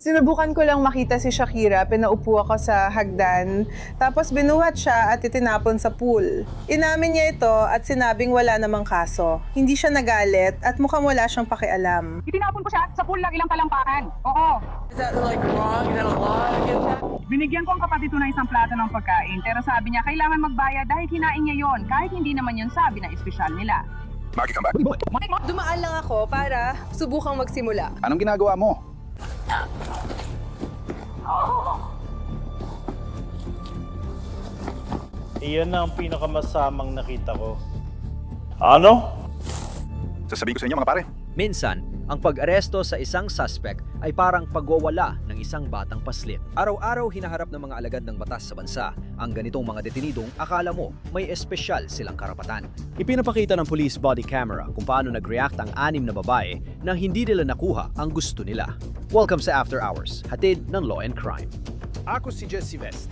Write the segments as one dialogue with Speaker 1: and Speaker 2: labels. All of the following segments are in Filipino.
Speaker 1: Sinubukan ko lang makita si Shakira, pinaupo ako sa hagdan, tapos binuhat siya at itinapon sa pool. Inamin niya ito at sinabing wala namang kaso. Hindi siya nagalit at mukhang wala siyang pakialam.
Speaker 2: Itinapon ko siya sa pool ng ilang kalampakan. Oo.
Speaker 3: Is that like wrong? Is that a law against that?
Speaker 2: Binigyan ko ang kapatid ko ng isang plato ng pagkain, pero sabi niya kailangan magbayad dahil hinaing niya yon, kahit hindi naman yun sabi na espesyal nila.
Speaker 4: Marky, come back.
Speaker 5: Dumaan lang ako para subukang magsimula.
Speaker 4: Anong ginagawa mo?
Speaker 6: Iyan na ang pinakamasamang nakita ko. Ano?
Speaker 4: Sasabihin ko sa inyo mga pare.
Speaker 7: Minsan, ang pag-aresto sa isang suspect ay parang pagwawala ng isang batang paslit. Araw-araw hinaharap ng mga alagad ng batas sa bansa ang ganitong mga detenidong akala mo may espesyal silang karapatan. Ipinapakita ng police body camera kung paano nag-react ang 6 na babae nang hindi nila nakuha ang gusto nila. Welcome sa After Hours, hatid ng Law and Crime. Ako si Jesse Vest.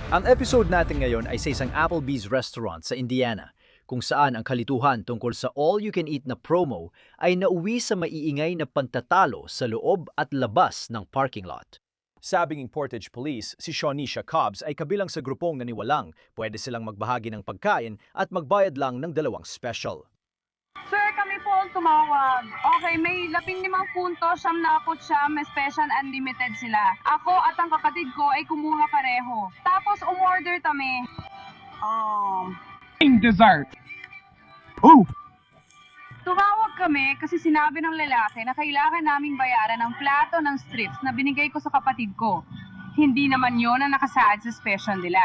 Speaker 7: Ang episode natin ngayon ay sa isang Applebee's restaurant sa Indiana, kung saan ang kalituhan tungkol sa all-you-can-eat na promo ay nauwi sa maiingay na pantatalo sa loob at labas ng parking lot. Sabing ng Portage Police, si Shawnisha Cobbs ay kabilang sa grupong naniwalang pwede silang magbahagi ng pagkain at magbayad lang ng 2 special.
Speaker 2: Sir, kami po ang tumawag. Okay, may 15 puntos, siyam na ako may special unlimited sila. Ako at ang kapatid ko ay kumuha pareho. Tapos umorder kami. Dessert. Oh! Tumawag kami kasi sinabi ng lalaki na kailangan naming bayaran ng plato ng strips na binigay ko sa kapatid ko. Hindi naman yon ang nakasaad sa special nila.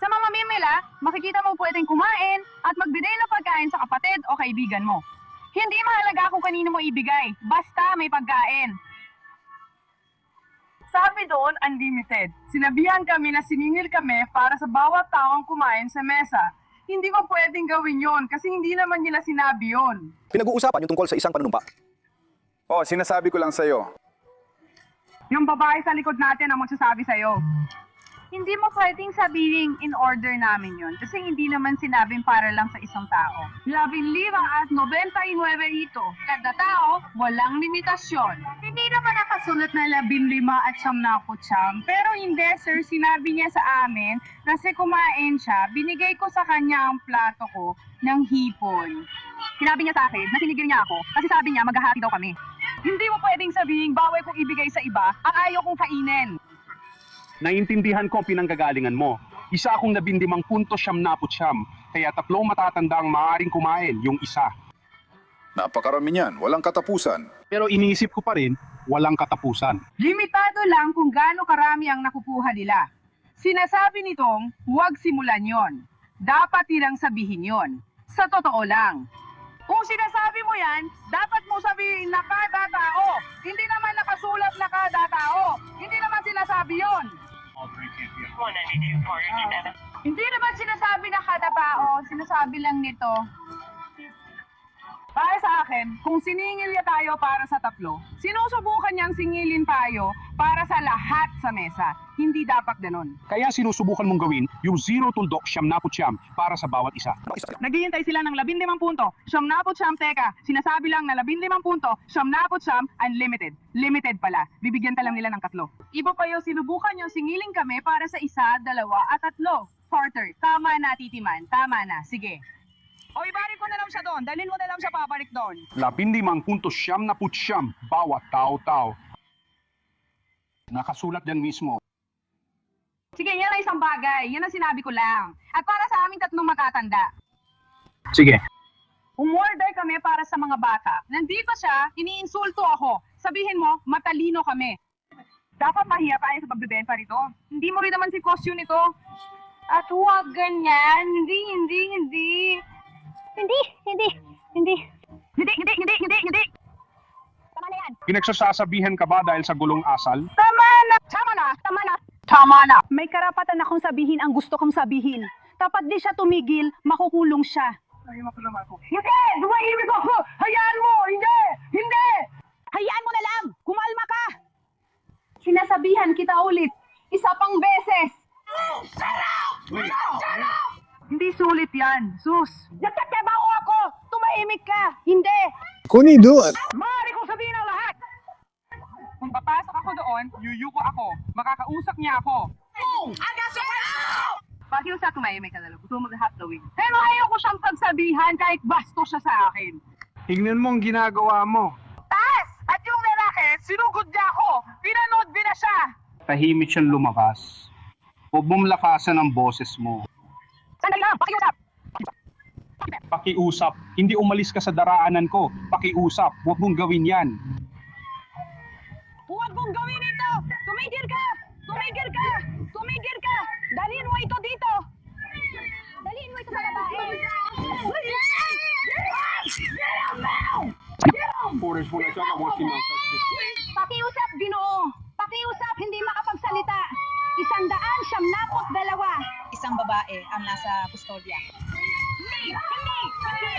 Speaker 2: Sa mga mamimila, makikita mo pwedeng kumain at magbigay ng pagkain sa kapatid o kaibigan mo. Hindi mahalaga kung kanino mo ibigay, basta may pagkain. Sabi doon, unlimited. Sinabihan kami na siningil kami para sa bawat taong kumain sa mesa. Hindi ko pwedeng gawin yon kasi hindi naman nila sinabi yon.
Speaker 4: Pinag-uusapan yung tungkol sa isang panunumpa. Oh, sinasabi ko lang sa'yo.
Speaker 2: Yung babae sa likod natin ang magsasabi sa'yo. Hindi mo pwedeng sabihin in order namin yon kasi hindi naman sinabing para lang sa isang tao. 15 at 99 ito. Kada tao, walang limitasyon. Hindi naman nakasulat na 15 at 99. Pero hindi sir, sinabi niya sa amin na si kumain siya, binigay ko sa kanya ang plato ko ng hipon. Sinabi niya sa akin na sinigil niya ako kasi sabi niya maghahati daw kami. Hindi mo pwedeng sabihin bawal kong ibigay sa iba ang ayaw kong kainin.
Speaker 8: Naintindihan ko ang pinanggagalingan mo. Isa akong 15 puntos 99, kaya 3 matatanda ang maaaring kumain, yung isa.
Speaker 4: Napakarami niyan, walang katapusan.
Speaker 8: Pero iniisip ko pa rin, walang katapusan.
Speaker 2: Limitado lang kung gaano karami ang nakukuha nila. Sinasabi nitong huwag simulan yon. Dapat nilang sabihin yon. Sa totoo lang. Kung sinasabi mo yan, dapat mo sabihin na kada tao. Hindi naman nakasulat na kada tao. Hindi naman sinasabi yon. Hindi naman sinasabi na kada tao. Sinasabi lang nito. Para sa akin, kung siningil niya tayo para sa 3, sinusubukan niyang singilin tayo para sa lahat sa mesa. Hindi dapat ganun.
Speaker 8: Kaya sinusubukan mong gawin yung 0 tuldok 99 para sa bawat isa.
Speaker 2: Naghihintay sila ng 15 punto, 99 teka. Sinasabi lang na 15 punto, 99 unlimited. Limited pala. Bibigyan ka lang nila ng 3. Iba pa yung sinubukan yung singilin kami para sa 1, 2 at 3. Porter, tama na titiman. Tama na. Sige. O ibarik ko na lang siya doon. Dalhin mo na lang siya paparik doon.
Speaker 8: 15 puntos 99 bawat tao-tao. Nakasulat yan mismo.
Speaker 2: Sige, yan ang isang bagay. Yan ang sinabi ko lang. At para sa aming 3 matatanda.
Speaker 8: Sige.
Speaker 2: Umorder kami para sa mga bata. Nandito siya, iniinsulto ako. Sabihin mo, matalino kami. Dapat mahiya tayo sa pagbebenta rito. Hindi mo rin naman si costume nito. At huwag ganyan. Hindi. Tama na yan.
Speaker 8: Pinagsasabihan ka ba dahil sa gulong asal?
Speaker 2: Tama na. May karapatan akong sabihin ang gusto kong sabihin. Dapat di siya tumigil, makukulong siya. Hindi! Dumahimik ako! Hayaan mo! Hindi! Hayaan mo na lang! Kumalma ka! Sinasabihan kita ulit. Isa pang beses. Hindi sulit yan, sus. Nagtatrabaho ako! Tumahimik ka! Hindi!
Speaker 9: Kunin doon.
Speaker 2: Maaari kong sabihin ang lahat! Kung papasok ako doon, yuyuko ako. Makakausap niya ako. Pakiusap tumahimik ka na lang. Gusto mo mag-hot gawin. Pero ayoko siyang pagsabihan kahit basto siya sa akin.
Speaker 8: Tingnan mo ang ginagawa mo.
Speaker 2: Taas! At yung lalaki, sinugod niya ako. Pinanood na siya.
Speaker 8: Tahimik siyang lumabas. Huwag mong lakasan ang boses mo.
Speaker 2: Sandali lang, pakiusap.
Speaker 8: Pakiusap. Hindi umalis ka sa daraanan ko. Pakiusap. Huwag mong gawin yan.
Speaker 2: Huwag mong gawin ito! Tumigil ka! Tumigil ka! Tumigil ka! Dalhin mo ito dito! Dalhin mo ito sa babae! Pakiusap, Ginoo! Pakiusap, hindi makapagsalita! 192.
Speaker 10: Isang babae ang nasa kustodya.
Speaker 2: Hindi! Hindi! Hindi!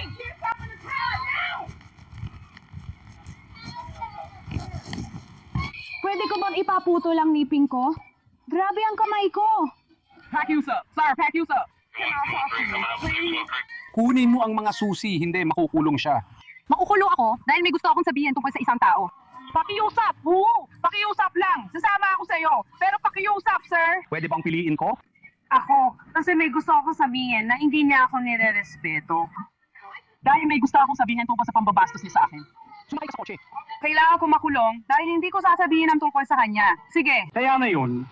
Speaker 2: Pwede ko bang ipaputo lang ngipin ko? Grabe ang kamay ko!
Speaker 8: Pakiusap! Sir, pakiusap! Kunin mo ang mga susi, hindi makukulong siya.
Speaker 2: Makukulong ako dahil may gusto akong sabihin tungkol sa isang tao. Pakiusap! Oo! Pakiusap lang! Sasama ako sa'yo! Pero pakiusap, sir!
Speaker 8: Pwede bang piliin ko?
Speaker 2: Ako, kasi may gusto akong sabihin na hindi niya ako nire-respeto. Dahil may gusto akong sabihin tungkol sa pambabastos niya sa akin.
Speaker 8: Sumakay ka sa kotse.
Speaker 2: Kailangan ko makulong dahil hindi ko sasabihin ang tungkol sa kanya. Sige.
Speaker 8: Kaya na yun,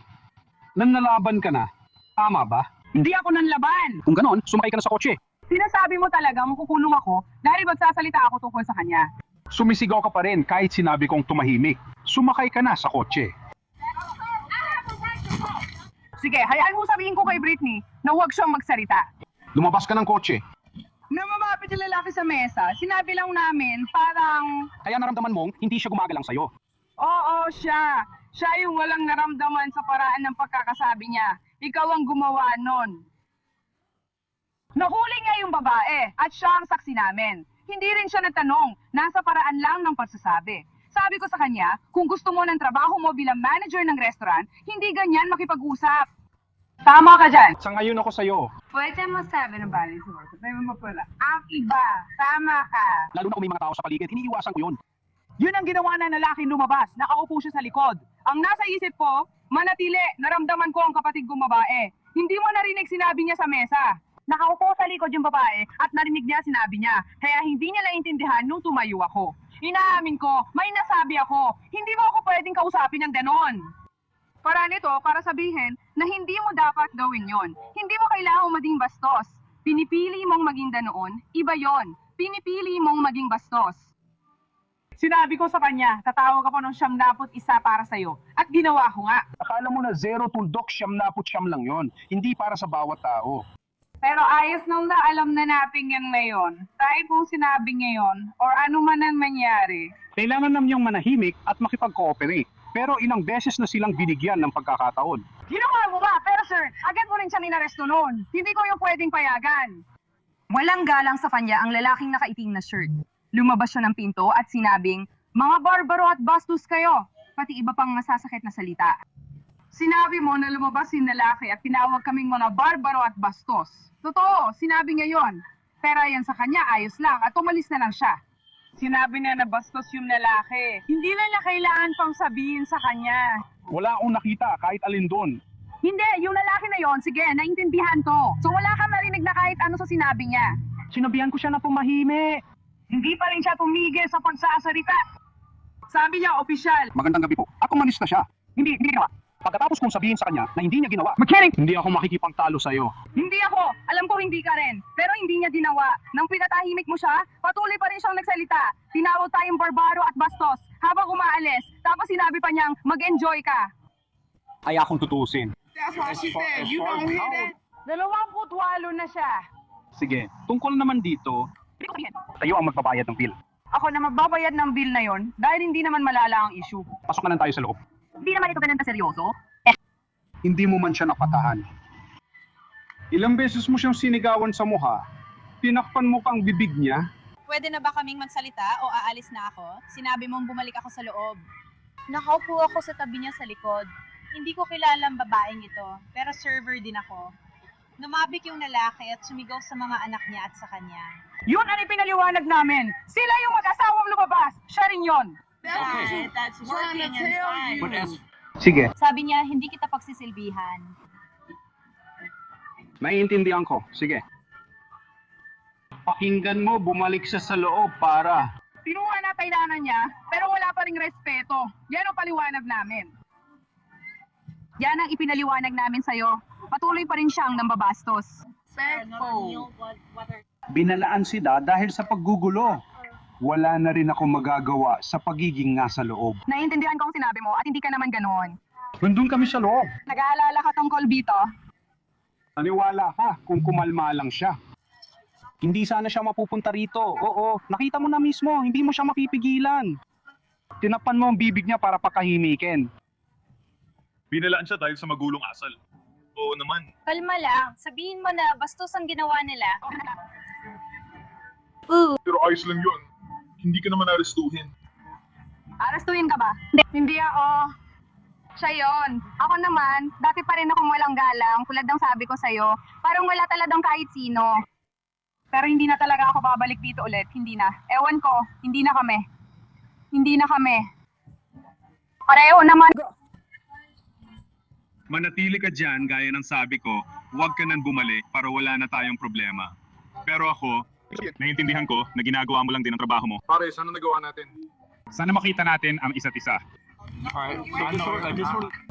Speaker 8: nanlalaban ka na. Tama ba?
Speaker 2: Hindi ako nanlaban!
Speaker 8: Kung ganon, sumakay ka na sa kotse.
Speaker 2: Sinasabi mo talaga makukulong ako dahil magsasalita ako tungkol sa kanya.
Speaker 8: Sumisigaw ka pa rin kahit sinabi kong tumahimik. Sumakay ka na sa kotse.
Speaker 2: Sige, hayaan mo sabihin ko kay Britney na huwag siyang magsalita.
Speaker 8: Lumabas ka ng kotse.
Speaker 2: Namamapit yung lalaki sa mesa, sinabi lang namin parang...
Speaker 8: Kaya naramdaman mong hindi siya gumagalang sa'yo.
Speaker 2: Oo, siya. Siya yung walang naramdaman sa paraan ng pagkakasabi niya. Ikaw ang gumawa nun. Nahuli niya yung babae at siya ang saksi namin. Hindi rin siya nagtanong, nasa paraan lang ng pagsasabi. Sabi ko sa kanya, kung gusto mo ng trabaho mo bilang manager ng restaurant, hindi ganyan makipag-usap. Tama ka dyan.
Speaker 8: Sa ngayon ako sa'yo.
Speaker 2: Pwede mo sabi ng bali sa work. Pwede mo pala. Ang iba, tama ka.
Speaker 8: Lalo na kung may mga tao sa paligid, iniiwasan ko yun.
Speaker 2: Yun ang ginawa ng lalaking lumabas. Nakaupo siya sa likod. Ang nasa isip ko, manatili, naramdaman ko ang kapatid kong babae. Hindi mo narinig sinabi niya sa mesa. Nakaupo sa likod yung babae at narinig niya sinabi niya. Kaya hindi niya naintindihan nung tumayo ako. Inaamin ko, may nasabi ako. Hindi mo ako pwedeng kausapin ng ganon. Para nito, para sabihin na hindi mo dapat gawin yon. Hindi mo kailangang maging bastos. Pinipili mong maging ganoon, iba yon. Pinipili mong maging bastos. Sinabi ko sa kanya, tatawag ako ng 91 para sa'yo. At ginawa ko nga.
Speaker 8: Akala mo na zero tuldok, 99 lang yon. Hindi para sa bawat tao.
Speaker 2: Pero ayos nung na alam na natin yan ngayon. Kahit kung sinabi niya yon, or ano man ang mangyari.
Speaker 8: Kailangan nam niyang manahimik at makipag-cooperate. Pero ilang beses na silang binigyan ng pagkakataon.
Speaker 2: Ginawa mo ba? Pero sir, agad mo rin siya minaresto noon. Hindi ko yung pwedeng payagan. Walang galang sa kanya ang lalaking nakaitim na shirt. Lumabas siya ng pinto at sinabing, mga barbaro at bastos kayo. Pati iba pang masasakit na salita. Sinabi mo na lumabas yung lalaki at tinawag kaming mga barbaro at bastos. Totoo, sinabi niya yon. Pero ayan sa kanya, ayos lang at umalis na lang siya. Sinabi niya na bastos yung lalaki. Hindi na niya kailangan pang sabihin sa kanya.
Speaker 8: Wala akong nakita kahit alin doon.
Speaker 2: Hindi, yung lalaki na yon, sige, naintindihan ko. So wala kang narinig na kahit ano sa sinabi niya.
Speaker 8: Sinabihan ko siya na pumahimik.
Speaker 2: Hindi pa rin siya tumigil sa pagsasalita. Sabi niya, opisyal.
Speaker 8: Magandang gabi po. At umalis na siya.
Speaker 2: Hindi ginawa.
Speaker 8: Pagkatapos kong sabihin sa kanya na hindi niya ginawa,
Speaker 2: Mechanic!
Speaker 8: hindi ako makikipagtalo sa'yo.
Speaker 2: Hindi ako. Alam ko hindi ka rin. Pero hindi niya ginawa. Nang pinatahimik mo siya, patuloy pa rin siyang nagsalita. Tinawag tayong barbaro at bastos habang umaalis. Tapos sinabi pa niyang mag-enjoy ka.
Speaker 8: Ay akong tutusin.
Speaker 2: That's what she said. You don't hear that? 28 na siya.
Speaker 8: Sige, tungkol naman dito, tayo ang magbabayad ng bill.
Speaker 2: Ako na magbabayad ng bill na yon dahil hindi naman malala ang issue.
Speaker 8: Pasok na lang tayo sa loob.
Speaker 2: Hindi naman ito ganun seryoso.
Speaker 8: Hindi mo man siya napatahan. Ilang beses mo siyang sinigawan sa mukha, tinakpan mo pang bibig niya.
Speaker 10: Pwede na ba kaming magsalita o aalis na ako? Sinabi mong bumalik ako sa loob. Nakaupo ako sa tabi niya sa likod. Hindi ko kilala ang babaeng ito, pero server din ako. Namabik yung lalaki at sumigaw sa mga anak niya at sa kanya.
Speaker 2: Yun ang ipinaliwanag namin. Sila yung mag-asawang lumabas. Siya rin yun.
Speaker 10: That's working inside.
Speaker 8: Sige,
Speaker 10: Sabi niya, hindi kita pagsisilbihan.
Speaker 8: naiintindihan ko. Sige. Pakinggan mo, bumalik siya sa loob para...
Speaker 2: Tinuha na kailangan niya, pero wala pa ring respeto. Yan ang paliwanag namin. Yan ang ipinaliwanag namin sa'yo. Patuloy pa rin siyang nambabastos.
Speaker 8: Binalaan sila dahil sa paggugulo. Wala na rin ako magagawa sa pagiging nasa loob.
Speaker 2: Naiintindihan ko ang sinabi mo at hindi ka naman ganoon.
Speaker 8: Nandun kami sa loob.
Speaker 2: Nag-aalala ka tungkol dito?
Speaker 8: Naniwala ka kung kumalma lang siya. Hindi sana siya mapupunta rito. Oo, nakita mo na mismo, hindi mo siya mapipigilan. Tinapan mo ang bibig niya para pakahimikin.
Speaker 9: Binalaan siya dahil sa magulong asal. Oo naman.
Speaker 10: Kalma lang. Sabihin mo na bastos ang ginawa nila.
Speaker 9: Pero ayos lang yun. Hindi ka naman arestuhin.
Speaker 2: Arastuhin ka ba? Hindi ako. Siya yun. Ako naman, dati pa rin akong walang galang, tulad ng sabi ko sa'yo. Parang wala talagang kahit sino. Pero hindi na talaga ako babalik dito ulit. Hindi na. Ewan ko, hindi na kami. Hindi na kami. Pareho naman.
Speaker 8: Manatili ka dyan, gaya ng sabi ko, huwag ka nang bumalik para wala na tayong problema. Pero ako, naiintindihan ko na ginagawa mo lang din ang trabaho mo.
Speaker 9: Pare, sana nagawa natin.
Speaker 8: Sana makita natin ang isa't isa.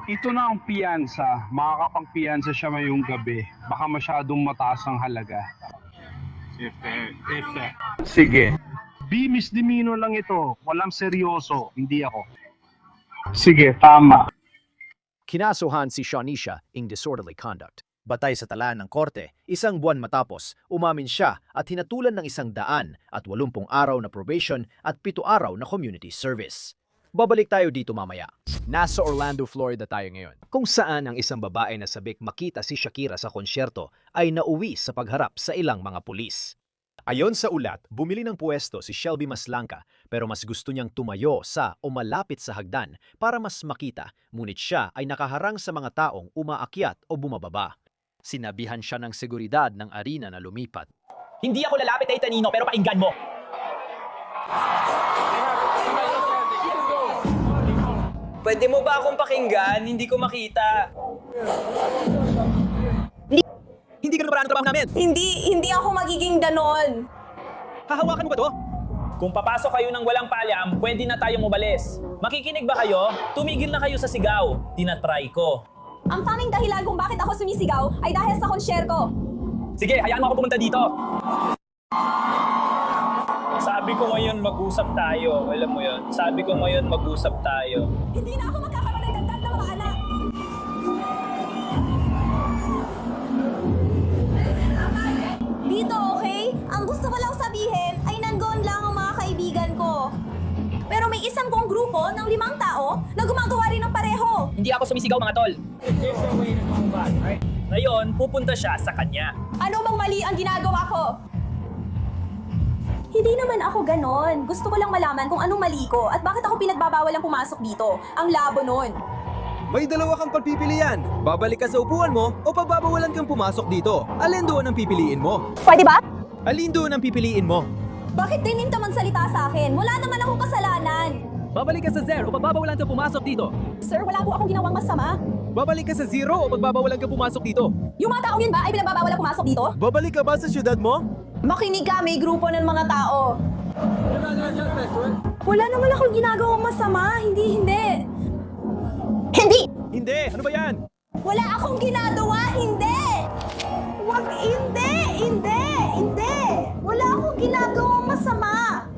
Speaker 8: Ito na ang piyansa. Makakapang-piyansa siya ngayong gabi. Baka masyadong mataas ang halaga. Sige. Misdemeanor lang ito. Walang seryoso. Hindi ako. Sige, tama.
Speaker 7: Kinasuhan si Shawnisha in disorderly conduct. Batay sa tala ng korte, isang buwan matapos, umamin siya at hinatulan ng 180 araw na probation at 7 araw na community service. Babalik tayo dito mamaya. Nasa Orlando, Florida tayo ngayon, kung saan ang isang babae na sabik makita si Shakira sa konsyerto ay nauwi sa pagharap sa ilang mga pulis. Ayon sa ulat, bumili ng puwesto si Shelby Maslanka pero mas gusto niyang tumayo sa o malapit sa hagdan para mas makita, ngunit siya ay nakaharang sa mga taong umaakyat o bumababa. Sinabihan siya ng seguridad ng arena na lumipat.
Speaker 3: Hindi ako lalapit kay Tanino pero pakinggan mo. Pwede mo ba akong pakinggan? Hindi ko makita. Hindi ganun parang trabaho namin.
Speaker 5: Hindi ako magiging ganon.
Speaker 3: Hahawakan mo ba to? Kung papasok kayo ng walang palyam, pwede na tayong umalis. Makikinig ba kayo? Tumigil na kayo sa sigaw. Tinatry ko.
Speaker 5: Ang tanging dahilan kung bakit ako sumisigaw ay dahil sa konsyerto ko.
Speaker 3: Sige, hayaan mo ako pumunta dito. Sabi ko ngayon mag-usap tayo. Alam mo yun? Sabi ko ngayon mag-usap tayo.
Speaker 5: Hindi na ako magkakaroon ng dagdag na mga anak. Dito, okay? Ang gusto ko lang sabihin ay nandoon lang ang mga kaibigan ko. Pero may isang buong grupo ng 5 tao na gumagawa rin ng pareho.
Speaker 3: Hindi ako sumisigaw mga tol. Ngayon, pupunta siya sa kanya.
Speaker 5: Ano bang mali ang ginagawa ko? Hindi naman ako ganon. Gusto ko lang malaman kung anong mali ko at bakit ako pinagbabawalang pumasok dito. Ang labo nun.
Speaker 7: May dalawa kang pagpipilian. Babalik ka sa upuan mo o pagbabawalan kang pumasok dito. Alin doon ang pipiliin mo?
Speaker 5: Pwede ba?
Speaker 7: Alin doon ang pipiliin mo?
Speaker 5: Bakit din ka magsalita sa akin? Wala naman akong kasalanan.
Speaker 3: Babalik ka sa zero o pagbabawalan ka pumasok dito.
Speaker 5: Sir, wala po akong ginawang masama.
Speaker 7: Babalik ka sa 0 o pagbabawalan ka pumasok dito?
Speaker 5: Yung mga taong yun ba ay pinagbabawalang pumasok dito?
Speaker 7: Babalik ka ba sa syudad mo?
Speaker 5: Makinig ka, may grupo ng mga tao. Wala naman akong ginagawang masama. Hindi. Hindi!
Speaker 7: Hindi! Ano ba yan?
Speaker 5: Wala akong ginagawa, hindi! Wag, hindi! Wala akong ginagawang masama!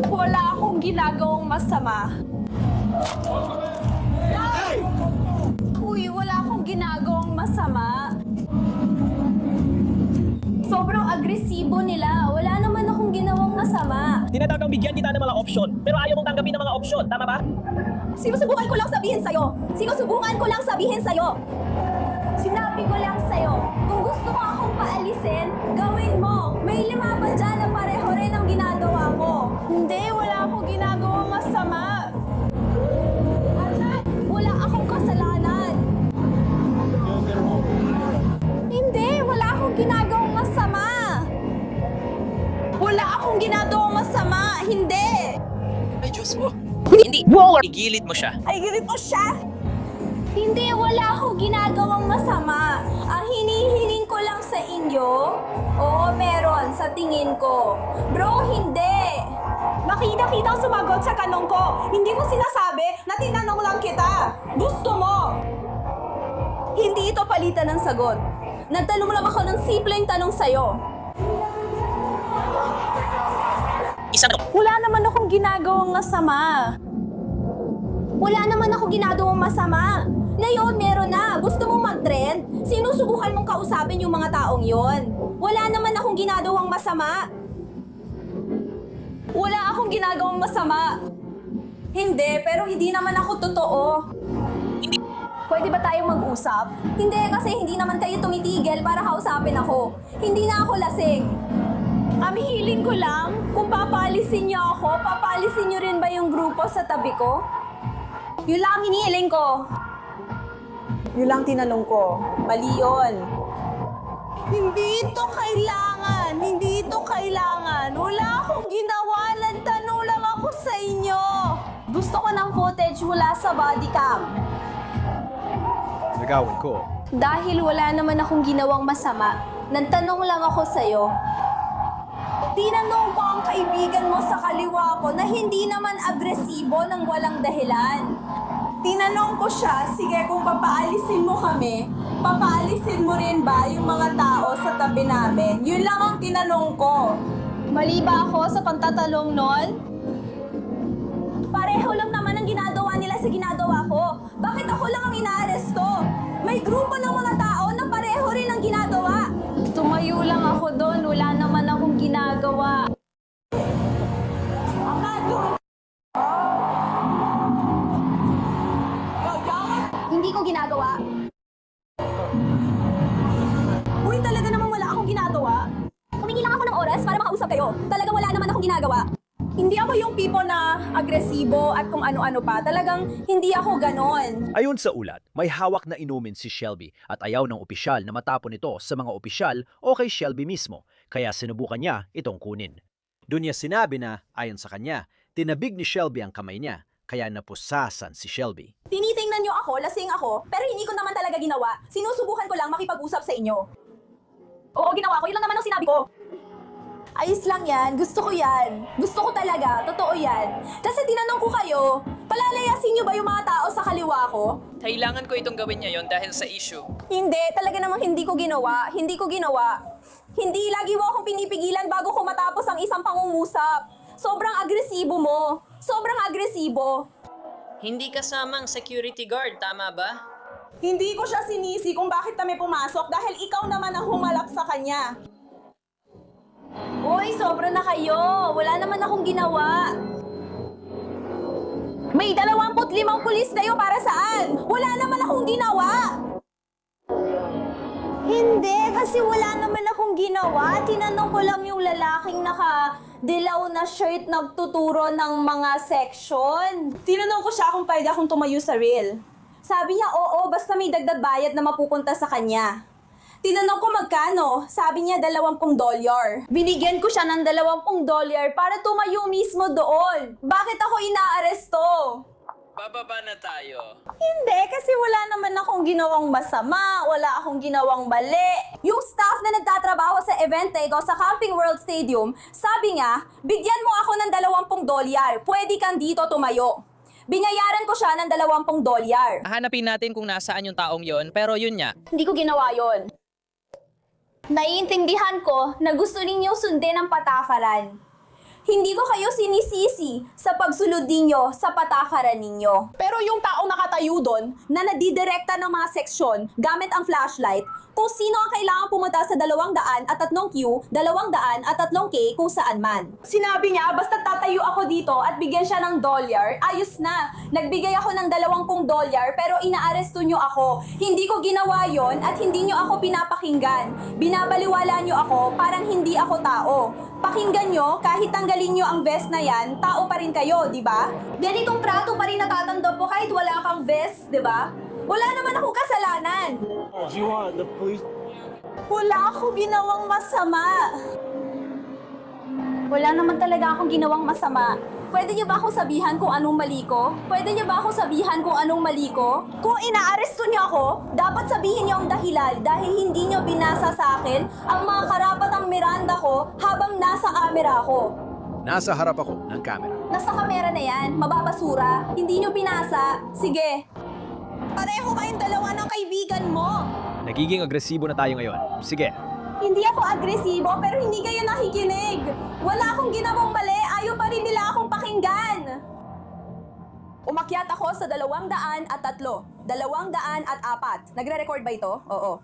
Speaker 5: Wala akong ginagawang masama. Uy, wala akong ginagawang masama. Sobrang agresibo nila. Wala naman akong ginawang masama.
Speaker 3: Tinatawag bigyan kita ng mga opsyon, pero ayaw mong tanggapin ng mga opsyon. Tama ba?
Speaker 5: Sinusubukan ko lang sabihin sa'yo. Sinabi ko lang sa'yo, kung gusto mo akong paalisin, gawin mo. May 5 pa dyan na pareho rin ang ginagawa ko. Hindi, wala akong ginagawang masama. Wala akong kasalanan. Hindi,
Speaker 11: mo. Hindi. Roller! Igilid mo siya.
Speaker 5: Ay, ganito siya! Hindi, wala akong ginagawang masama. Ang hinihiling ko lang sa inyo, oo, meron, sa tingin ko. Bro, hindi! Nakita-kita sumagot sa tanong ko. Hindi mo sinasabi na tinanong lang kita. Gusto mo! Hindi ito palitan ng sagot. Nagtanong lang ako ng simpleng tanong sa'yo.
Speaker 11: Isang
Speaker 5: Wala naman akong ginagawang masama. Wala naman ako ginagawang masama. Ngayon, meron na. Gusto mong mag-trend? Sinusubukan mong kausapin yung mga taong yon. Wala naman akong ginagawang masama. Wala akong ginagawang masama. Hindi, pero hindi naman ako totoo. Pwede ba tayong mag-usap? Hindi, kasi hindi naman kayo tumitigil para kausapin ako. Hindi na ako lasing. Ang hiling ko lang, kung papaalisin niyo ako, papaalisin niyo rin ba yung grupo sa tabi ko? Yun lang ang hinihiling ko. Yun lang tinanong ko. Mali yun. Hindi ito kailangan. Hindi ito kailangan. Wala akong ginawa. Nagtanong lang ako sa inyo. Gusto ko ng footage mula sa body cam.
Speaker 7: Nagawan ko.
Speaker 5: Dahil wala naman akong ginawang masama, nagtanong lang ako sa'yo. Tinanong ko ang kaibigan mo sa kaliwa ko na hindi naman agresibo ng walang dahilan. Tinanong ko siya, sige kung papaalisin mo kami, papaalisin mo rin ba yung mga tao sa tabi namin? Yun lang ang tinanong ko. Mali ba ako sa pagtatalong nun? Pareho lang naman ang ginagawa nila sa ginagawa ko. Bakit ako lang ang inaaresto? May grupo ng mga tao na pareho rin ang ginagawa. Tumayo lang ako doon. Wala naman akong ginagawa. Hindi ko ginagawa. Uy, talaga namang wala akong ginagawa. Humingi lang ako ng oras para makausap kayo. Talagang wala naman akong ginagawa. Hindi ako yung people na agresibo at kung ano-ano pa. Talagang hindi ako ganon.
Speaker 7: Ayon sa ulat, may hawak na inumin si Shelby at ayaw ng opisyal na matapon ito sa mga opisyal o kay Shelby mismo, kaya sinubukan niya itong kunin. Doon niya sinabi na, ayon sa kanya, tinabig ni Shelby ang kamay niya, kaya napusasan si Shelby.
Speaker 5: Tinitingnan niyo ako, lasing ako, pero hindi ko naman talaga ginawa. Sinusubukan ko lang makipag-usap sa inyo. Oo, ginawa ko. Yun lang naman ang sinabi ko. Ayos lang yan. Gusto ko yan. Gusto ko talaga. Totoo yan. Kasi tinanong ko kayo, palalayasin niyo ba yung mga tao sa kaliwa ko?
Speaker 11: Kailangan ko itong gawin ngayon dahil sa issue.
Speaker 5: Hindi. Talaga namang hindi ko ginawa. Hindi ko ginawa. Hindi. Lagi mo akong pinipigilan bago ko matapos ang isang pangungusap. Sobrang agresibo mo. Sobrang agresibo.
Speaker 11: Hindi kasamang security guard, tama ba?
Speaker 5: Hindi ko siya sinisi kung bakit kami pumasok dahil ikaw naman ang humalap sa kanya. Uy, sobra na kayo. Wala naman akong ginawa. May 25 pulis kayo para saan? Wala naman akong ginawa. Hindi, kasi wala naman akong ginawa. Tinanong ko lang yung lalaking naka-dilaw na shirt nagtuturo ng mga section. Tinanong ko siya kung pwede akong tumayo sa reel. Sabi niya, oo, basta may dagdag bayad na mapupunta sa kanya. Tinanong ko magkano, sabi niya $20. Binigyan ko siya ng $20 para tumayo mismo doon. Bakit ako inaaresto?
Speaker 11: Bababa na tayo.
Speaker 5: Hindi, kasi wala naman akong ginawang masama, wala akong ginawang mali. Yung staff na nagtatrabaho sa Eventego sa Camping World Stadium, sabi nga, bigyan mo ako ng $20, pwede kang dito tumayo. Binayaran ko siya ng $20.
Speaker 11: Hanapin natin kung nasaan yung taong yon, pero yun nga.
Speaker 5: Hindi ko ginawa yon. Naiintindihan ko na gusto ninyong sundin ang patakaran. Hindi ko kayo sinisisi sa pagsulod ninyo sa patakaran ninyo. Pero yung taong nakatayo doon na nadidirekta ng mga seksyon gamit ang flashlight, kung sino ang kailangan pumunta sa 200 at 3Q, 200 at 3K kung saan man. Sinabi niya, basta tatayo ako dito at bigyan siya ng $1, ayos na. Nagbigay ako ng $20 pero inaaresto niyo ako. Hindi ko ginawa yon at hindi niyo ako pinapakinggan. Binabaliwala niyo ako parang hindi ako tao. Pakinggan nyo, kahit tanggalin nyo ang vest na yan, tao pa rin kayo, di ba? Ganitong trato pa rin natatanggap mo kahit wala kang vest, di ba? Wala naman akong kasalanan.
Speaker 6: Do you want the police?
Speaker 5: Wala akong ginawang masama. Wala naman talaga akong ginawang masama. Pwede niyo ba akong sabihan kung anong mali ko? Pwede niyo ba akong sabihan kung anong mali ko? Kung inaaresto niyo ako, dapat sabihin niyo ang dahilan dahil hindi niyo binasa sa akin ang mga karapatang Miranda ko habang nasa kamera ako.
Speaker 7: Nasa harap ako ng camera.
Speaker 5: Nasa kamera na yan, mababasura. Hindi niyo binasa. Sige. Pareho kayong dalawa ng kaibigan mo.
Speaker 7: Nagiging agresibo na tayo ngayon. Sige.
Speaker 5: Hindi ako agresibo pero hindi kayo nakikinig. Wala akong ginawang mali, ayaw pa rin nila akong pakinggan. Umakyat ako sa 203, 204. Nagre-record ba ito? Oo.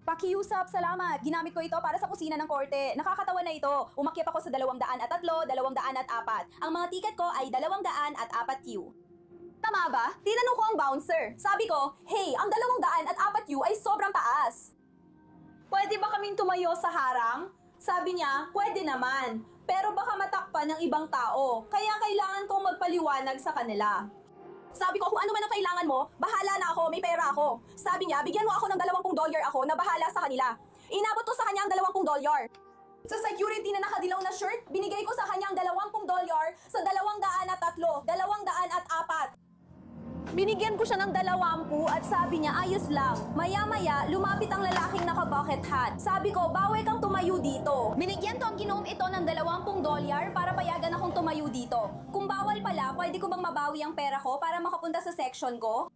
Speaker 5: Pakiusap, salamat. Ginamit ko ito para sa kusina ng korte. Nakakatawa na ito. Umakyat ako sa 203, 204. Ang mga tiket ko ay 204Q. Tama ba? Tinanong ko ang bouncer. Sabi ko, hey, ang 204Q ay sobrang taas. Pwede ba kaming tumayo sa harang? Sabi niya, pwede naman. Pero baka matakpan ng ibang tao. Kaya kailangan kong magpaliwanag sa kanila. Sabi ko, kung ano man ang kailangan mo, bahala na ako, may pera ako. Sabi niya, bigyan mo ako ng $20 ako na bahala sa kanila. Inabot ko sa kanya ang $20. Sa security na nakadilaw na shirt, binigay ko sa kanya ang $20 sa 203, 204. Binigyan ko siya ng 20 at sabi niya ayos lang. Maya-maya, lumapit ang lalaking naka-bucket hat. Sabi ko, bawal kang tumayo dito. Binigyan ko ang ginoong ito ng $20 para payagan akong tumayo dito. Kung bawal pala, pwede ko bang mabawi ang pera ko para makapunta sa section ko?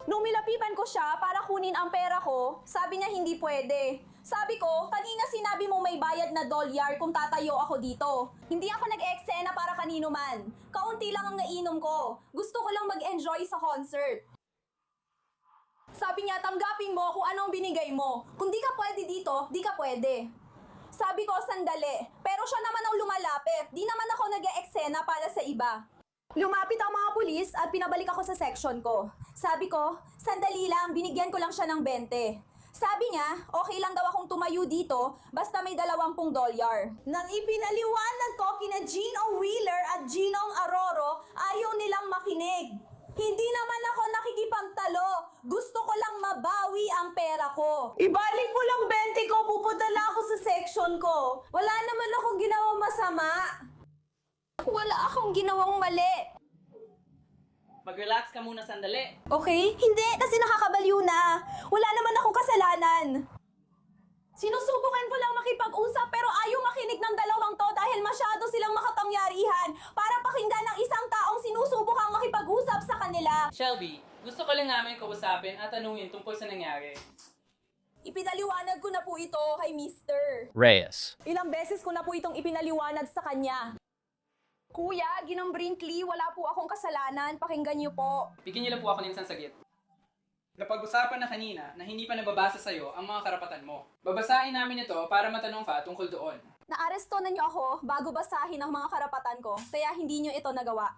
Speaker 5: Nung milapitan ko siya para kunin ang pera ko, sabi niya hindi pwede. Sabi ko, kanina sinabi mo may bayad na $1 kung tatayo ako dito. Hindi ako nag-eksena para kanino man. Kaunti lang ang nainom ko. Gusto ko lang mag-enjoy sa concert. Sabi niya, tanggapin mo kung anong binigay mo. Kung di ka pwede dito, di ka pwede. Sabi ko, sandali. Pero siya naman ang lumalapit. Di naman ako nag-eksena para sa iba. Lumapit ang mga pulis at pinabalik ako sa section ko. Sabi ko, sandali lang, binigyan ko lang siya ng 20. Sabi niya, okay lang daw akong tumayo dito basta may $20. Nang ipinaliwanag ko kina Gino Wheeler at Ginong Aroro, ayaw nilang makinig. Hindi naman ako nakikipagtalo. Gusto ko lang mabawi ang pera ko. Ibalik mo lang 20 ko, pupunta lang ako sa section ko. Wala naman akong ginawang masama. Wala akong ginawang mali.
Speaker 11: Mag-relax ka muna sandali.
Speaker 5: Okay? Hindi, kasi nakakabaliw na. Wala naman akong kasalanan. Sinusubukan ko lang makipag-usap pero ayaw makinig ng dalawang to dahil masyado silang makapangyarihan para pakinggan ng isang taong sinusubukang makipag-usap sa kanila.
Speaker 11: Shelby, gusto ko lang namin kausapin at tanungin tungkol sa nangyari.
Speaker 5: Ipinaliwanag ko na po ito kay Mr.
Speaker 7: Reyes.
Speaker 5: Ilang beses ko na po itong ipinaliwanag sa kanya. Kuya, Ginong Brinkley, wala po akong kasalanan. Pakinggan niyo po.
Speaker 11: Bigyan niyo lang po ako ng isang sagit. Napag-usapan na kanina na hindi pa nababasa sa'yo ang mga karapatan mo. Babasahin namin ito para matanong ka tungkol doon.
Speaker 5: Naaresto na niyo ako bago basahin ang mga karapatan ko, kaya hindi niyo ito nagawa.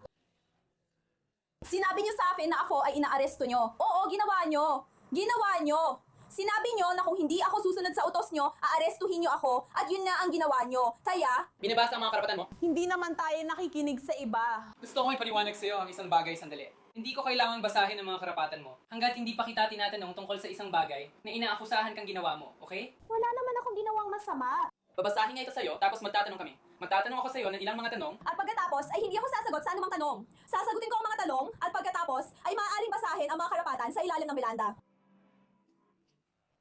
Speaker 5: Sinabi niyo sa akin na ako ay inaaresto niyo. Oo, ginawa niyo. Ginawa niyo. Sinabi niyo na kung hindi ako susunod sa utos niyo, aarestuhin niyo ako at yun na ang ginawa niyo. Kaya,
Speaker 11: Binabasa ang mga karapatan mo?
Speaker 5: hindi naman tayo nakikinig sa iba.
Speaker 11: Gusto ko ipaliwanag sa'yo ang isang bagay sandali. Hindi ko kailangang basahin ang mga karapatan mo hanggat hindi pa kita tinatanong tungkol sa isang bagay na inaakusahan kang ginawa mo, okay?
Speaker 5: Wala naman akong ginawang masama.
Speaker 11: Babasahin nga ito sa'yo tapos magtatanong kami. Magtatanong ako sa'yo ng ilang mga tanong.
Speaker 5: At pagkatapos ay hindi ako sasagot sa anumang tanong. Sasagutin ko ang mga tanong at pagkatapos ay maaaring basahin ang mga karapatan sa ilalim ng Miranda.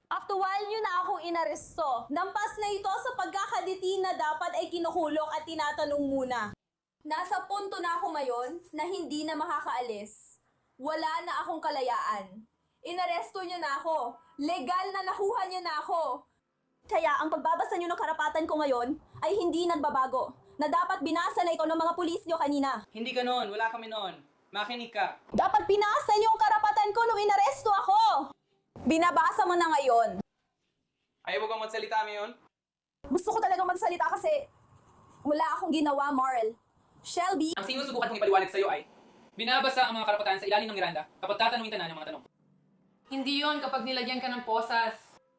Speaker 5: After while nyo na akong inaresto, nampas na ito sa pagkakaditi na dapat ay kinukulok at tinatanong muna. Nasa punto na ako ngayon na hindi na makakaalis. Wala na akong kalayaan. Inaresto nyo na ako. Legal na nakuha nyo na ako. Kaya ang pagbabasa nyo ng karapatan ko ngayon ay hindi nagbabago. Na dapat binasa na ito ng mga pulis nyo kanina.
Speaker 11: Hindi ganon, wala kami noon. Makinig ka.
Speaker 5: Dapat binasa nyo ang karapatan ko nung inaresto ako. Binabasa mo na ngayon.
Speaker 11: Ayaw mo bang magsalita ngayon?
Speaker 5: Gusto ko talagang magsalita kasi wala akong ginawa, Marl. Shelby,
Speaker 11: Ang sinusubukan kong ipaliwanag sa'yo ay binabasa ang mga karapatan sa ilalim ng Miranda kapag tatanungin ka na ng mga tanong. Hindi yon kapag nilagyan ka ng posas.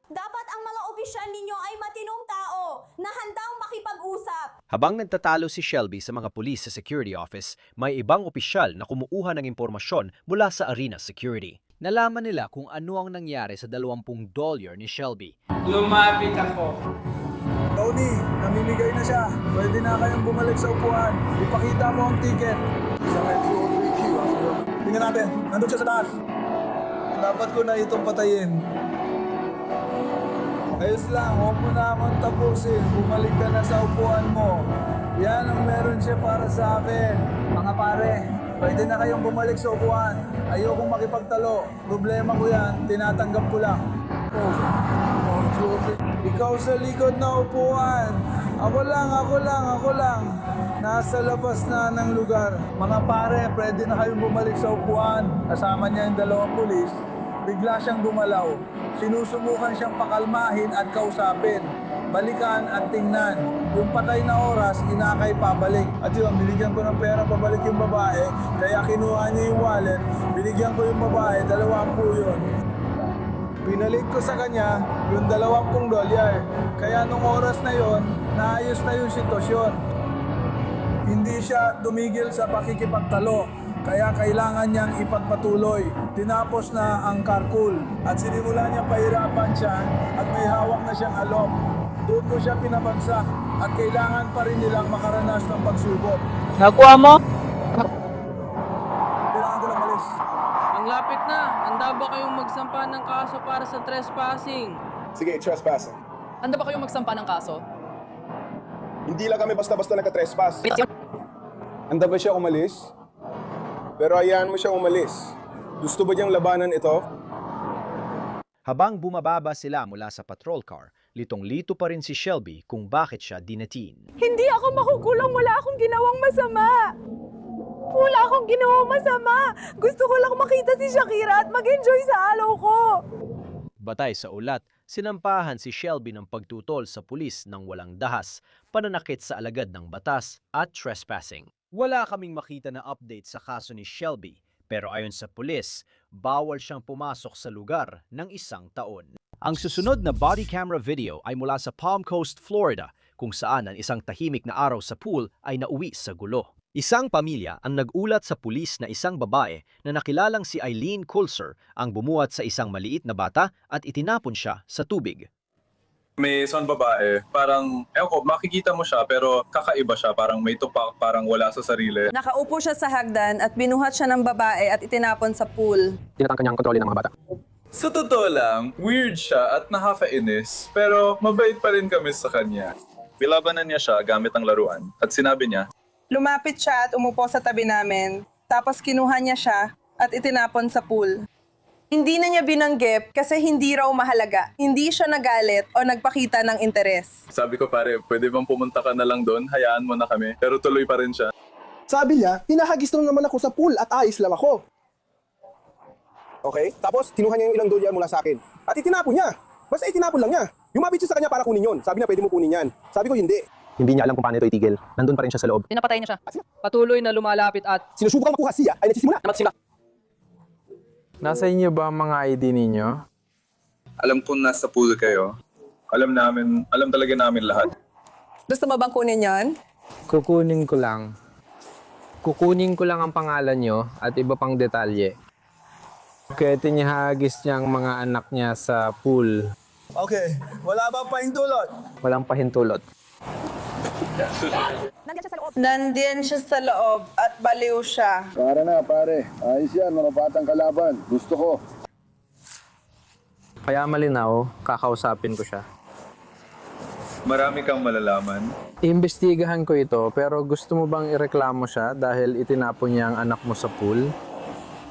Speaker 5: dapat ang mga opisyal ninyo ay matinong tao na handang makipag-usap.
Speaker 7: Habang nagtatalo si Shelby sa mga pulis sa security office, may ibang opisyal na kumuuha ng impormasyon mula sa Arena Security. Nalaman nila kung ano ang nangyari sa $20 ni Shelby.
Speaker 11: Lumapit ako.
Speaker 12: Tony, namimigay na siya. Pwede na kayong bumalik sa upuan. Ipakita mo ang ticket. Sa Metro 3Q. Tingnan natin. Nandun siya sa taas. Dapat ko na itong patayin. Ayos lang, huwag mo na akong tapusin. Bumalik ka na sa upuan mo. Yan ang meron siya para sa akin. Mga pare, pwede na kayong bumalik sa upuan. Ayokong makipagtalo. Problema ko yan, tinatanggap ko lang. Ikaw sa likod na upuan. Ako lang. Nasa labas na ng lugar. Mga pare, pwede na kayong bumalik sa upuan. Kasama niya yung 2 pulis. Bigla siyang gumalaw. Sinusubukan siyang pakalmahin at kausapin. Balikan at tingnan. Yung patay na oras, inakay pabalik. At yun, binigyan ko ng pera pabalik yung babae. Kaya kinuha niya yung wallet. Binigyan ko yung babae, 20 yun. Pinalik ko sa kanya yung 20 dolyar. Kaya nung oras na yon, naayos na yung sitwasyon. Hindi siya tumigil sa pakikipagtalo. Kaya kailangan niyang ipagpatuloy. Tinapos na ang carpool at sinimula niya pahirapan siya at may hawak na siyang alok. Doon ko siya pinabagsak at kailangan pa rin nilang makaranas ng pagsubok.
Speaker 11: Nakuha mo?
Speaker 12: Kailangan ko lang malis.
Speaker 11: Ang lapit na. Handa ba kayong magsampa ng kaso para sa trespassing?
Speaker 4: Sige, trespassing.
Speaker 11: Handa ba kayong magsampa ng kaso?
Speaker 4: Hindi lang kami basta-basta nagka-trespass.
Speaker 12: Handa ba siya umalis?
Speaker 4: Pero hayaan mo siyang umalis. Gusto ba niyang labanan ito?
Speaker 7: Habang bumababa sila mula sa patrol car, litong-lito pa rin si Shelby kung bakit siya dinatin.
Speaker 5: Hindi ako makukulong, wala akong ginawang masama. Wala akong ginawang masama. Gusto ko lang makita si Shakira at mag-enjoy sa alaw ko.
Speaker 7: Batay sa ulat, sinampahan si Shelby ng pagtutol sa pulis ng walang dahas, pananakit sa alagad ng batas at trespassing. Wala kaming makita na update sa kaso ni Shelby, pero ayon sa pulis, bawal siyang pumasok sa lugar ng 1 taon. Ang susunod na body camera video ay mula sa Palm Coast, Florida, kung saan ang isang tahimik na araw sa pool ay nauwi sa gulo. Isang pamilya ang nag-ulat sa pulis na isang babae na nakilalang si Eileen Kulser ang bumuhat sa isang maliit na bata at itinapon siya sa tubig.
Speaker 9: May isang babae, parang, ewan ko, makikita mo siya pero kakaiba siya, parang may tupak, parang wala sa sarili.
Speaker 1: Nakaupo siya sa hagdan at binuhat siya ng babae at itinapon sa pool.
Speaker 12: Tinatang kanyang kontrolin ng mga bata.
Speaker 9: Sa totoo lang, weird siya at nakakainis, pero mabait pa rin kami sa kanya. Bilabanan niya siya gamit ang laruan at sinabi niya,
Speaker 1: Lumapit siya at umupo sa tabi namin. Tapos kinuha niya siya at itinapon sa pool. Hindi na niya binanggit kasi hindi raw mahalaga. Hindi siya nagalit o nagpakita ng interes.
Speaker 9: sabi ko pare, pwede bang pumunta ka na lang doon, hayaan mo na kami, pero tuloy pa rin siya.
Speaker 12: Sabi niya, hinahagis lang naman ako sa pool at ayos lang ako.
Speaker 4: Okay, tapos kinuha niya yung ilang dolyar mula sa akin. At itinapon niya. Basta itinapon lang niya. Lumapit siya sa kanya para kunin yun. Sabi niya, pwede mo kunin yan. Sabi ko, hindi.
Speaker 12: Hindi niya alam kung paano ito itigil. Nandun pa rin siya sa loob.
Speaker 11: Pinapatay niya siya. Patuloy na lumalapit at
Speaker 12: Sinusubukang makuha siya ay nagsisimula.
Speaker 13: Nasa inyo ba ang mga ID ninyo?
Speaker 9: Alam ko nasa pool kayo. Alam talaga namin lahat.
Speaker 1: Gusto mo bang kunin yon?
Speaker 13: Kukunin ko lang. Kukunin ko lang ang pangalan nyo at iba pang detalye. Kaya tinihagis niya ang mga anak niya sa pool.
Speaker 12: Okay, wala bang pahintulot?
Speaker 13: Walang pahintulot.
Speaker 1: Nandiyan siya sa loob at baliw siya.
Speaker 12: Para na pare, ayos yan, mga batang kalaban. Gusto ko.
Speaker 13: Kaya malinaw, kakausapin ko siya.
Speaker 9: Marami kang malalaman.
Speaker 13: Imbestigahan ko ito, pero gusto mo bang ireklamo siya dahil itinapon niya ang anak mo sa pool?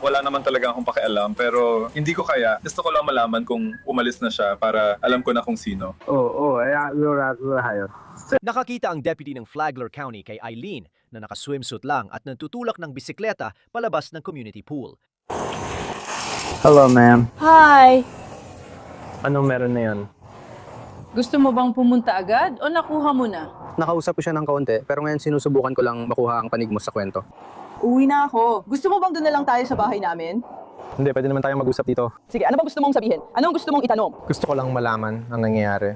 Speaker 9: Wala naman talaga akong pakialam, pero hindi ko kaya. Gusto ko lang malaman kung umalis na siya para alam ko na kung sino.
Speaker 13: Oo, hayot.
Speaker 7: Nakakita ang deputy ng Flagler County kay Eileen na naka-swimsuit lang at nagtutulak ng bisikleta palabas ng community pool.
Speaker 13: Hello, ma'am.
Speaker 5: Hi!
Speaker 13: Anong meron na yan?
Speaker 11: gusto mo bang pumunta agad o nakuha mo na?
Speaker 12: Nakausap ko siya ng kaunti, pero ngayon sinusubukan ko lang makuha ang panig mo sa kwento.
Speaker 11: Uwi na ako. Gusto mo bang doon na lang tayo sa bahay namin?
Speaker 12: Hindi, pwede naman tayong mag-usap dito.
Speaker 11: Sige, ano ba gusto mong sabihin? Anong gusto mong itanong?
Speaker 13: Gusto ko lang malaman ang nangyayari.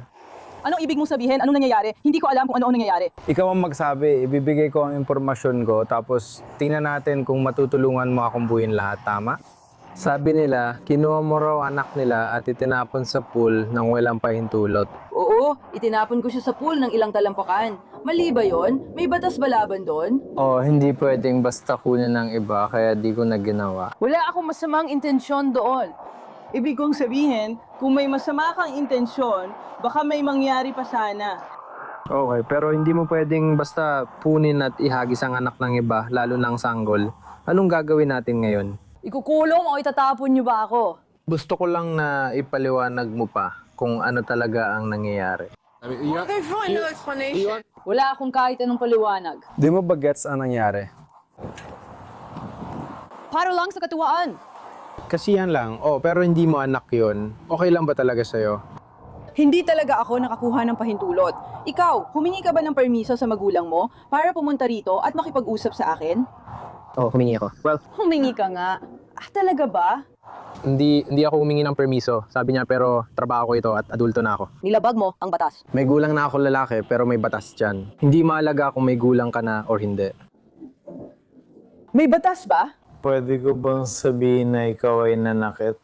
Speaker 11: Anong ibig mong sabihin? Anong nangyayari? Hindi ko alam kung ano ang nangyayari.
Speaker 13: Ikaw ang magsabi, ibibigay ko ang impormasyon ko, tapos tingnan natin kung matutulungan mo akong buuin lahat, tama? Sabi nila, kinuha mo raw anak nila at itinapon sa pool nang walang pahintulot.
Speaker 11: Oo,
Speaker 14: Oo, itinapon ko siya sa pool ng ilang talampakan. Mali ba yon? May batas ba laban doon?
Speaker 13: Oh, hindi pwedeng basta kunin ng iba kaya di ko na ginawa.
Speaker 14: Wala akong masamang intensyon doon. Ibig kong sabihin, kung may masama kang intensyon, baka may mangyari pa sana.
Speaker 13: Okay, pero hindi mo pwedeng basta punin at ihagis ang anak ng iba, lalo ng sanggol. Anong gagawin natin ngayon?
Speaker 14: Ikukulong o itatapon niyo ba ako?
Speaker 13: Gusto ko lang na ipaliwanag mo pa kung ano talaga ang nangyayari.
Speaker 14: There's really no explanation. Wala akong kahit anong paliwanag.
Speaker 13: Di mo ba gets ang nangyari?
Speaker 14: Para lang sa katuwaan.
Speaker 13: Kasiyan lang. Oh, pero hindi mo anak yon. Okay lang ba talaga sa'yo?
Speaker 14: Hindi talaga ako nakakuha ng pahintulot. Ikaw, humingi ka ba ng permiso sa magulang mo para pumunta rito at makipag-usap sa akin?
Speaker 13: Oh, humingi ako. Well,
Speaker 14: Humingi ka nga. Talaga ba?
Speaker 13: hindi ako humingi ng permiso. Sabi niya, pero trabaho ko ito at adulto na ako.
Speaker 14: Nilabag mo ang batas.
Speaker 13: May gulang na ako lalaki, pero may batas dyan. Hindi mahalaga kung may gulang ka na or hindi.
Speaker 14: May batas ba?
Speaker 13: Pwede ko bang sabihin na ikaw ay nanakit?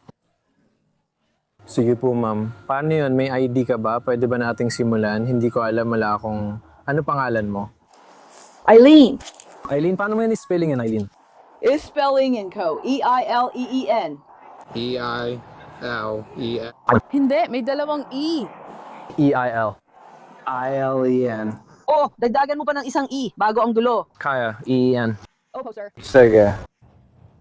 Speaker 13: Sige po, ma'am. Paano yun? May ID ka ba? Pwede ba nating simulan? Hindi ko alam, wala akong... Ano pangalan mo?
Speaker 14: Eileen.
Speaker 13: Eileen, paano mo yan spelling yan, Eileen?
Speaker 14: Is spelling in ko. E-I-L-E-E-N.
Speaker 13: E-I-L-E-N.
Speaker 14: Hindi, may dalawang E.
Speaker 13: E-I-L. I-L-E-N.
Speaker 14: Oh, dagdagan mo pa ng isang E bago ang dulo.
Speaker 13: Kaya, E-E-N.
Speaker 14: Opo, sir.
Speaker 13: Sige.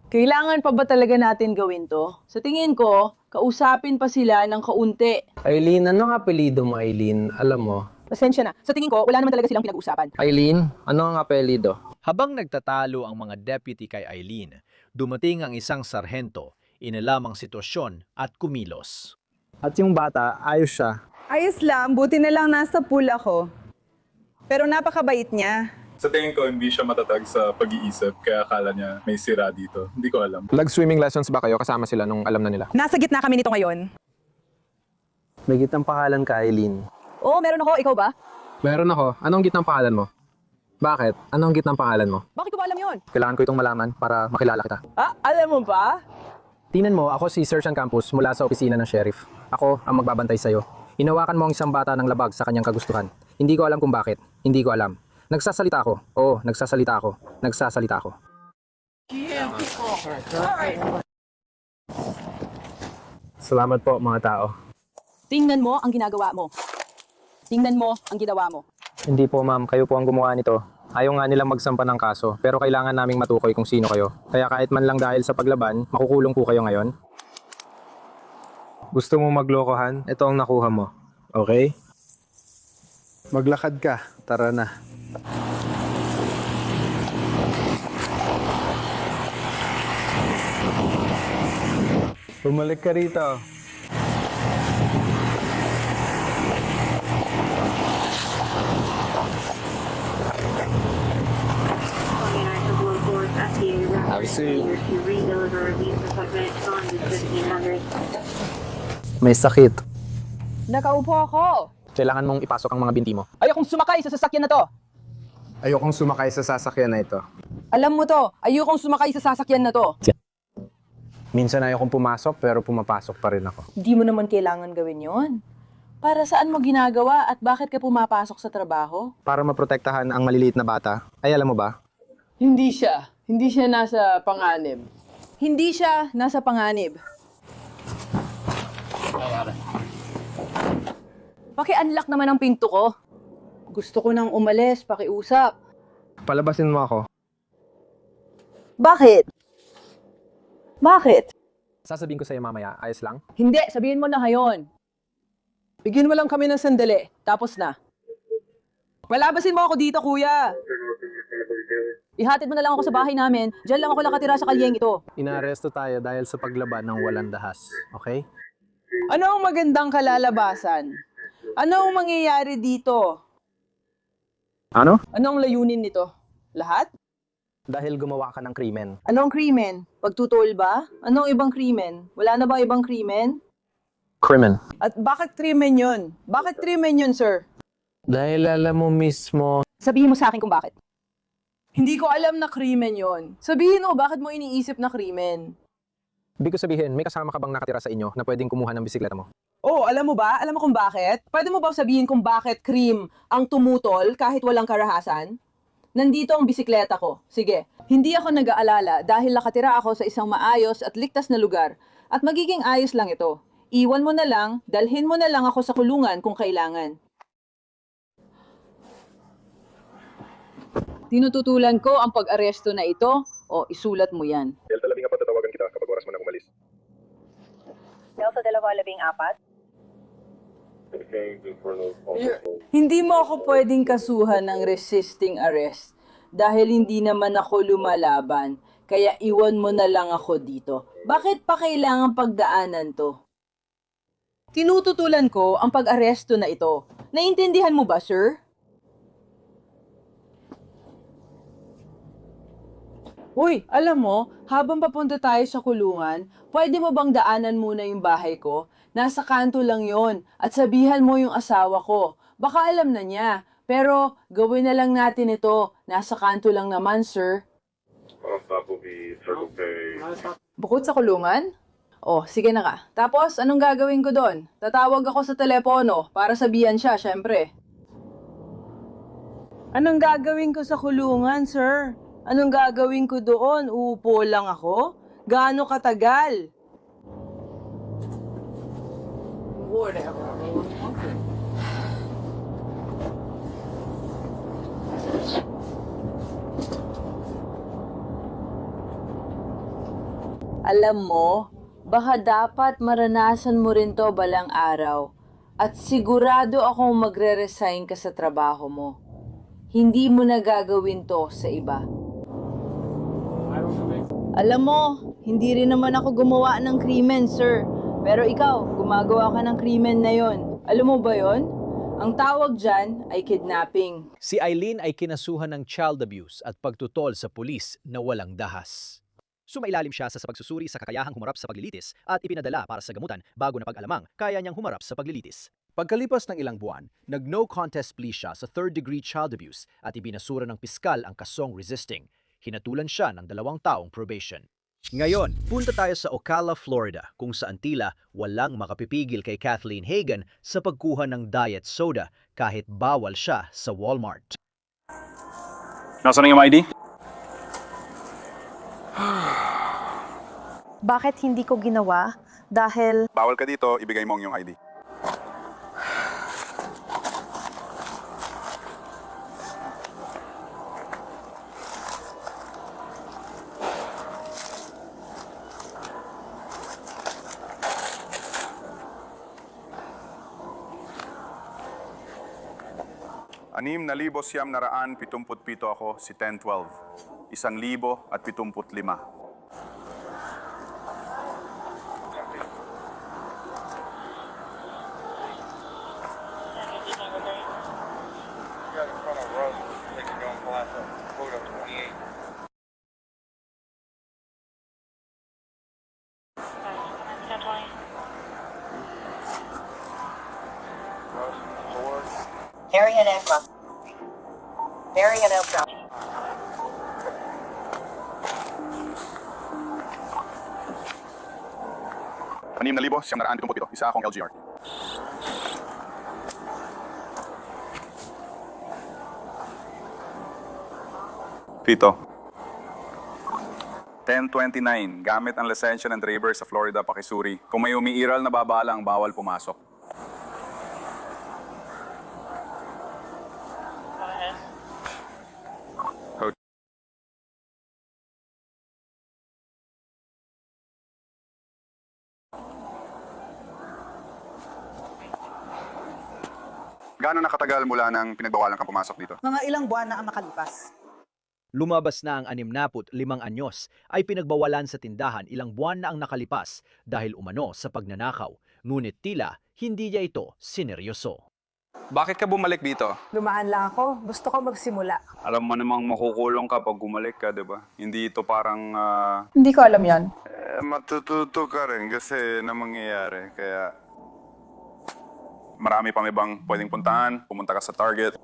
Speaker 14: Kailangan pa ba talaga natin gawin to? Sa tingin ko, kausapin pa sila ng kaunti.
Speaker 13: Eileen, ano ang apelido mo, Eileen? Alam mo?
Speaker 14: Pasensya na. Sa tingin ko, wala naman talaga silang pinag-uusapan.
Speaker 13: Eileen, ano ang apelido?
Speaker 7: Habang nagtatalo ang mga deputy kay Eileen, dumating ang isang sarhento, inalam ang sitwasyon at kumilos.
Speaker 13: At yung bata, ayos siya.
Speaker 1: Ayos lang, buti na lang nasa pool ako. Pero napakabait niya.
Speaker 9: Sa tingin ko, hindi siya matatag sa pag-iisip, kaya akala niya may sira dito. Hindi ko alam.
Speaker 13: Nag-swimming lessons ba kayo kasama sila nung alam na nila?
Speaker 1: Nasa gitna kami nito ngayon.
Speaker 13: May gitnang pangalan ka, Eileen.
Speaker 14: Oo, meron ako. Ikaw ba?
Speaker 13: Meron ako. Anong gitnang pangalan mo? Bakit? Anong gitnang pangalan mo?
Speaker 14: Bakit ko ba alam yun?
Speaker 13: Kailangan ko itong malaman para makilala kita.
Speaker 14: Alam mo ba?
Speaker 13: Tingnan mo, ako si Sergeant Campos mula sa opisina ng sheriff. Ako ang magbabantay sa'yo. Hinawakan mo ang isang bata ng labag sa kanyang kagustuhan. Hindi ko alam kung bakit. Hindi ko alam. Nagsasalita ako. Oo, nagsasalita ako. Nagsasalita ako. Salamat po, mga tao.
Speaker 14: Tingnan mo ang ginagawa mo. Tingnan mo ang ginawa mo.
Speaker 13: Hindi po, ma'am. Kayo po ang gumawa nito. Ayaw nga nilang magsampa ng kaso, pero kailangan naming matukoy kung sino kayo. Kaya kahit man lang dahil sa paglaban, makukulong po kayo ngayon. Gusto mo maglokohan? Ito ang nakuha mo. Okay? Maglakad ka. Tara na. Bumalik ka rito. May sakit.
Speaker 14: Nakaupo ako.
Speaker 13: Kailangan mong ipasok ang mga binti mo.
Speaker 14: Ayokong sumakay sa sasakyan na to.
Speaker 13: Ayokong sumakay sa sasakyan na ito.
Speaker 14: Alam mo to, ayokong sumakay sa sasakyan na to.
Speaker 13: Minsan ayokong pumasok pero pumapasok pa rin ako.
Speaker 14: Hindi mo naman kailangan gawin yon. Para saan mo ginagawa at bakit ka pumapasok sa trabaho?
Speaker 13: Para maprotektahan ang maliliit na bata. Ay, alam mo ba?
Speaker 14: Hindi siya. Hindi siya nasa panganib. Hindi siya nasa panganib. Paki-unlock naman ang pinto ko. Gusto ko nang umalis, pakiusap.
Speaker 13: Palabasin mo ako.
Speaker 14: Bakit? Bakit?
Speaker 13: Sasabihin ko sa'yo mamaya, ayos lang?
Speaker 14: Hindi, sabihin mo na ngayon. Bigyan mo lang kami ng sandali, tapos na. Palabasin mo ako dito, kuya. Ihatid mo na lang ako sa bahay namin. Diyan lang ako nakatira sa kalyeng ito.
Speaker 13: Inaaresto tayo dahil sa paglaban ng walang dahas. Okay?
Speaker 14: Ano ang magandang kalalabasan? Ano ang mangyayari dito?
Speaker 13: Ano?
Speaker 14: Ano ang layunin nito? Lahat?
Speaker 13: Dahil gumawa ka ng krimen.
Speaker 14: Ano ang krimen? Pagtutol ba? Ano ang ibang krimen? Wala na ba ibang krimen?
Speaker 13: Krimen.
Speaker 14: At bakit krimen yun? Bakit krimen yun, sir?
Speaker 13: Dahil alam mo mismo.
Speaker 14: Sabihin mo sa akin kung bakit. Hindi ko alam na krimen yon. Sabihin mo, bakit mo iniisip na krimen?
Speaker 13: Ibig ko sabihin, may kasama ka bang nakatira sa inyo na pwedeng kumuha ng bisikleta mo?
Speaker 14: Oh, alam mo ba? Alam mo kung bakit? Pwede mo ba sabihin kung bakit cream ang tumutol kahit walang karahasan? Nandito ang bisikleta ko. Sige. Hindi ako nag-aalala dahil nakatira ako sa isang maayos at ligtas na lugar. At magiging ayos lang ito. Iwan mo na lang, dalhin mo na lang ako sa kulungan kung kailangan. Tinututulan ko ang pag-aresto na ito o isulat mo yan.
Speaker 4: Delta 14, tatawagan kita kapag oras mo na umalis.
Speaker 15: Delta 14.
Speaker 14: Hindi mo ako pwedeng kasuhan ng resisting arrest dahil hindi naman ako lumalaban. Kaya iwan mo na lang ako dito. Bakit pa kailangan pagdaanan to? Tinututulan ko ang pag-aresto na ito. Naintindihan mo ba, sir? Uy, alam mo, habang papunta tayo sa kulungan, pwede mo bang daanan muna yung bahay ko? Nasa kanto lang yon at sabihan mo yung asawa ko. Baka alam na niya, pero gawin na lang natin ito. Nasa kanto lang naman, sir. Bukod sa kulungan? Oh, sige na ka. Tapos, anong gagawin ko doon? Tatawag ako sa telepono para sabihan siya, syempre. Anong gagawin ko sa kulungan, sir? Anong gagawin ko doon? Uupo lang ako? Gaano katagal? Whatever. Alam mo, baka dapat maranasan mo rin to balang araw at sigurado akong magre-resign ka sa trabaho mo. Hindi mo na gagawin to sa iba. Alam mo, hindi rin naman ako gumawa ng krimen, sir. Pero ikaw, gumagawa ka ng krimen na yon. Alam mo ba yon? Ang tawag dyan ay kidnapping.
Speaker 7: Si Eileen ay kinasuhan ng child abuse at pagtutol sa pulis na walang dahas. Sumailalim siya sa pagsusuri sa kakayahang humarap sa paglilitis at ipinadala para sa gamutan bago na pag-alamang kaya niyang humarap sa paglilitis. Pagkalipas ng ilang buwan, nag-no contest plea siya sa third-degree child abuse at ibinasura ng piskal ang kasong resisting. Hinatulan siya ng 2 taong probation. Ngayon, punta tayo sa Ocala, Florida, kung saan tila walang makapipigil kay Kathleen Hagan sa pagkuha ng diet soda kahit bawal siya sa Walmart.
Speaker 8: Nasaan yung ID?
Speaker 15: Bakit hindi ko ginawa? Dahil
Speaker 9: Bawal ka dito, ibigay mo ang iyong ID. Anim na libo siyam na raan, 77 ako, si 1012. 1,075.
Speaker 15: Marian Ekla. Marian Ekla.
Speaker 9: Anim na libo siyam na raan, 77. Isa akong LGR. Pito. 1029. Gamit ang lisensya ng driver sa Florida, pakisuri. Kung may umiiral na babalang, bawal pumasok. Gaano nakatagal mula nang pinagbawalan kang pumasok dito?
Speaker 15: Mga ilang buwan na ang makalipas.
Speaker 7: Lumabas na ang 65 anyos ay pinagbawalan sa tindahan ilang buwan na ang nakalipas dahil umano sa pagnanakaw. Ngunit tila hindi niya ito sineryoso.
Speaker 8: Bakit ka bumalik dito?
Speaker 15: Lumaan lang ako. Gusto ko magsimula.
Speaker 8: Alam mo namang makukulong ka pag bumalik ka, di ba? Hindi ito parang...
Speaker 15: Hindi ko alam yon.
Speaker 9: Matututo ka rin kasi na mangyayari. Kaya marami pang ibang pwedeng puntahan. Pumunta ka sa Target.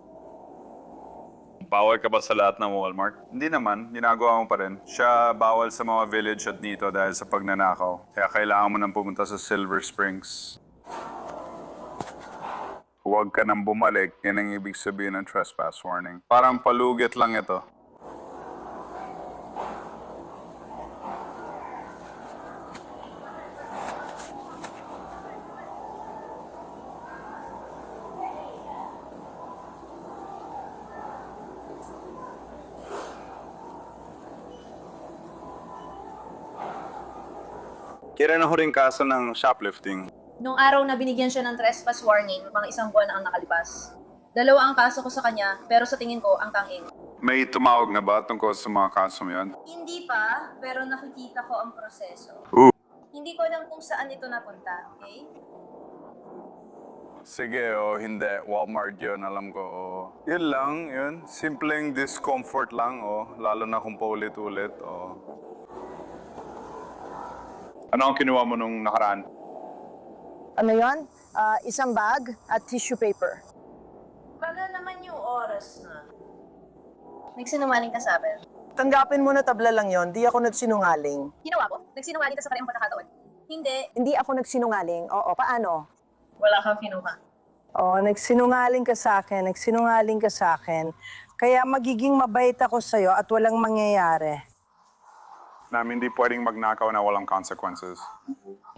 Speaker 9: Bawal ka ba sa lahat ng Walmart? Hindi naman. Ginagawa mo pa rin. Siya bawal sa mga village at dito dahil sa pagnanakaw. Kaya kailangan mo nang pumunta sa Silver Springs.
Speaker 16: Huwag ka nang bumalik. Yan ang ibig sabihin ng trespass warning. Parang palugit lang ito. Kira na ho rin kaso ng shoplifting.
Speaker 17: Nung araw na binigyan siya ng trespass warning, mga 1 buwan na ang nakalipas. 2 ang kaso ko sa kanya, pero sa tingin ko, ang tanging.
Speaker 16: May tumawag na ba tungkol sa mga kaso mo yan?
Speaker 17: Hindi pa, pero nakikita ko ang proseso. Hindi ko alam kung saan ito napunta, okay?
Speaker 16: Sige, hindi. Walmart yun, alam ko. Yun lang, yun. Simpleng discomfort lang, lalo na kung paulit-ulit. Ano ang kinuha mo nung nakaraan?
Speaker 15: Ano yon? Isang bag at tissue paper.
Speaker 17: Wala naman yung oras na. Nagsinungaling ka sa akin.
Speaker 15: Tanggapin mo na tabla lang yon. Di ako nagsinungaling.
Speaker 17: Ginawa ko? Nagsinungaling ka sa pareong pagkakataon? Hindi.
Speaker 15: Hindi ako nagsinungaling. Oo, paano?
Speaker 17: Wala kang kinuha.
Speaker 15: Oo, nagsinungaling ka sa akin. Nagsinungaling ka sa akin. Kaya magiging mabait ako sa'yo at walang mangyayari.
Speaker 16: Namin hindi pwedeng magnakaw na walang consequences.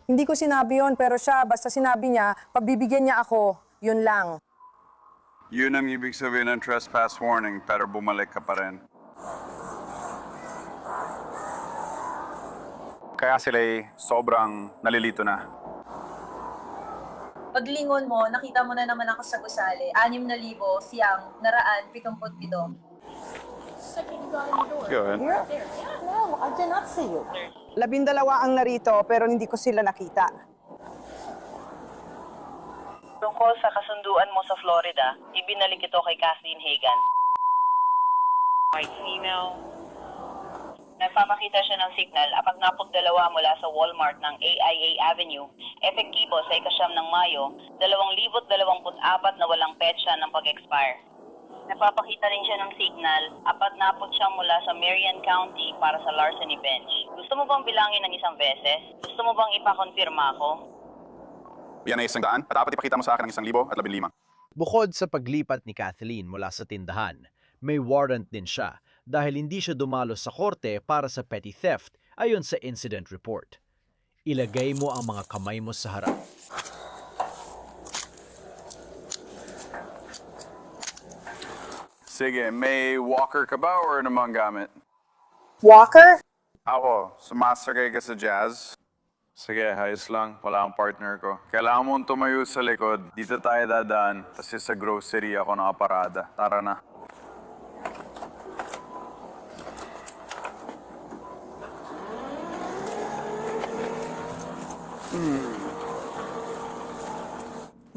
Speaker 15: Hindi ko sinabi yon, pero siya, basta sinabi niya, pabibigyan niya ako, yun lang.
Speaker 16: Yun ang ibig sabihin ng trespass warning, pero bumalik ka pa rin. Kaya sila'y sobrang nalilito na.
Speaker 17: Paglingon mo, nakita mo na naman ako sa gusali. 6,000, siyang, 177.
Speaker 16: Good.
Speaker 15: No, I did not see you. 12 ang narito, pero hindi ko sila nakita.
Speaker 18: Tungkol sa kasunduan mo sa Florida, ibinalik ito kay Kathleen Hagan. May email. Nagpapakita siya ng signal kapag napagdalawa mula sa Walmart ng AIA Avenue, epektibo sa 9 ng Mayo, 2024 na walang petsa ng pag-expire. Nagpapakita rin siya ng signal apat napot siyang mula sa Marion County para sa larceny bench. Gusto mo bang bilangin ng 1 beses? Gusto mo bang ipakonfirma ko?
Speaker 16: Yan ay 100 at dapat ipakita mo sa akin ng 1,015.
Speaker 7: Bukod sa paglipat ni Kathleen mula sa tindahan, may warrant din siya dahil hindi siya dumalo sa korte para sa petty theft ayon sa incident report. Ilagay mo ang mga kamay mo sa harap.
Speaker 16: Sige, may walker ka ba or namang gamit?
Speaker 15: Walker?
Speaker 16: Ako, sumasagay ka sa jazz. Sige, ayos lang. Wala ang partner ko. Kailangan mong tumayo sa likod. Dito tayo dadaan. Kasi sa grocery ako nakaparada. Tara na.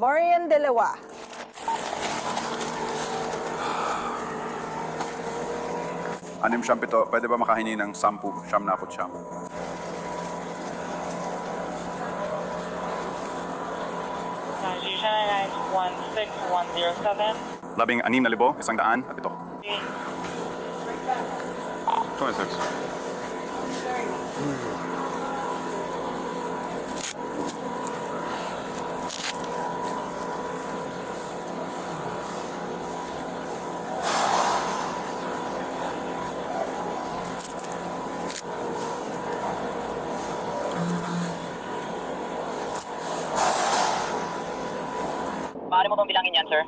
Speaker 15: Marian Delawa.
Speaker 16: Anim siyam pito. Pwede ba makahingi ng 10? Siyam na ako siyam. Labing 6,000, 100 at ito. 26.
Speaker 18: Maaari mo bang bilangin yan, sir?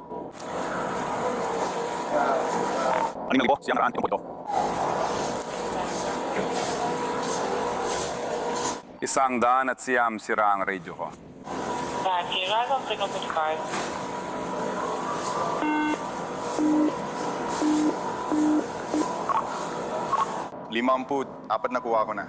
Speaker 16: 6,000, siyang 100, ito. 100 at siyam sira ang radio ko. Limamput, 4 na kuha ko na.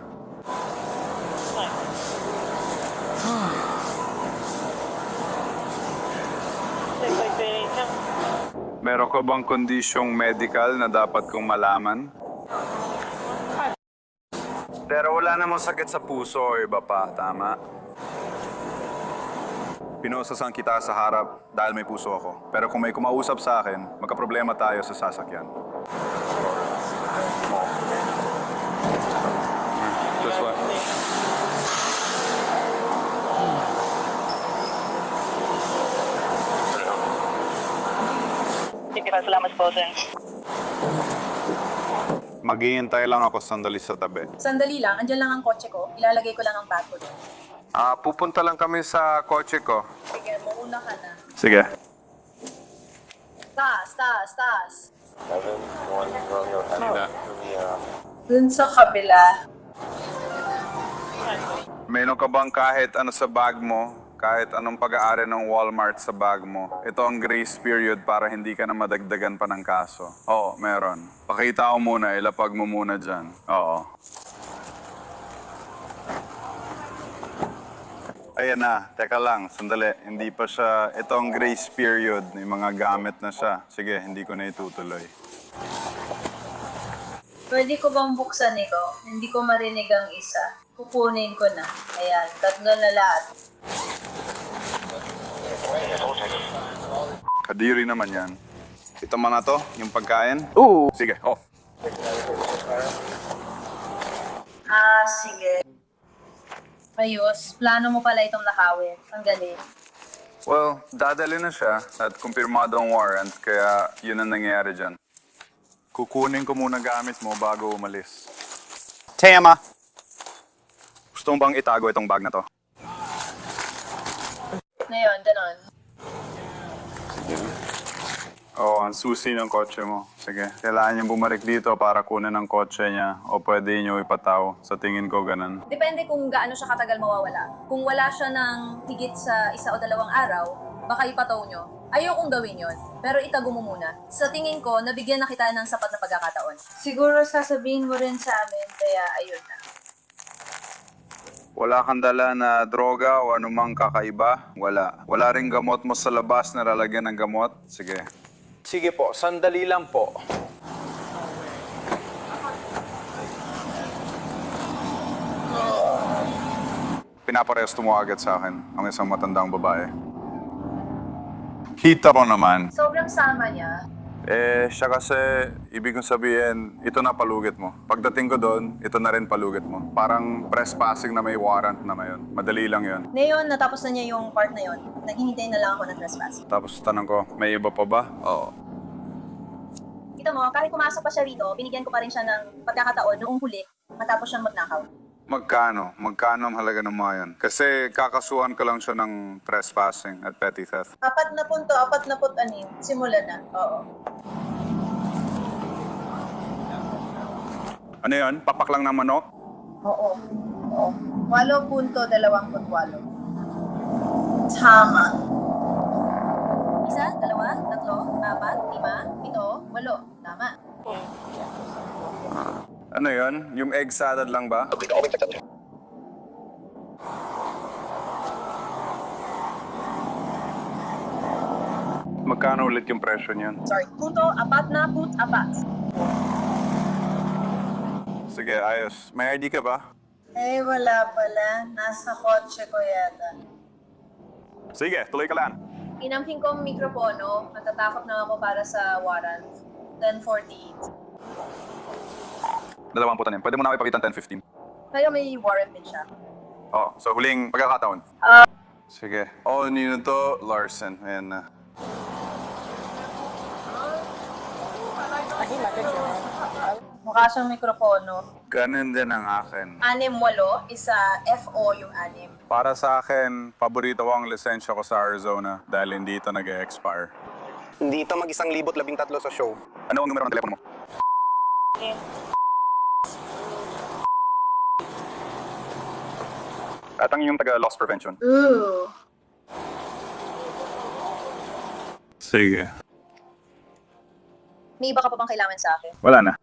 Speaker 16: Meron ka bang kondisyong medical na dapat kong malaman? Pero wala namang sakit sa puso o iba pa, tama? Pinosasan kita sa harap dahil may puso ako. Pero kung may kumausap sa akin, magkaproblema tayo sa sasakyan. This one.
Speaker 18: Okay, salamat po, sir.
Speaker 16: Maghihintay lang ako sandali sa tabi.
Speaker 17: Sandali lang, andyan lang ang kotse ko. Ilalagay ko lang ang bag ko doon.
Speaker 16: Pupunta lang kami sa kotse ko.
Speaker 17: Sige, mauna ka na.
Speaker 16: Sige.
Speaker 17: Taas.
Speaker 15: Dun sa kabila.
Speaker 16: Mayroon ka bang kahit ano sa bag mo? Kahit anong pag-aari ng Walmart sa bag mo? Ito ang grace period para hindi ka na madagdagan pa ng kaso. Oo, meron. Pakita ko muna, ilapag mo muna dyan. Oo. Ayan na, teka lang, sandali. Hindi pa siya, ito ang grace period. May mga gamit na siya. Sige, hindi ko na itutuloy.
Speaker 17: Pwede ko bang buksan ito? Hindi ko marinig ang isa. Kukunin ko na. Ayan, tatlo na lahat.
Speaker 16: Kadiri naman yan. Ito mga to, yung pagkain? Oo. Sige, off.
Speaker 17: Sige. Ayos, plano mo pala itong nakawin. Ang galing.
Speaker 16: Well, dadali na siya at kumpirmado ang warrant, kaya yun ang nangyayari dyan. Kukunin ko muna gamit mo bago umalis. Tema! Gusto mo bang itago itong bag na to?
Speaker 17: Ngayon, ganon.
Speaker 16: Oo, ang susi ng kotse mo. Sige, kailangan niyang bumalik dito para kunin ang kotse niya o pwede niyo ipataw. Sa tingin ko ganun.
Speaker 17: Depende kung gaano siya katagal mawawala. Kung wala siya ng higit sa 1 o 2 araw, baka ipataw nyo. Ayokong gawin yon, pero itago mo muna. Sa tingin ko, nabigyan na kita ng sapat na pagkakataon. Siguro sasabihin mo rin sa amin, kaya ayun na.
Speaker 16: Wala kang dala na droga o anumang kakaiba? Wala. Wala rin gamot mo sa labas na lalagyan ng gamot? Sige.
Speaker 6: Sige po, sandali lang po.
Speaker 16: Pinaparesto mo agad sa akin ang isang matandang babae. Kita ko naman.
Speaker 17: Sobrang sama niya.
Speaker 16: Siya kasi, ibig kong sabihin, ito na palugit mo. Pagdating ko doon, ito na rin palugit mo. Parang trespassing na may warrant na mayon. Madali lang yon.
Speaker 17: Ngayon, natapos na niya yung part na yon. Naghihintay na lang ako ng trespass.
Speaker 16: Tapos tanong ko, may iba pa ba? Oo.
Speaker 17: Kita mo, kahit pumasok pa siya rito, binigyan ko pa rin siya ng pagkakataon noong huli matapos siyang magnakaw.
Speaker 16: Magkano? Magkano ang halaga ng mga yan? Kasi kakasuhan ko lang siya ng trespassing at petty theft.
Speaker 17: 46, simula na. Oo.
Speaker 16: Ano yan? Papak lang ng manok?
Speaker 17: Oo. 8.28. Tama. 1, 2, 3, 4, 5, 7, 8. Tama.
Speaker 16: Ano yan? Yung egg salad lang ba? Magkano ulit yung presyo niyan?
Speaker 17: Sorry. 4.4.
Speaker 16: Sige, ayos. May ID ka ba?
Speaker 15: Wala pala. Nasa kotse ko yata.
Speaker 16: Sige, tuloy ka lang.
Speaker 17: Inamping ko ang mikropono. Natatakot na ako para sa warrant. 1048.
Speaker 16: 20 yan. Pwede mo na ipakita ng 10-15.
Speaker 17: Kaya may warrant din siya.
Speaker 16: Oh, so huling pagkakataon. Sige. Oh, nino to? Larson. Ayan na.
Speaker 17: Mukha siyang mikropono.
Speaker 16: Ganun din ang akin.
Speaker 17: 6-8, isa FO yung 6.
Speaker 16: Para sa akin, paborito ko ang lisensya ko sa Arizona dahil hindi ito nag-expire.
Speaker 4: Hindi ito mag-1,013 sa show.
Speaker 16: Ano ang numero ng telepono mo? At ang iyong taga-loss prevention.
Speaker 17: Ooh.
Speaker 16: Sige.
Speaker 17: May iba ka pa bang kailangan sa akin?
Speaker 16: Wala na.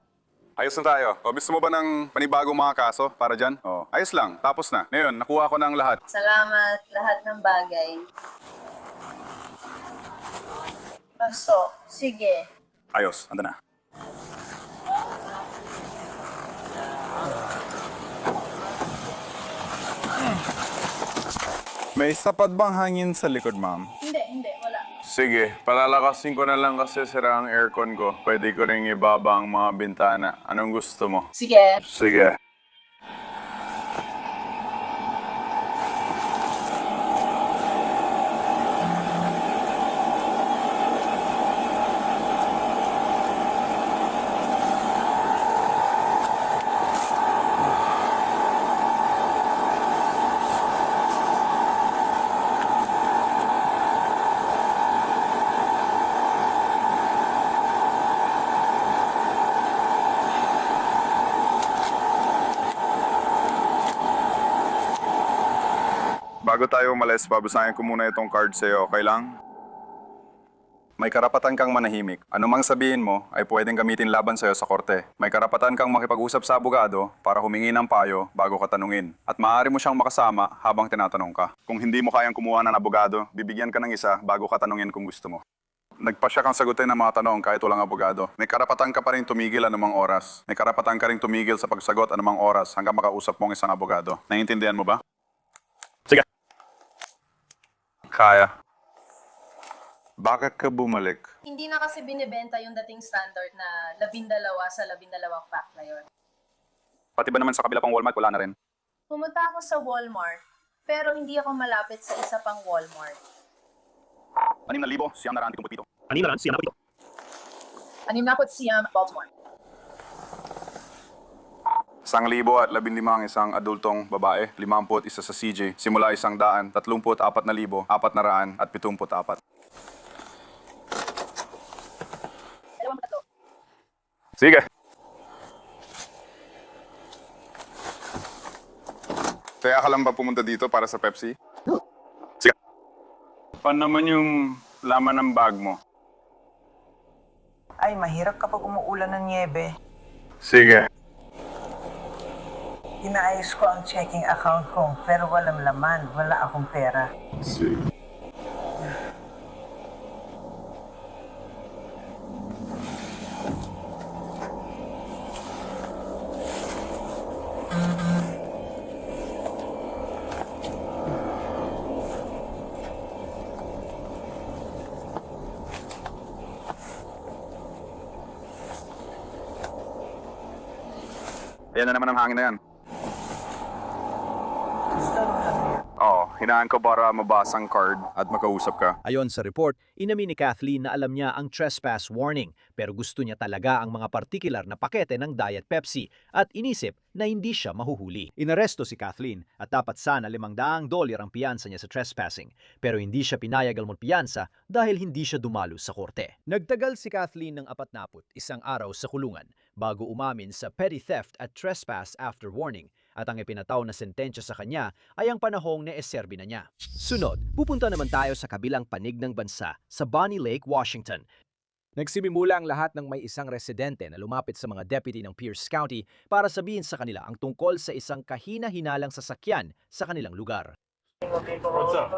Speaker 16: Ayos na tayo. O, gusto mo ba ng panibagong mga kaso para dyan? O, ayos lang. Tapos na. Ngayon, nakuha ko ng lahat.
Speaker 17: Salamat, lahat ng bagay. Paso, sige.
Speaker 16: Ayos. Anda na. May sapat bang hangin sa likod, ma'am?
Speaker 17: Hindi, wala.
Speaker 16: Sige, palalakasin ko na lang kasi sira ang aircon ko. Pwede ko ring ibaba ang mga bintana. Anong gusto mo?
Speaker 17: Sige.
Speaker 16: Sige. Bago tayo umalis, babasahin ko muna itong card sa'yo, okay lang? May karapatan kang manahimik. Anumang sabihin mo ay pwedeng gamitin laban sa'yo sa korte. May karapatan kang makipag-usap sa abogado para humingi ng payo bago ka tanungin. At maaari mo siyang makasama habang tinatanong ka. Kung hindi mo kayang kumuha ng abogado, bibigyan ka ng isa bago ka tanungin kung gusto mo. Nagpasya kang sagutin ng mga tanong kahit walang abogado. May karapatan ka pa rin tumigil anumang oras. May karapatan ka rin tumigil sa pagsagot anumang oras hanggang makausap mo ang isang abogado. Naiintindihan mo ba? Sige. Kaya. Bakit ka bumalik?
Speaker 17: Hindi na kasi binibenta yung dating standard na 12 sa 12 pack na yun.
Speaker 16: Pati ba naman sa kabila pang Walmart, wala na rin?
Speaker 17: Pumunta ako sa Walmart, pero hindi ako malapit sa isa pang Walmart.
Speaker 16: 6,000, siyang naraan pitong pito.
Speaker 17: 6 na ako siyang Baltimore.
Speaker 16: 1,000 at 15 ang isang adultong babae, 50 isa sa CJ, simula 100, 34,400, 474. Sige. Kaya ka lang ba pumunta dito para sa Pepsi? Sige. Paano naman yung laman ng bag mo?
Speaker 15: Ay, mahirap kapag umuulan ng niebe.
Speaker 16: Sige.
Speaker 15: Inaayos ko ang checking account ko, pero walang laman. Wala akong pera.
Speaker 16: Sige. Ayan na naman ang hangin na yan. Oo, hinaan ko para mabasa ang card at makausap ka.
Speaker 7: Ayon sa report, inamin ni Kathleen na alam niya ang trespass warning pero gusto niya talaga ang mga partikular na pakete ng Diet Pepsi at inisip na hindi siya mahuhuli. Inaresto si Kathleen at dapat sana $500 ang piyansa niya sa trespassing pero hindi siya pinayag ang piyansa dahil hindi siya dumalo sa korte. Nagtagal si Kathleen ng 41 araw sa kulungan bago umamin sa petty theft at trespass after warning at ang ipinataw na sentensya sa kanya ay ang panahong na-eserbi na niya. Sunod, pupunta naman tayo sa kabilang panig ng bansa, sa Bonnie Lake, Washington. Nagsimimula ang lahat ng may isang residente na lumapit sa mga deputy ng Pierce County para sabihin sa kanila ang tungkol sa isang kahina-hinalang sasakyan sa kanilang lugar.
Speaker 16: What's up?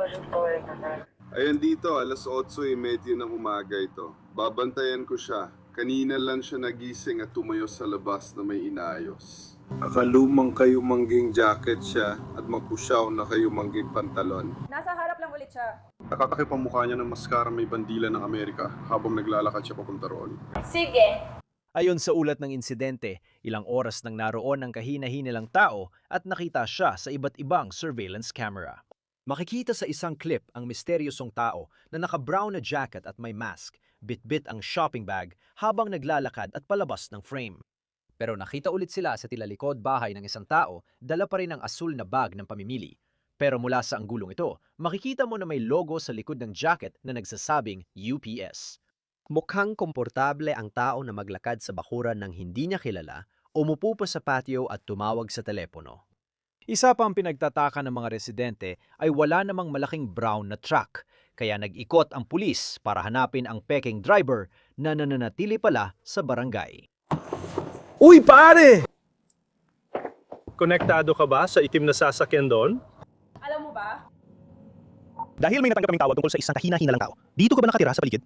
Speaker 16: Ayan dito, 8:30 ng umaga ito. Babantayan ko siya. Kanina lang siya nagising at tumayo sa labas na may inayos. Akalumang kayo mangging jacket siya at mapusyaw na kayo mangging pantalon.
Speaker 5: Nasa harap lang ulit siya.
Speaker 16: Nakatakip ang mukha niya ng maskara may bandila ng Amerika habang naglalakad siya papunta roon.
Speaker 5: Sige.
Speaker 7: Ayon sa ulat ng insidente, ilang oras nang naroon ang kahina-hinilang tao at nakita siya sa iba't ibang surveillance camera. Makikita sa isang clip ang misteryosong tao na naka-brown na jacket at may mask, bit-bit ang shopping bag habang naglalakad at palabas ng frame. Pero nakita ulit sila sa tilalikod bahay ng isang tao, dala pa rin ang asul na bag ng pamimili. Pero mula sa anggulong ito, makikita mo na may logo sa likod ng jacket na nagsasabing UPS. Mukhang komportable ang tao na maglakad sa bakuran ng hindi niya kilala, umupo pa sa patio at tumawag sa telepono. Isa pang pinagtataka ng mga residente ay wala namang malaking brown na truck, kaya nag-ikot ang pulis para hanapin ang peking driver na nananatili pala sa barangay.
Speaker 19: Uy, pare! Konektado ka ba sa itim na sasakyan doon?
Speaker 5: Alam mo ba?
Speaker 3: Dahil may natanggap kaming tawag tungkol sa isang kahina-hinalang tao, dito ka ba nakatira sa paligid?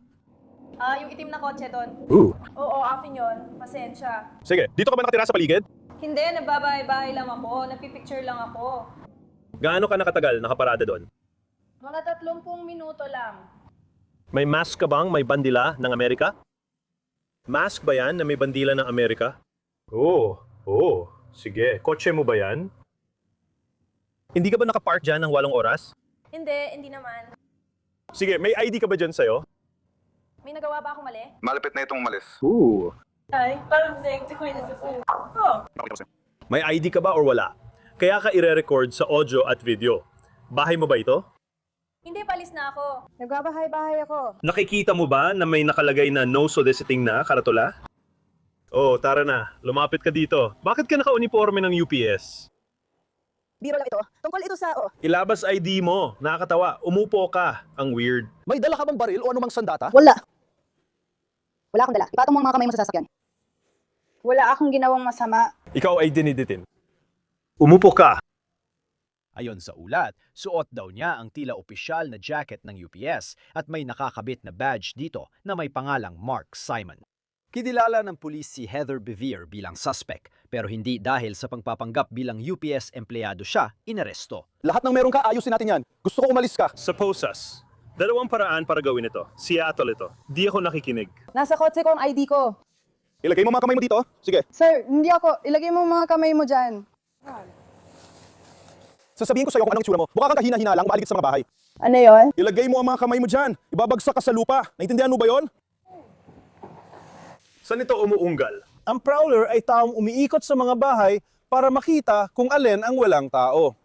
Speaker 5: Yung itim na kotse doon. Oo, akin yun. Pasensya.
Speaker 3: Sige, dito ka ba nakatira sa paligid?
Speaker 5: Hindi, nagbabahay-bahay lang ako. Nagpipicture lang ako.
Speaker 3: Gaano ka nakatagal nakaparada doon?
Speaker 5: Mga 30 minuto lang.
Speaker 19: May mask ka bang may bandila ng Amerika? Mask ba yan na may bandila ng Amerika? Oo. Sige, kotse mo ba yan? Hindi ka ba nakapark dyan ng 8 oras?
Speaker 5: Hindi naman.
Speaker 19: Sige, may ID ka ba dyan sa'yo?
Speaker 5: May nagawa ba akong mali?
Speaker 16: Malapit na itong umalis.
Speaker 5: Ay, parang hindi ko yun.
Speaker 19: May ID ka ba or wala? Kaya ka ire-record sa audio at video. Bahay mo ba ito?
Speaker 5: Hindi, palis na ako. Nagbabahay-bahay ako.
Speaker 19: Nakikita mo ba na may nakalagay na no soliciting na karatula? Oh, tara na. Lumapit ka dito. Bakit ka naka-uniforme ng UPS?
Speaker 14: Biro lang ito. Tungkol ito sa...
Speaker 19: Ilabas ID mo. Nakakatawa. Umupo ka. Ang weird.
Speaker 20: May dala ka bang baril o anumang sandata?
Speaker 14: Wala. Wala akong dala. Ipatong mo ang mga kamay mo sa sasakyan.
Speaker 2: Wala akong ginawang masama.
Speaker 19: Ikaw ay diniditin. Umupo ka.
Speaker 7: Ayon sa ulat, suot daw niya ang tila opisyal na jacket ng UPS at may nakakabit na badge dito na may pangalang Mark Simon. Kinilala ng pulis si Heather Bevere bilang suspect pero hindi dahil sa pagpapanggap bilang UPS empleyado siya inaresto.
Speaker 20: Lahat ng meron ka, ayusin natin yan. Gusto ko umalis ka.
Speaker 19: Suppose us. Dalawang paraan para gawin ito. Seattle ito. Di ako nakikinig.
Speaker 14: Nasa kotse ko ang ID ko.
Speaker 20: Ilagay mo mga kamay mo dito. Sige.
Speaker 2: Sir, hindi ako. Ilagay mo mga kamay mo dyan.
Speaker 20: Sasabihin ko sa'yo kung anong itsura mo. Mukha kang kahina-hina lang, mahaligit sa mga bahay.
Speaker 2: Ano yon?
Speaker 20: Ilagay mo ang mga kamay mo dyan. Ibabagsak ka sa lupa. Naintindihan mo ba yon?
Speaker 19: Saan ito umuunggal?
Speaker 4: Ang prowler ay taong umiikot sa mga bahay para makita kung alin ang walang tao.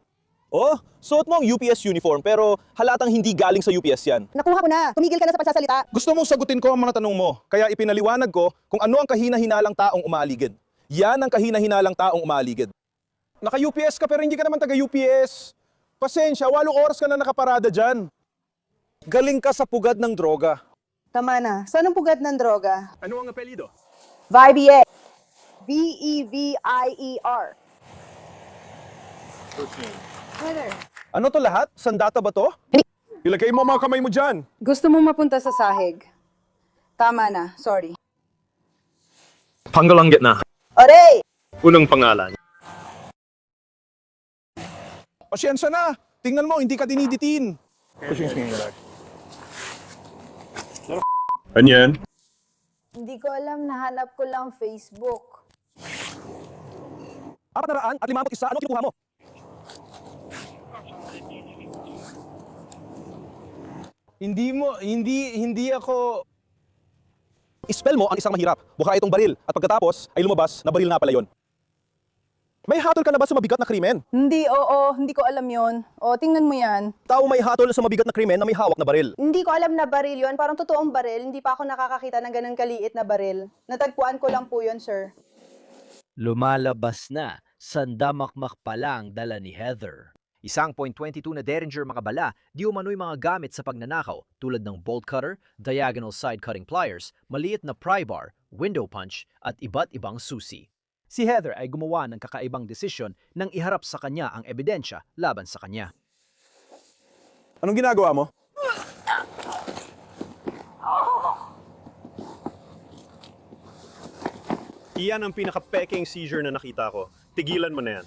Speaker 4: Oh, suot mo ang UPS uniform pero halatang hindi galing sa UPS yan.
Speaker 14: Nakuha ko na. Tumigil ka na sa pagsasalita.
Speaker 4: Gusto mong sagutin ko ang mga tanong mo, kaya ipinaliwanag ko kung ano ang kahina-hinalang taong umaaligid. Yan ang kahina-hinalang taong umaaligid. Naka-UPS ka pero hindi ka naman taga-UPS. Pasensya, 8 oras ka na nakaparada dyan. Galing ka sa pugad ng droga.
Speaker 2: Tama na. Saan ang pugad ng droga?
Speaker 19: Ano ang apelyido?
Speaker 2: Vivier. V-E-V-I-E-R.
Speaker 4: Ano to lahat? Sandata ba to? Ilagay mo ang mga kamay mo dyan.
Speaker 2: Gusto mo mapunta sa sahig? Tama na. Sorry.
Speaker 19: Panggal ang gitna.
Speaker 2: Oray!
Speaker 19: Unang pangalan.
Speaker 4: Pasyensya na. Tingnan mo, hindi ka diniditin.
Speaker 19: Ano yan?
Speaker 2: Hindi ko alam. Nahanap ko lang Facebook.
Speaker 20: 451 ano kinukuha mo?
Speaker 4: Hindi ako...
Speaker 20: Ispell mo ang isang mahirap. Mukha itong baril. At pagkatapos ay lumabas na baril na pala yon. May hatol ka na ba sa mabigat na krimen?
Speaker 2: Hindi, oo. Hindi ko alam yon. O, tingnan mo yan.
Speaker 20: Tao may hatol sa mabigat na krimen na may hawak na baril.
Speaker 2: Hindi ko alam na baril yon. Parang totoong baril. Hindi pa ako nakakakita ng ganun kaliit na baril. Natagpuan ko lang po yon, sir.
Speaker 7: Lumalabas na, sandamakmak pa lang dala ni Heather. Isang .22 na Derringer makabala, di umano'y mga gamit sa pagnanakaw tulad ng bolt cutter, diagonal side cutting pliers, maliit na pry bar, window punch at iba't ibang susi. Si Heather ay gumawa ng kakaibang desisyon nang iharap sa kanya ang ebidensya laban sa kanya.
Speaker 4: Anong ginagawa mo?
Speaker 19: Iyan ang pinaka-peking seizure na nakita ko. Tigilan mo na yan.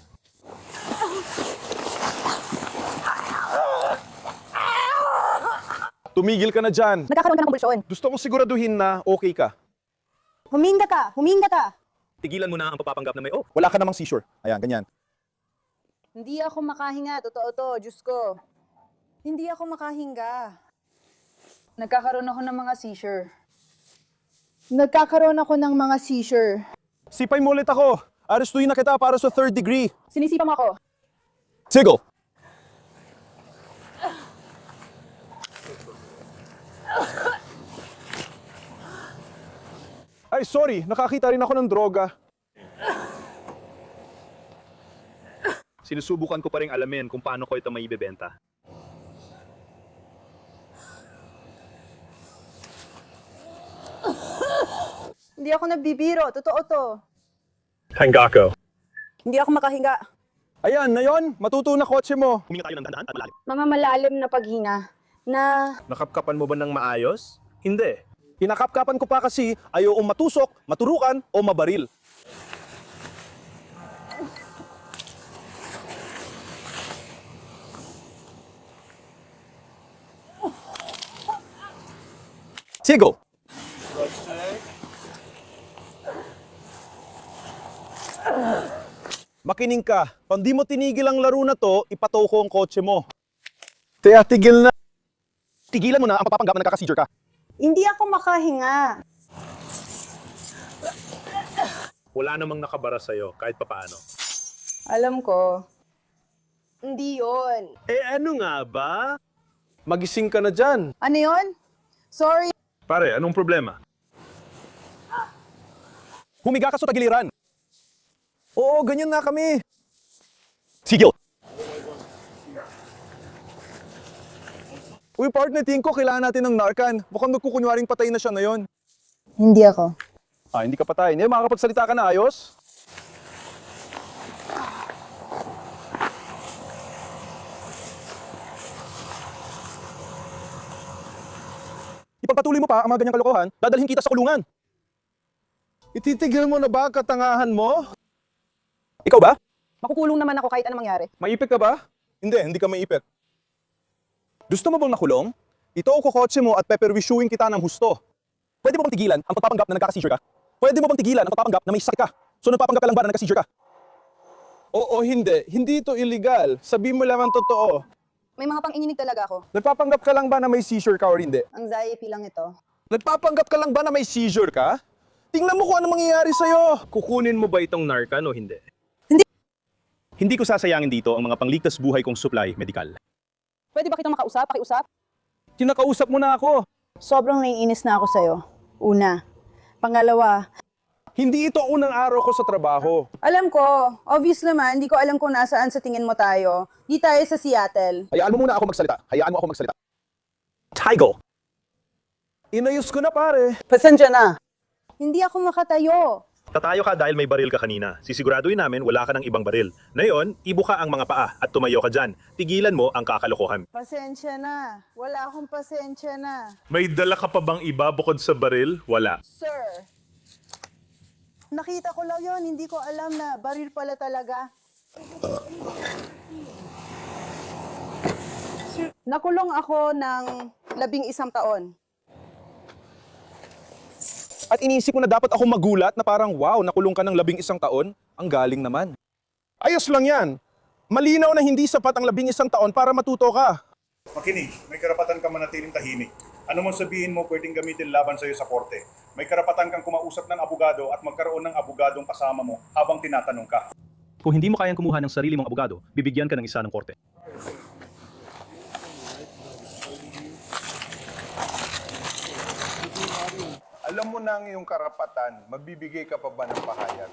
Speaker 4: Tumigil ka na dyan.
Speaker 14: Nagkakaroon ka ng konvulsyon.
Speaker 4: Gusto kong siguraduhin na okay ka.
Speaker 14: Huminga ka! Huminga ka!
Speaker 19: Tigilan mo na ang pagpapanggap na may
Speaker 20: Wala ka namang seizure. Ayan, ganyan.
Speaker 2: Hindi ako makahinga. Totoo to. Diyos ko. Hindi ako makahinga. Nagkakaroon ako ng mga seizure. Nagkakaroon ako ng mga seizure.
Speaker 4: Sipay mo ulit ako. Arestuhin na kita para sa 3rd degree.
Speaker 14: Sinisipam ako.
Speaker 20: Sigel!
Speaker 4: Ay, sorry. Nakakita rin ako ng droga.
Speaker 19: Sinusubukan ko pa rin alamin kung paano ko ito maibebenta.
Speaker 2: Hindi ako nagbibiro. Totoo to.
Speaker 19: Hangako.
Speaker 14: Hindi ako makahinga.
Speaker 4: Ayan, na yon. Matuto na kotse mo.
Speaker 19: Huminga tayo ng dandaan at malalim.
Speaker 2: Mga malalim na paghinga. Na
Speaker 19: Nakapkapan mo ba ng maayos? Hindi.
Speaker 4: Pinakapkapan ko pa kasi ayokong matusok, maturukan o mabaril.
Speaker 20: Sigel!
Speaker 4: Makinig ka. Kung di mo tinigil ang laro na to, ipataw ko ang kotse mo. Kaya tigil na.
Speaker 20: Tigilan mo na ang pagpapanggap na nagkaka-seizure ka.
Speaker 2: hindi ako makahinga.
Speaker 19: Wala namang nakabara sa'yo, kahit papaano.
Speaker 2: Alam ko. Hindi yon.
Speaker 19: Eh ano nga ba?
Speaker 4: Magising ka na dyan.
Speaker 2: Ano yon? Sorry.
Speaker 19: Pare, anong problema?
Speaker 20: Humiga ka sa tagiliran.
Speaker 4: Oo, ganyan na kami.
Speaker 20: Sigil!
Speaker 4: Uy, partner, tingin ko kailangan natin ng Narcan. Mukhang nagkukunwaring patay na siya ngayon.
Speaker 15: Hindi ako.
Speaker 4: Hindi ka patay. Hindi, makakapagsalita ka na ayos? Ipagpatuloy mo pa ang mga ganyang kalokohan, dadalhin kita sa kulungan. Ititigil mo na ba katangahan mo? Ikaw ba?
Speaker 14: Makukulong naman ako kahit anong mangyari.
Speaker 4: Maipit ka ba? Hindi ka maipit. Gusto mo bang nakulong? Ito ang kokotse mo at peperwishuing kita ng husto. Pwede mo bang tigilan ang pagpapanggap na nagkaka-seizure ka? Pwede mo bang tigilan ang pagpapanggap na may sakit ka? So nagpapanggap ka lang ba na nagka-seizure ka? Oo, hindi. Hindi ito illegal. Sabi mo lang ang totoo.
Speaker 5: May mga pang-inginig talaga ako.
Speaker 4: Nagpapanggap ka lang ba na may seizure ka or hindi?
Speaker 5: Anxiety lang ito.
Speaker 4: Nagpapanggap ka lang ba na may seizure ka? Tingnan mo kung ano mangyayari sa'yo.
Speaker 19: Kukunin mo ba itong Narcan o hindi?
Speaker 20: Hindi ko sasayangin dito ang mga pangligtas buhay kong supply medikal.
Speaker 14: Pwede ba kitang pakiusap?
Speaker 4: Kinakausap mo na ako.
Speaker 15: Sobrang naiinis na ako sa'yo. Una. Pangalawa,
Speaker 4: hindi ito unang araw ko sa trabaho.
Speaker 15: alam ko, obvious naman, hindi ko alam kung nasaan sa tingin mo tayo. Di tayo sa Seattle.
Speaker 4: Hayaan mo muna ako magsalita.
Speaker 20: Tigo!
Speaker 4: Inayos ko na pare.
Speaker 15: Pasensya na. Hindi ako makatayo.
Speaker 19: Tatayo ka dahil may baril ka kanina. Sisiguraduhin namin wala ka ng ibang baril. Ngayon, ibuka ang mga paa at tumayo ka dyan. Tigilan mo ang kakalokohan.
Speaker 15: Pasensya na. Wala akong pasensya na.
Speaker 19: May dala ka pa bang iba bukod sa baril? Wala.
Speaker 15: Sir, nakita ko lang yon. Hindi ko alam na baril pala talaga. Nakulong ako ng 11 taon.
Speaker 4: At iniisip mo na dapat ako magulat na parang wow, nakulong ka ng 11 taon? Ang galing naman. Ayos lang yan. Malinaw na hindi sapat ang 11 taon para matuto ka.
Speaker 6: Makinig, may karapatan ka manatiling tahimik. Ano mong sabihin mo pwedeng gamitin laban sa'yo sa korte. May karapatan kang kumausap ng abogado at magkaroon ng abogadong kasama mo habang tinatanong ka.
Speaker 20: Kung hindi mo kayang kumuha ng sarili mong abogado, bibigyan ka ng isa ng korte.
Speaker 16: Alam mo na ang iyong karapatan, magbibigay ka pa ba ng pahayag?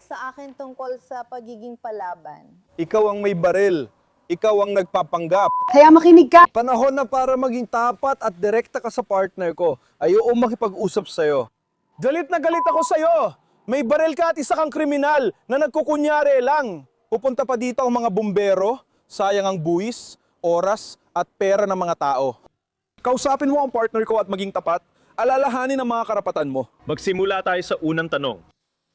Speaker 15: Sa akin tungkol sa pagiging palaban.
Speaker 4: Ikaw ang may baril. Ikaw ang nagpapanggap.
Speaker 15: Kaya makinig ka!
Speaker 4: Panahon na para maging tapat at direkta ka sa partner ko. Ayoko makipag-usap sa'yo. Galit na galit ako sa'yo. May baril ka at isa kang kriminal na nagkukunyari lang. Pupunta pa dito ang mga bumbero. Sayang ang buwis, oras at pera ng mga tao. Kausapin mo ang partner ko at maging tapat. Alalahanin ang mga karapatan mo.
Speaker 19: Magsimula tayo sa unang tanong.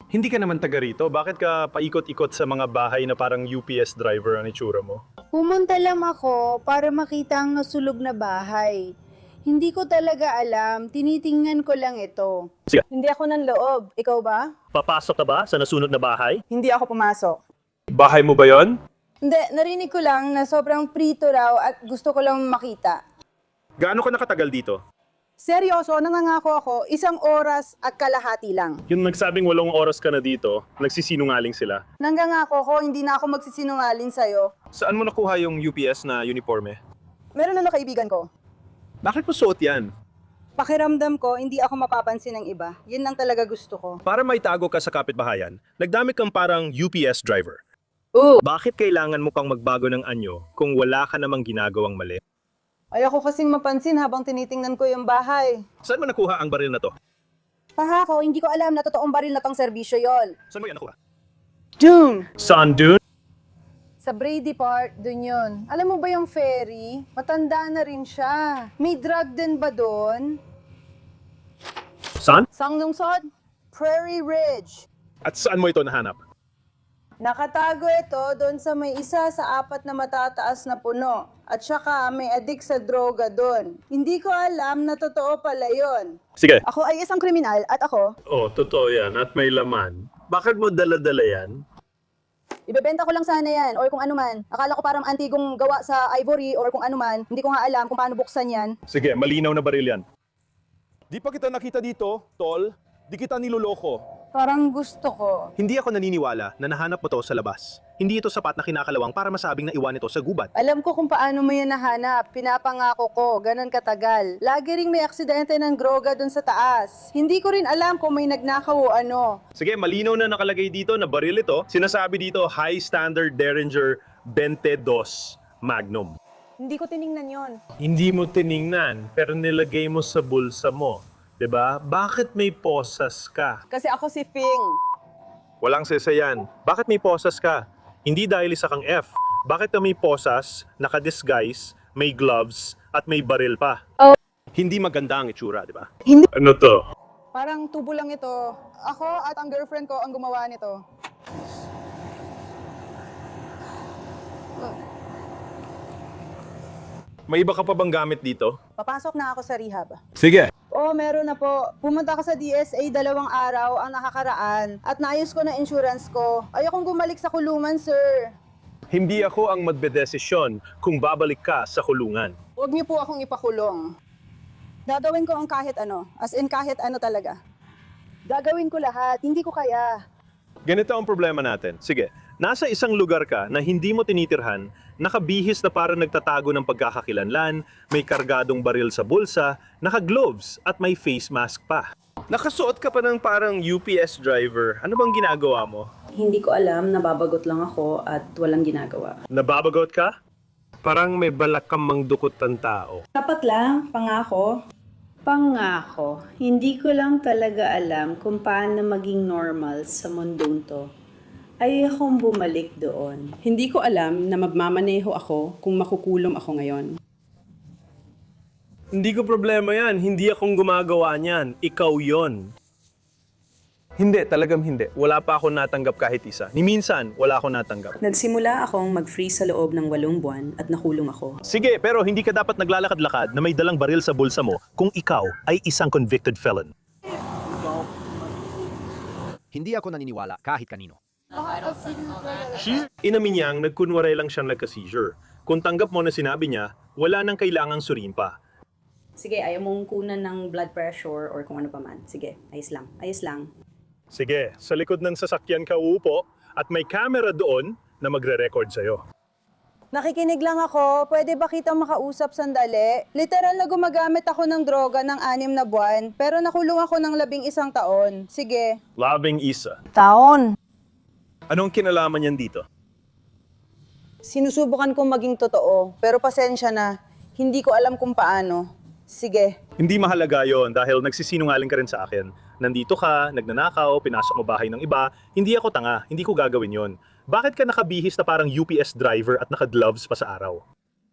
Speaker 19: Hindi ka naman taga rito. Bakit ka paikot-ikot sa mga bahay na parang UPS driver ang itsura mo?
Speaker 15: Pumunta lang ako para makita ang nasulog na bahay. Hindi ko talaga alam. Tinitingnan ko lang ito.
Speaker 19: Sige.
Speaker 15: Hindi ako ng loob. Ikaw ba?
Speaker 19: Papasok ka ba sa nasunod na bahay?
Speaker 15: Hindi ako pumasok.
Speaker 19: Bahay mo ba yon?
Speaker 15: Hindi, narinig ko lang na sobrang prito raw at gusto ko lang makita.
Speaker 19: Gaano ka nakatagal dito?
Speaker 15: Seryoso, nangangako ako, 1 oras at kalahati lang.
Speaker 19: Yung nagsabing 8 oras ka na dito, nagsisinungaling sila.
Speaker 15: Nangangako ko, hindi na ako magsisinungaling sa'yo.
Speaker 19: Saan mo nakuha yung UPS na uniforme?
Speaker 15: Meron na kaibigan ko.
Speaker 19: Bakit mo suot yan?
Speaker 15: Pakiramdam ko, hindi ako mapapansin ng iba. Yun lang talaga gusto ko.
Speaker 19: Para may tago ka sa kapitbahayan, nagdamit kang parang UPS driver. Bakit kailangan mo pang magbago ng anyo kung wala ka namang ginagawang mali?
Speaker 15: Ayoko kasing mapansin habang tinitingnan ko yung bahay.
Speaker 19: Saan mo nakuha ang baril na to?
Speaker 15: Pahako, hindi ko alam na totoong baril na tong serbisyo yon.
Speaker 19: Saan mo yan nakuha?
Speaker 15: Dune!
Speaker 19: Saan dun?
Speaker 15: Sa Brady Park, dun yun. Alam mo ba yung ferry? Matanda na rin siya. May drug din ba dun?
Speaker 19: Saan?
Speaker 15: Sanglungsod? Prairie Ridge.
Speaker 19: At saan mo ito nahanap?
Speaker 15: Nakatago ito doon sa may isa sa 4 na matataas na puno. At saka may addict sa droga doon. Hindi ko alam na totoo pala yon.
Speaker 19: Sige.
Speaker 15: Ako ay isang kriminal at ako,
Speaker 19: Oh, totoo yan at may laman. Bakit mo dala-dala yan?
Speaker 15: ibebenta ko lang sana yan or kung ano man. Akala ko parang antigong gawa sa ivory or kung ano man. Hindi ko nga alam kung paano buksan yan.
Speaker 19: Sige, malinaw na baril yan.
Speaker 4: Di pa kita nakita dito, tol. Di kita niloloko.
Speaker 15: Parang gusto ko.
Speaker 20: Hindi ako naniniwala na nahanap mo to sa labas. Hindi ito sapat na kinakalawang para masabing naiwan ito sa gubat.
Speaker 15: Alam ko kung paano mo yan nahanap. Pinapangako ko, ganun katagal. Lagi ring may aksidente ng droga dun sa taas. Hindi ko rin alam kung may nagnakaw o ano.
Speaker 19: Sige, malinaw na nakalagay dito na baril ito. Sinasabi dito, High Standard Derringer 22 Magnum.
Speaker 15: Hindi ko tiningnan yon.
Speaker 19: Hindi mo tiningnan, pero nilagay mo sa bulsa mo. 'Di ba? Bakit may posas ka?
Speaker 15: Kasi ako si Fing.
Speaker 19: Walang sesayan. Bakit may posas ka? Hindi dahil isa kang F. Bakit ka may posas, naka-disguise, may gloves, at may baril pa?
Speaker 15: Oh.
Speaker 19: Hindi maganda ang itsura, di ba?
Speaker 15: Hindi.
Speaker 19: Ano to?
Speaker 15: Parang tubo lang ito. Ako at ang girlfriend ko ang gumawa nito.
Speaker 19: May iba ka pa bang gamit dito?
Speaker 15: Papasok na ako sa rehab.
Speaker 19: Sige.
Speaker 15: Oo, meron na po. Pumunta ako sa DSA 2 araw ang nakakaraan at naayos ko na insurance ko. Ayokong bumalik sa kulungan, sir.
Speaker 19: Hindi ako ang magdedesisyon kung babalik ka sa kulungan.
Speaker 15: Huwag niyo po akong ipakulong. Gagawin ko ang kahit ano. As in kahit ano talaga. Gagawin ko lahat. Hindi ko kaya.
Speaker 19: Ganito ang problema natin. Sige, nasa isang lugar ka na hindi mo tinitirhan, nakabihis na parang nagtatago ng pagkakakilanlan, may kargadong baril sa bulsa, naka-gloves at may face mask pa. Nakasuot ka pa ng parang UPS driver. Ano bang ginagawa mo?
Speaker 21: Hindi ko alam, nababagot lang ako at walang ginagawa.
Speaker 19: Nababagot ka? Parang may balak kang mangdukot ng tao.
Speaker 21: Dapat lang, pangako. Pangako, hindi ko lang talaga alam kung paano maging normal sa mundong to. Ayokong bumalik doon. Hindi ko alam na magmamaneho ako kung makukulong ako ngayon.
Speaker 19: Hindi ko problema yan. Hindi akong gumagawa niyan. Ikaw yon. Hindi, talagang hindi. Wala pa ako natanggap kahit isa. Ni minsan, wala ako natanggap.
Speaker 21: Nagsimula akong mag-freeze sa loob ng 8 buwan at nakulong ako.
Speaker 19: Sige, pero hindi ka dapat naglalakad-lakad na may dalang baril sa bulsa mo kung ikaw ay isang convicted felon.
Speaker 7: Hindi ako naniniwala kahit kanino.
Speaker 19: Inamin niyang nagkunwaray lang siyang nagka-seizure. Kung tanggap mo na sinabi niya, wala nang kailangang suriin pa.
Speaker 21: Sige, ayaw mong kunan ng blood pressure or kung ano pa man. Sige, ayos lang. Ayos lang.
Speaker 19: Sige, sa likod ng sasakyan ka uupo at may camera doon na magre-record sa'yo.
Speaker 15: Nakikinig lang ako. Pwede ba kitang makausap sandali? Literal na gumagamit ako ng droga ng 6 na buwan, pero nakulong ako ng 11 taon. Sige.
Speaker 19: Labing isa.
Speaker 15: Taon.
Speaker 19: Anong kinalaman niyan dito?
Speaker 15: Sinusubukan kong maging totoo, pero pasensya na. Hindi ko alam kung paano. Sige.
Speaker 19: Hindi mahalaga yon dahil nagsisinungaling ka rin sa akin. Nandito ka, nagnanakaw, pinasok mo bahay ng iba. Hindi ako tanga, hindi ko gagawin yon. Bakit ka nakabihis na parang UPS driver at naka-gloves pa sa araw?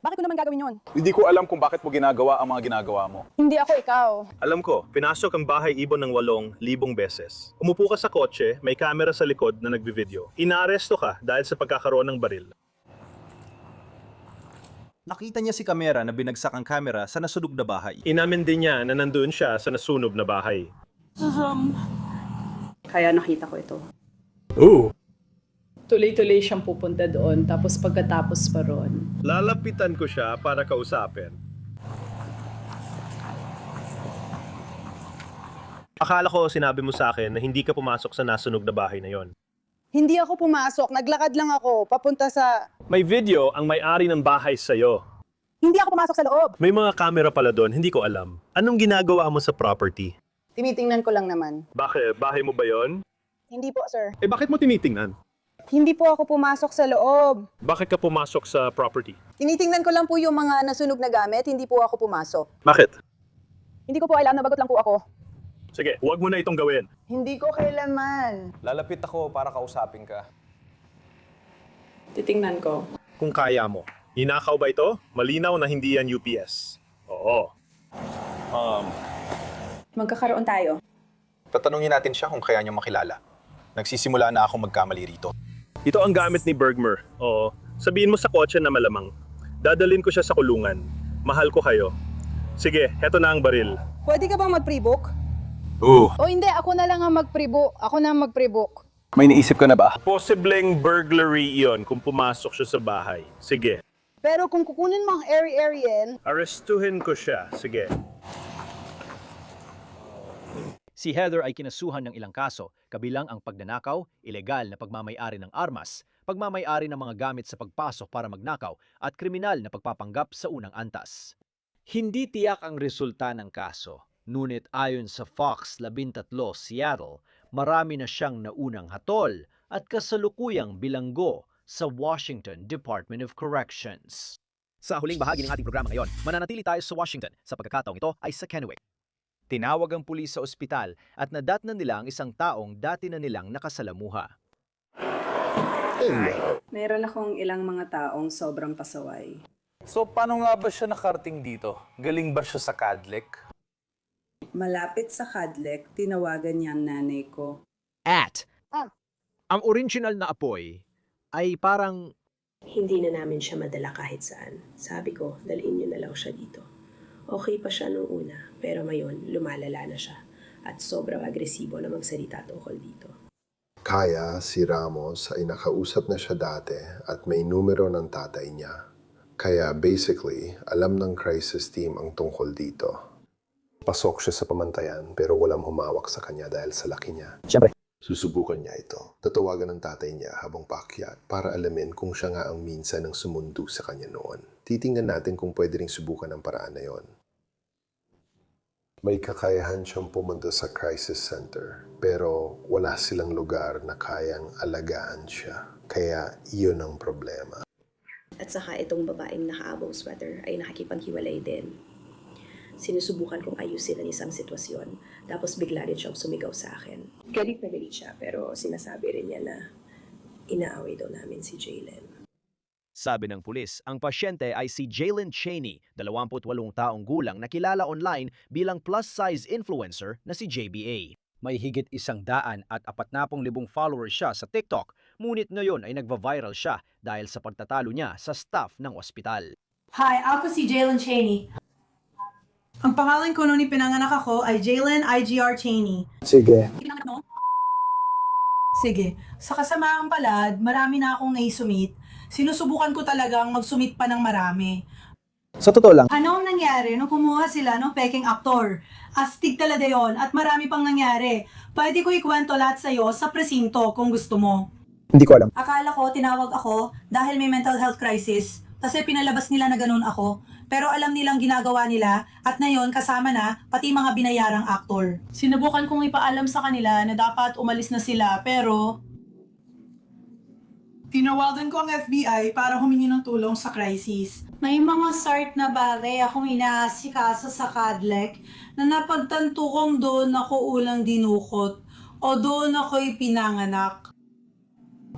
Speaker 15: Bakit ko naman gagawin yon?
Speaker 16: Hindi ko alam kung bakit mo ginagawa ang mga ginagawa mo.
Speaker 15: Hindi ako ikaw.
Speaker 19: Alam ko, pinasok ang bahay ibon ng 8,000 beses. Umupo ka sa kotse, may camera sa likod na nagbi-video. Inaaresto ka dahil sa pagkakaroon ng baril.
Speaker 20: Nakita niya si kamera na binagsak ang camera sa nasunog na bahay.
Speaker 19: Inamin din niya na nandoon siya sa nasunog na bahay.
Speaker 21: Kaya nakita ko ito.
Speaker 19: Oo.
Speaker 21: Tuloy-tuloy siyang pupunta doon, tapos pagkatapos pa ron.
Speaker 19: Lalapitan ko siya para kausapin. Akala ko sinabi mo sa akin na hindi ka pumasok sa nasunog na bahay na yon.
Speaker 15: Hindi ako pumasok. Naglakad lang ako. Papunta sa...
Speaker 19: May video ang may-ari ng bahay sa'yo.
Speaker 15: Hindi ako pumasok sa loob.
Speaker 19: May mga camera pala doon, hindi ko alam. Anong ginagawa mo sa property?
Speaker 15: Tinitingnan ko lang naman.
Speaker 19: Bakit? Bahay mo ba yon?
Speaker 15: Hindi po, sir.
Speaker 19: Eh bakit mo tinitingnan?
Speaker 15: Hindi po ako pumasok sa loob.
Speaker 19: Bakit ka pumasok sa property?
Speaker 15: Tinitingnan ko lang po yung mga nasunog na gamit. Hindi po ako pumasok.
Speaker 19: Bakit?
Speaker 15: Hindi ko po alam. Nabagot lang po ako.
Speaker 19: Sige, huwag mo na itong gawin.
Speaker 15: Hindi ko kailanman.
Speaker 16: Lalapit ako para kausapin ka.
Speaker 21: Titingnan ko.
Speaker 19: Kung kaya mo. Ninakaw ba ito? Malinaw na hindi yan UPS. Oo.
Speaker 21: Magkakaroon tayo.
Speaker 20: Tatanungin natin siya kung kaya niyo makilala. Nagsisimula na akong magkamali rito.
Speaker 19: Ito ang gamit ni Bergmer. Oo. Sabihin mo sa kotse na malamang. Dadalhin ko siya sa kulungan. Mahal ko kayo. Sige, heto na ang baril.
Speaker 15: Pwede ka bang mag-pre-book?
Speaker 19: Oo.
Speaker 15: O hindi, ako na lang ang mag-pre-book. Ako na ang mag-pre-book.
Speaker 20: May naisip ka na ba?
Speaker 19: Posibleng burglary iyon kung pumasok siya sa bahay. Sige.
Speaker 15: Pero kung kukunin mo ang airy-airy yan,
Speaker 19: Arestuhin ko siya. Sige.
Speaker 7: Si Heather ay kinasuhan ng ilang kaso, kabilang ang pagnanakaw, ilegal na pagmamay-ari ng armas, pagmamay-ari ng mga gamit sa pagpasok para magnakaw, at kriminal na pagpapanggap sa unang antas. Hindi tiyak ang resulta ng kaso, ngunit ayon sa Fox 13 Seattle, marami na siyang naunang hatol at kasalukuyang bilanggo sa Washington Department of Corrections. Sa huling bahagi ng ating programa ngayon, mananatili tayo sa Washington. Sa pagkakataong ito ay sa Kennewick. Tinawag ang pulis sa ospital at nadatnan nila ang isang taong dati na nilang nakasalamuha.
Speaker 21: Meron akong ilang mga taong sobrang pasaway.
Speaker 12: So paano nga ba siya nakarating dito? Galing ba siya sa Cadlec?
Speaker 21: Malapit sa Cadlec, tinawagan niya ang nanay ko.
Speaker 7: At ang original na apoy ay parang
Speaker 21: Hindi na namin siya madala kahit saan. Sabi ko, dalhin niyo na lang siya dito. Okay pa siya nung una, pero ngayon lumalala na siya. At sobrang agresibo na magsalita tungkol dito.
Speaker 10: Kaya si Ramos ay nakausap na siya dati at may numero ng tatay niya. Kaya basically, alam ng crisis team ang tungkol dito. Pasok siya sa pamantayan pero walang humawak sa kanya dahil sa laki niya.
Speaker 13: Siyempre.
Speaker 10: Susubukan niya ito. Tatawagan ng tatay niya habang paakyat para alamin kung siya nga ang minsan ng sumundo sa kanya noon. Titingnan natin kung pwede ring subukan ang paraan na yon. May kakayahan siyang pumunta sa crisis center pero wala silang lugar na kayang alagaan siya. Kaya iyon ang problema.
Speaker 21: At saka itong babaeng naka-abong sweater ay nakikipaghiwalay din. Sinusubukan kong ayusin ang isang sitwasyon, tapos bigla rin siyang sumigaw sa akin. Galit na galit siya, pero sinasabi rin niya na inaaway daw namin si Jalen.
Speaker 7: Sabi ng pulis, ang pasyente ay si Jalen Cheney, 28 taong gulang na kilala online bilang plus-size influencer na si JBA. May higit 140,000 followers siya sa TikTok, ngunit ngayon ay nagva-viral siya dahil sa pagtatalo niya sa staff ng ospital.
Speaker 22: Hi, ako si Jalen Cheney. Ang pangalan ko nung ipinanganak ako ay Jalen IGR Cheney.
Speaker 12: Sige.
Speaker 22: Sige, sa kasamaang palad, marami na akong naisumit. Sinusubukan ko talagang magsumit pa ng marami.
Speaker 12: Sa totoo lang,
Speaker 22: Ano ang nangyari nung kumuha sila ng peking aktor? Astig talaga yon at marami pang nangyari. Pwede ko ikwento lahat sa'yo sa presinto kung gusto mo.
Speaker 12: hindi ko alam.
Speaker 22: Akala ko tinawag ako dahil may mental health crisis kasi pinalabas nila na ganun ako. Pero alam nilang ginagawa nila at ngayon kasama na pati mga binayarang aktor. Sinubukan kong ipaalam sa kanila na dapat umalis na sila pero tinawagan ko ang FBI para humingi ng tulong sa crisis. May mga start na bagay akong inaasikaso sa Cadlec na napagtanto kong doon ako ulang dinukot o doon ako ipinanganak.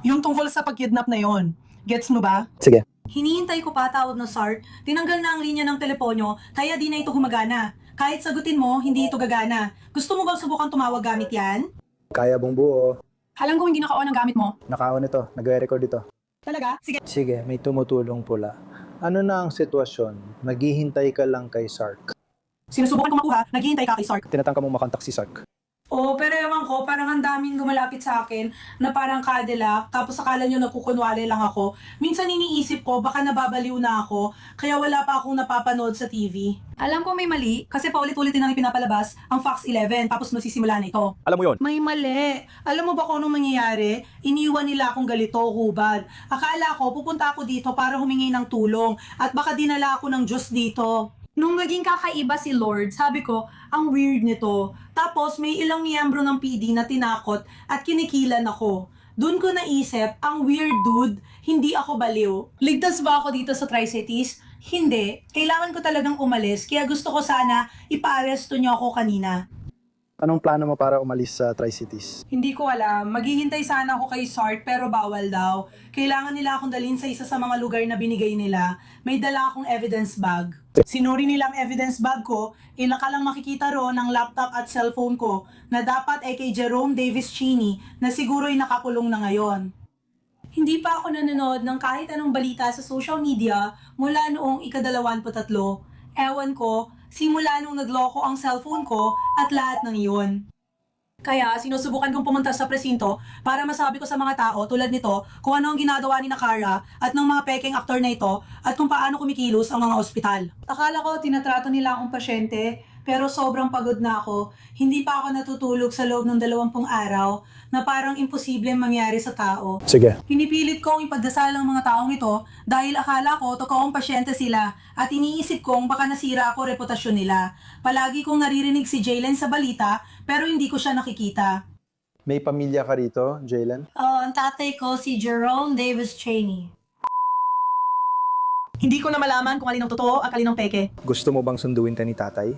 Speaker 22: Yung tungkol sa pag-kidnap na yon, gets mo ba?
Speaker 12: Sige.
Speaker 22: Hinihintay ko pa tawag ng SART, tinanggal na ang linya ng teleponyo, kaya di na ito humagana. Kahit sagutin mo, hindi ito gagana. Gusto mo bang subukan tumawag gamit yan?
Speaker 12: Kaya bong buo.
Speaker 22: Halang kung hindi naka-on ang gamit mo.
Speaker 12: Naka-on ito. Nagre-record ito.
Speaker 22: Talaga? Sige.
Speaker 12: Sige, may tumutulong pula. Ano na ang sitwasyon? Maghihintay ka lang kay Sark.
Speaker 22: Sinusubukan kong makuha, naghihintay ka kay SART.
Speaker 12: Tinatangka mong makontak si Sark.
Speaker 22: Oo, pero ewan ko, parang ang daming gumalapit sa akin na parang Cadillac, tapos akala nyo nagkukunwari lang ako. Minsan iniisip ko, baka nababaliw na ako, kaya wala pa akong napapanood sa TV. Alam ko may mali, kasi paulit-ulit din ang ipinapalabas ang Fox 11, tapos magsisimula na ito.
Speaker 20: Alam mo yon?
Speaker 22: May mali. Alam mo ba kung anong mangyayari? Iniwan nila akong galito, hubad. Akala ko, pupunta ako dito para humingi ng tulong, at baka dinala ako ng Diyos dito. Nung naging kakaiba si Lord, sabi ko, ang weird nito. Tapos may ilang miyembro ng PD na tinakot at kinikilan ako. Doon ko naisip, ang weird dude, hindi ako baliw. Ligtas ba ako dito sa Tri-Cities? Hindi. Kailangan ko talagang umalis, kaya gusto ko sana ipa-aresto niyo ako kanina.
Speaker 12: Anong plano mo para umalis sa Tri-Cities?
Speaker 22: Hindi ko alam. Maghihintay sana ako kay SART pero bawal daw. Kailangan nila akong dalhin sa isa sa mga lugar na binigay nila. May dala akong evidence bag. Sinuri nila ang evidence bag ko, nakalang makikita roon ang laptop at cellphone ko na dapat ay kay Jerome Davis Cheney na siguro'y nakakulong na ngayon. Hindi pa ako nanonood ng kahit anong balita sa social media mula noong ika-23. Ewan ko, simula nung nagloko ang cellphone ko at lahat ng iyon. Kaya sinusubukan kong pumunta sa presinto para masabi ko sa mga tao tulad nito kung ano ang ginagawa ni Nakara at ng mga peking aktor na ito at kung paano kumikilos ang mga ospital. Akala ko tinatrato nila akong pasyente pero sobrang pagod na ako. Hindi pa ako natutulog sa loob ng 20 araw na parang imposible mangyari sa tao.
Speaker 12: Sige.
Speaker 22: Pinipilit kong ipagdasal ang mga taong ito dahil akala ko totoong pasyente sila at iniisip kong baka nasira ako reputasyon nila. Palagi kong naririnig si Jalen sa balita pero hindi ko siya nakikita.
Speaker 12: May pamilya ka rito, Jalen?
Speaker 22: Ang tatay ko si Jerome Davis Cheney. Hindi ko na malaman kung alinong totoo at alinong peke.
Speaker 1: Gusto mo bang sunduin ka ni tatay?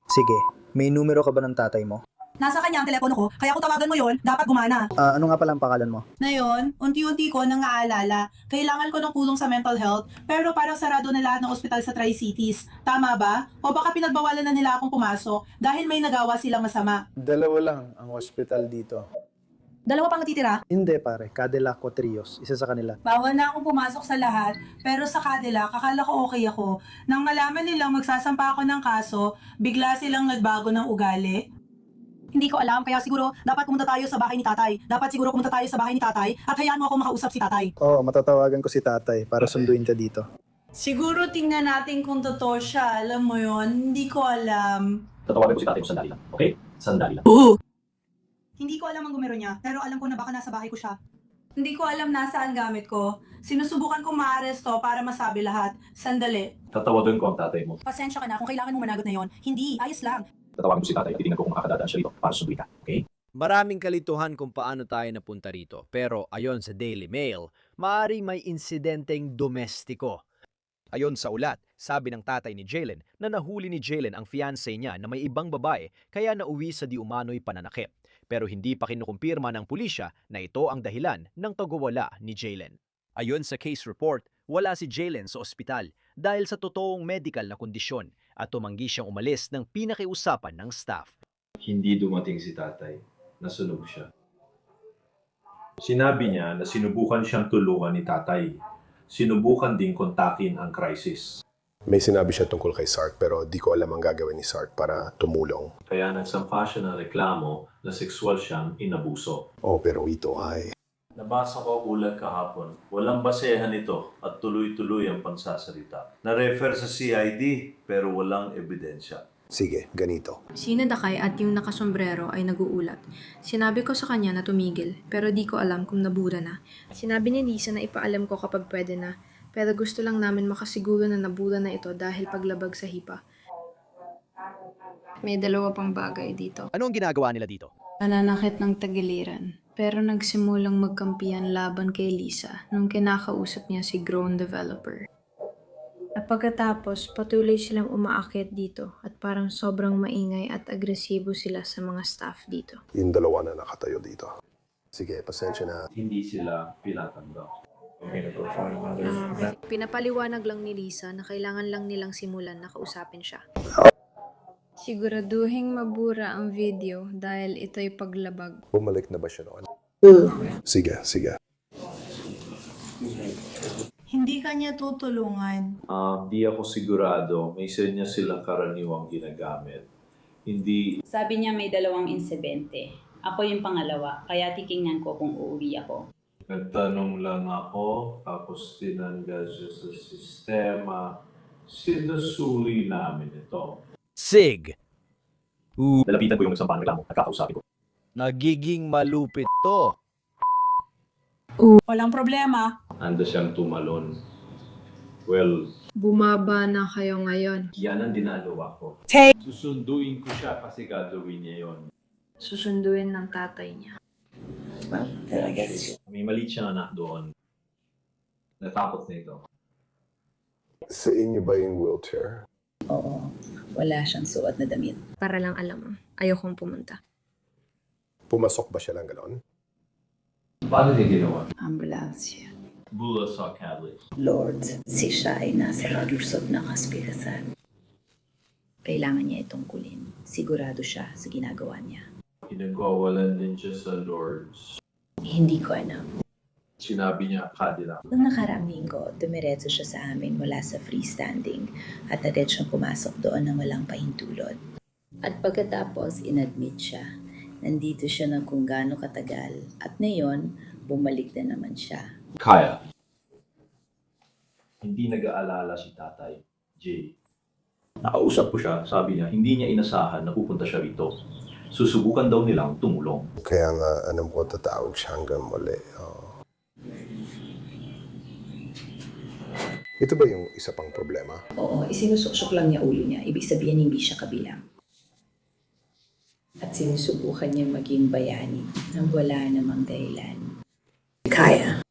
Speaker 1: Sige, may numero ka ba ng tatay mo?
Speaker 22: Nasa kanya ang telepono ko, kaya kung tawagan mo yon, dapat gumana.
Speaker 1: Ano nga pala ang pangalan mo?
Speaker 22: Ngayon, unti-unti ko nang naaalala, kailangan ko ng tulong sa mental health, pero parang sarado na lahat ng ospital sa Tri-Cities. Tama ba? O baka pinagbawalan na nila akong pumasok dahil may nagawa silang masama?
Speaker 1: 2 lang ang ospital dito.
Speaker 22: Dalawa pang natitira?
Speaker 1: Hindi pare, Cadillac Trios, isa sa kanila.
Speaker 22: Bawal na akong pumasok sa lahat, pero sa Cadillac, akala ko okay ako. Nang malaman nilang magsasampa ako ng kaso, bigla silang nagbago ng ugali. Hindi ko alam, kaya siguro dapat pumunta tayo sa bahay ni tatay. Dapat siguro pumunta tayo sa bahay ni tatay at hayaan mo ako makausap si tatay.
Speaker 1: Oo, matatawagan ko si tatay para sunduin ka dito.
Speaker 22: Siguro tingnan natin kung totoo siya. Alam mo yon, hindi ko alam.
Speaker 3: Tatawagan ko si tatay mo sandali lang. Okay? Sandali lang.
Speaker 22: Hindi ko alam ang numero niya, pero alam ko na baka nasa bahay ko siya. Hindi ko alam nasaan gamit ko. Sinusubukan kong maaresto para masabi lahat. Sandali.
Speaker 3: Tatawagan ko ang tatay mo.
Speaker 22: Pasensya ka na kung kailangan mo managot na yon. Hindi, ayos lang.
Speaker 3: Tatawagan ko si tatay. Titingnan ko kung makakadadaan siya rito para sunduin ka. Okay?
Speaker 7: Maraming kalituhan kung paano tayo napunta rito. Pero ayon sa Daily Mail, maaaring may insidenteng domestiko. Ayon sa ulat, sabi ng tatay ni Jaylen na nahuli ni Jaylen ang fiancé niya na may ibang babae kaya nauwi sa di umano'y pananakit. Pero hindi pa kinukumpirma ng pulisya na ito ang dahilan ng pagwawala ni Jaylen. Ayon sa case report, wala si Jaylen sa ospital dahil sa totoong medical na kondisyon at tumanggi siyang umalis ng pinakiusapan ng staff.
Speaker 11: Hindi dumating si tatay. Nasunog siya. Sinabi niya na sinubukan siyang tulungan ni tatay. Sinubukan ding kontakin ang crisis.
Speaker 10: May sinabi siya tungkol kay Sark pero di ko alam ang gagawin ni Sark para tumulong.
Speaker 11: Kaya nagsampa siya ng reklamo na sexual siyang inabuso.
Speaker 10: Oh, pero ito ay...
Speaker 11: Nabasa ko ulat kahapon. Walang basehan ito at tuloy-tuloy ang pagsasalita. Na-refer sa CID pero walang ebidensya.
Speaker 10: Sige, ganito.
Speaker 23: Si Nadakay at yung nakasombrero ay naguulat. Sinabi ko sa kanya na tumigil, pero di ko alam kung nabura na. Sinabi ni Lisa na ipaalam ko kapag pwede na, pero gusto lang namin makasiguro na nabura na ito dahil paglabag sa hipa. May dalawa pang bagay dito.
Speaker 7: Ano ang ginagawa nila dito?
Speaker 23: Pananakit ng tagiliran, pero nagsimulang magkampiyan laban kay Lisa nung kinakausap niya si grown developer. At pagkatapos, patuloy silang umaakit dito at parang sobrang maingay at agresibo sila sa mga staff dito.
Speaker 10: Yung dalawa na nakatayo dito. Sige, pasensya na.
Speaker 11: Hindi sila pinatanggap.
Speaker 23: Pinapaliwanag lang ni Lisa na kailangan lang nilang simulan na kausapin siya. Siguraduhing mabura ang video dahil ito'y paglabag.
Speaker 10: Bumalik na ba siya noon? Sige, sige.
Speaker 22: Hindi kanya tutulungan.
Speaker 11: Di ako sigurado. May isa niya silang karaniwang ginagamit. Hindi...
Speaker 24: Sabi niya may 2 insidente. Ako yung pangalawa, kaya titingnan ko kung uuwi ako.
Speaker 11: Nagtanong lang ako, tapos tinanggal siya sa sistema. Sinusuri namin ito.
Speaker 7: Sig!
Speaker 3: Lalapitan ko yung nagsampang reklamo at kakausapin ko.
Speaker 7: Nagiging malupit to.
Speaker 22: Walang problema.
Speaker 11: Ando siyang tumalon. Well,
Speaker 23: Bumaba na kayo ngayon.
Speaker 11: yan ang dinalawa ko. Susunduin ko siya kasi gagawin niya yon.
Speaker 23: Susunduin ng tatay niya.
Speaker 11: May maliit siyang anak doon. Natakot na ito.
Speaker 10: Sa inyo ba yung wheelchair?
Speaker 24: Oo, wala siyang suot na damit.
Speaker 23: Para lang alam mo, ayokong pumunta.
Speaker 10: Pumasok ba siya lang gano'n?
Speaker 11: Paano niya ginawa?
Speaker 24: Ambulansya.
Speaker 11: Bula sa catalyst.
Speaker 24: Lord, si siya ay nasa kalusog na kaspirasan. Kailangan niya itong kulin. Sigurado siya sa ginagawa niya.
Speaker 11: Pinagwawalan din siya sa Lords.
Speaker 24: Hindi ko alam.
Speaker 11: Sinabi niya, Cadillac.
Speaker 24: Noong nakaraang linggo, dumiretso siya sa amin mula sa freestanding at agad siyang pumasok doon nang walang pahintulot. At pagkatapos, inadmit siya. Nandito siya ng kung gaano katagal at ngayon, bumalik na naman siya.
Speaker 11: Kaya. Hindi nag-aalala si tatay, Jay. Nakausap ko siya, sabi niya, hindi niya inasahan na pupunta siya rito. Susubukan daw nilang tumulong.
Speaker 10: Kaya nga, anong ko tatawag siya hanggang muli. Ito ba yung isa pang problema?
Speaker 24: Oo, isinusuksok lang niya ulo niya. Ibig sabihin hindi siya kabilang. At sinusubukan niya maging bayani nang wala namang dahilan. Kaya.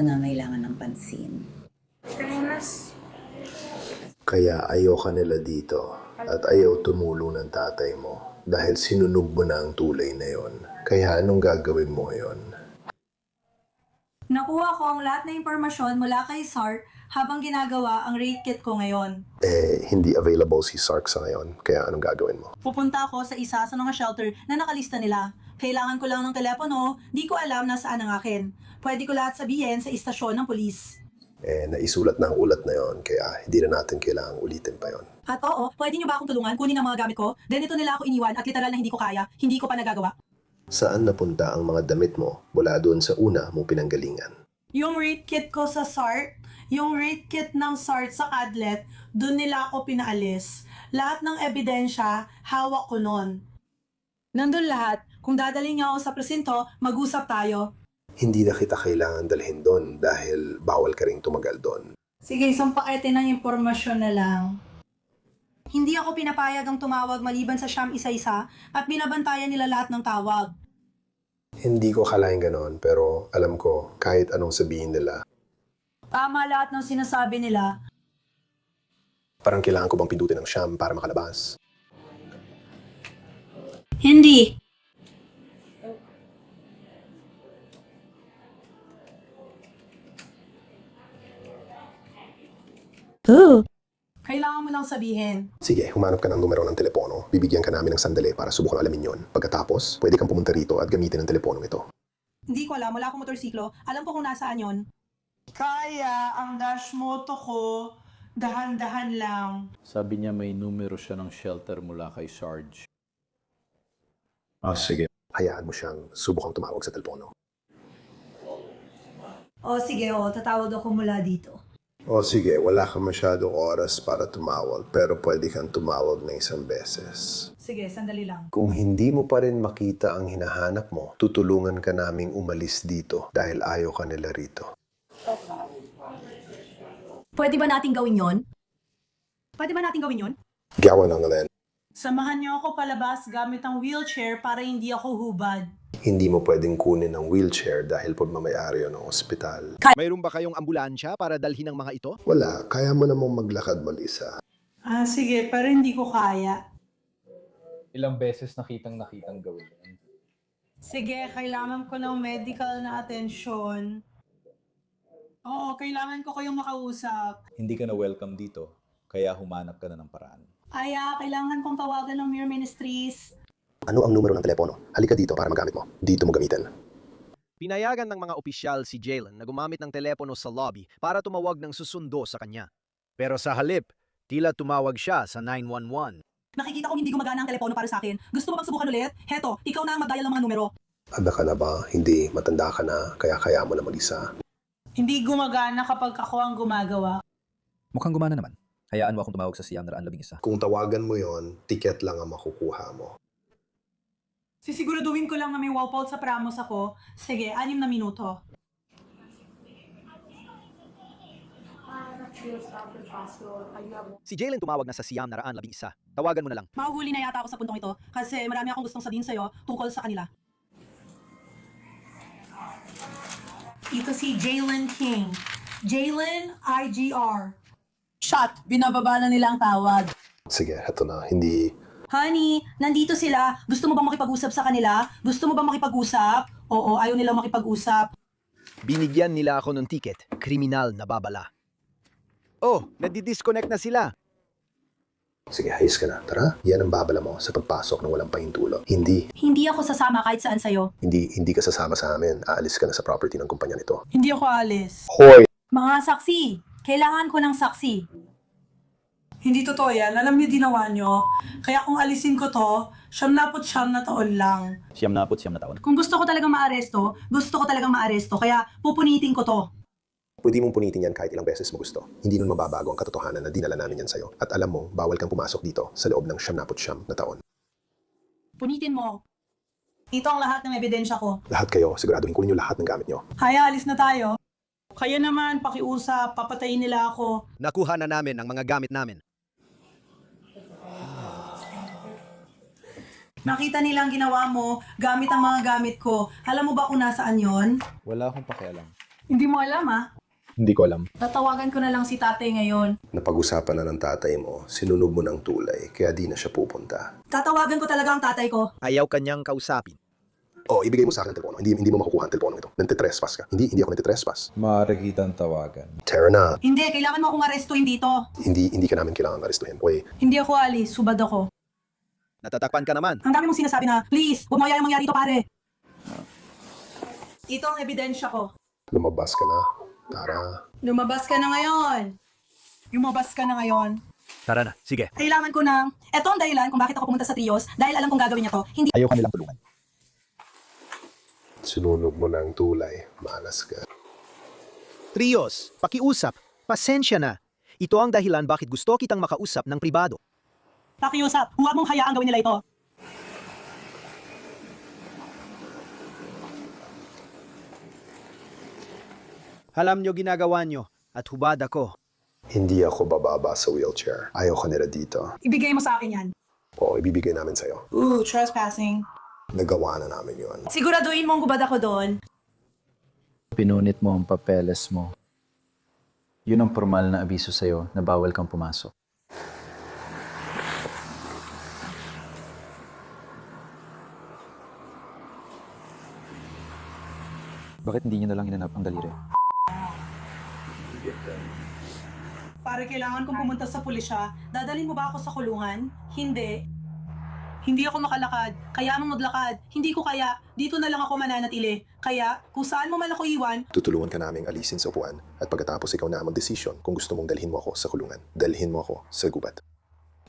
Speaker 24: nangangailangan ng pansin.
Speaker 10: Kaya ayaw ka nila dito at ayaw tumulong ng tatay mo dahil sinunog mo na ang tulay na yon. Kaya anong gagawin mo ngayon?
Speaker 5: Nakuha ko ang lahat ng impormasyon mula kay SART habang ginagawa ang raid kit ko ngayon.
Speaker 10: Hindi available si Sark sa ngayon. Kaya anong gagawin mo?
Speaker 22: Pupunta ako sa isa sa mga shelter na nakalista nila. Kailangan ko lang ng telepono, di ko alam nasaan ang akin. Pwede ko lahat sabihin sa istasyon ng pulis.
Speaker 10: Naisulat na ang ulat na yon, kaya hindi na natin kailangang ulitin pa yon.
Speaker 22: At oo, pwede niyo ba akong tulungan kunin ang mga gamit ko? Dito nila ako iniwan at literal na hindi ko kaya, hindi ko pa nagagawa.
Speaker 10: Saan napunta ang mga damit mo mula doon sa una mong pinanggalingan?
Speaker 22: Yung raid kit ko sa SART, yung raid kit ng SART sa Cadlet, dun nila ako pinaalis. Lahat ng ebidensya, hawak ko nun. Nandun lahat. Kung dadalhin niyo ako sa presinto, mag-usap tayo.
Speaker 10: Hindi na kita kailangan dalhin doon dahil bawal ka ring tumagal doon.
Speaker 22: Sige, isang pakete ng impormasyon na lang. Hindi ako pinapayag ang tumawag maliban sa siyam isa-isa at binabantayan nila lahat ng tawag.
Speaker 10: Hindi ko akalain ganon, pero alam ko kahit anong sabihin nila.
Speaker 22: Tama lahat ng sinasabi nila.
Speaker 10: Parang kailangan ko bang pindutin ng siyam para makalabas?
Speaker 22: Hindi. Kailangan mo lang sabihin.
Speaker 10: Sige, humanap ka ng numero ng telepono. Bibigyan ka namin ng sandali para subukan alamin yon. Pagkatapos, pwede kang pumunta rito at gamitin ang teleponong ito.
Speaker 22: Hindi ko alam, wala akong motorsiklo. Alam ko kung nasaan yon. Kaya, ang dash moto ko, dahan-dahan lang.
Speaker 8: Sabi niya may numero siya ng shelter mula kay Sarge.
Speaker 10: Sige. Hayaan mo siyang subukang tumawag sa telepono.
Speaker 22: Sige, tatawag ako mula dito.
Speaker 10: Sige, wala kang masyadong oras para tumawag, pero pwede kang tumawag ng isang beses.
Speaker 22: Sige, sandali lang.
Speaker 10: Kung hindi mo pa rin makita ang hinahanap mo, tutulungan ka naming umalis dito dahil ayaw ka nila rito.
Speaker 22: Pwede ba nating gawin yon? Pwede ba nating gawin yon?
Speaker 10: Gawa lang Len.
Speaker 22: Samahan niyo ako palabas gamit ang wheelchair para hindi ako hubad.
Speaker 10: Hindi mo pwedeng kunin ang wheelchair dahil pagmamayari yun ng ospital.
Speaker 7: Mayroon ba kayong ambulansya para dalhin ang mga ito?
Speaker 10: Wala, kaya mo namang maglakad mag-isa.
Speaker 22: Sige, pero hindi ko kaya.
Speaker 8: Ilang beses nakitang gawin yan.
Speaker 22: Sige, kailangan ko ng medical na atensyon. Oo, kailangan ko kayong makausap.
Speaker 9: Hindi ka na welcome dito, kaya humanap ka na ng paraan.
Speaker 22: Kailangan kong tawagan ng Mir Ministries.
Speaker 10: Ano ang numero ng telepono? Halika dito para magamit mo. Dito mo gamitin.
Speaker 7: Pinayagan ng mga opisyal si Jalen na gumamit ng telepono sa lobby para tumawag ng susundo sa kanya. Pero sa halip, tila tumawag siya sa 911.
Speaker 22: Nakikita ko hindi gumagana ang telepono para sa akin. Gusto mo bang subukan ulit? Heto, ikaw na ang mag-dial ng mga numero.
Speaker 10: Ada ka na ba? Hindi, matanda ka na, kaya mo na mag-isa.
Speaker 22: Hindi gumagana kapag ako ang gumagawa.
Speaker 9: Mukhang gumana naman. Hayaan mo akong tumawag sa Siyam na 11.
Speaker 10: Kung tawagan mo yon, tiket lang ang makukuha mo.
Speaker 22: Sisiguraduhin ko lang na may Walpole sa Pramos ako. Sige, 6 na minuto.
Speaker 7: Si Jalen tumawag na sa Siyam na 11. Tawagan mo na lang.
Speaker 22: Mahuhuli na yata ako sa puntong ito kasi marami akong gustong sabihin sa'yo tungkol sa kanila. Ito si Jalen King. Jalen IGR. Shot! Binababa na nila ang tawag.
Speaker 10: Sige, heto na. Hindi...
Speaker 22: Honey, nandito sila. Gusto mo bang makipag-usap sa kanila? Gusto mo bang makipag-usap? Oo, ayaw nilang makipag-usap.
Speaker 7: Binigyan nila ako ng ticket. Kriminal na babala. Oh, nadi-disconnect na sila.
Speaker 10: Sige, ayos ka na. Tara, yan ang babala mo sa pagpasok ng walang pahintulot. Hindi
Speaker 22: ako sasama kahit saan sa'yo.
Speaker 10: Hindi ka sasama sa amin. Aalis ka na sa property ng kumpanya nito.
Speaker 22: Hindi ako alis.
Speaker 10: Hoy!
Speaker 22: Mga saksi. Kailangan ko ng saksi. Hindi totoo yan. Alam niyo ginawa niyo. Kaya kung alisin ko to, 79 na taon lang.
Speaker 9: 79 na taon.
Speaker 22: Kung gusto ko talagang maaresto, gusto ko talagang maaresto. Kaya pupunitin ko to.
Speaker 10: Pwede mong punitin yan kahit ilang beses mo gusto. Hindi nun mababago ang katotohanan na dinala namin yan sa'yo. At alam mo, bawal kang pumasok dito sa loob ng 79 na taon.
Speaker 22: Punitin mo. Ito ang lahat ng ebidensya ko.
Speaker 10: Lahat kayo, siguraduhin kunin nyo lahat ng gamit nyo.
Speaker 22: Haya, alis na tayo. Kaya naman, pakiusap, papatayin nila ako.
Speaker 7: Nakuha na namin ang mga gamit namin.
Speaker 22: Nakita nila ang ginawa mo, gamit ang mga gamit ko. Alam mo ba kung nasaan yon?
Speaker 9: Wala akong pakialam.
Speaker 22: Hindi mo alam
Speaker 1: Hindi ko alam.
Speaker 22: Tatawagan ko na lang si tatay ngayon.
Speaker 10: Napag-usapan na ng tatay mo, sinunog mo ng tulay, kaya di na siya pupunta.
Speaker 22: Tatawagan ko talaga ang tatay ko.
Speaker 9: Ayaw kanyang kausapin.
Speaker 10: Ibigay mo sa akin ang telepono. Hindi mo makukuha ang telepono ito. Nantitrespass ka. Hindi ako nantitrespass.
Speaker 12: Maaari kitang tawagan.
Speaker 10: Tara na.
Speaker 22: Hindi, kailangan mo akong arestuhin dito.
Speaker 10: Hindi ka namin kailangan arestuhin. Oy,
Speaker 22: Hindi ako alis, subad ako.
Speaker 9: Natatakpan ka naman.
Speaker 22: Ang dami mong sinasabi na, please, huwag mo hayaan mangyari ito, pare. Ito ang ebidensya ko.
Speaker 10: lumabas ka na. Tara.
Speaker 22: Lumabas ka na ngayon. Lumabas ka na ngayon.
Speaker 9: Tara na, sige.
Speaker 22: Kailangan ko ng... Ito ang dahilan kung bakit ako pumunta sa Trios. Dahil alam kong gagawin niya to. Hindi...
Speaker 1: Ayaw kanilang tulungan.
Speaker 10: Sinunog mo ng tulay. Malas ka.
Speaker 7: Trios, pakiusap. Pasensya na. Ito ang dahilan bakit gusto kitang makausap ng pribado.
Speaker 22: Pakiusap, huwag mong hayaang gawin nila ito.
Speaker 7: Alam nyo ginagawa nyo at hubad ako.
Speaker 10: Hindi ako bababa sa wheelchair. Ayaw ka nila dito.
Speaker 22: Ibigay mo sa akin yan.
Speaker 10: Ibibigay namin sa'yo.
Speaker 22: Trespassing.
Speaker 10: Nagawa na namin yun.
Speaker 22: Siguraduhin mong gubad ako doon.
Speaker 2: Pinunit mo ang papeles mo. Yun ang formal na abiso sa'yo na bawal kang pumasok. Bakit hindi niyo nalang hinanap ang daliri?
Speaker 22: Pare, kailangan kong pumunta sa pulisya. Dadalhin mo ba ako sa kulungan? Hindi. Hindi ako makalakad. Kaya mo maglakad. Hindi ko kaya. Dito na lang ako mananatili. Kaya, kung saan mo man ako iwan,
Speaker 10: Tutulungan ka naming alisin sa upuan at pagkatapos ikaw na ang desisyon kung gusto mong dalhin mo ako sa kulungan. Dalhin mo ako sa gubat.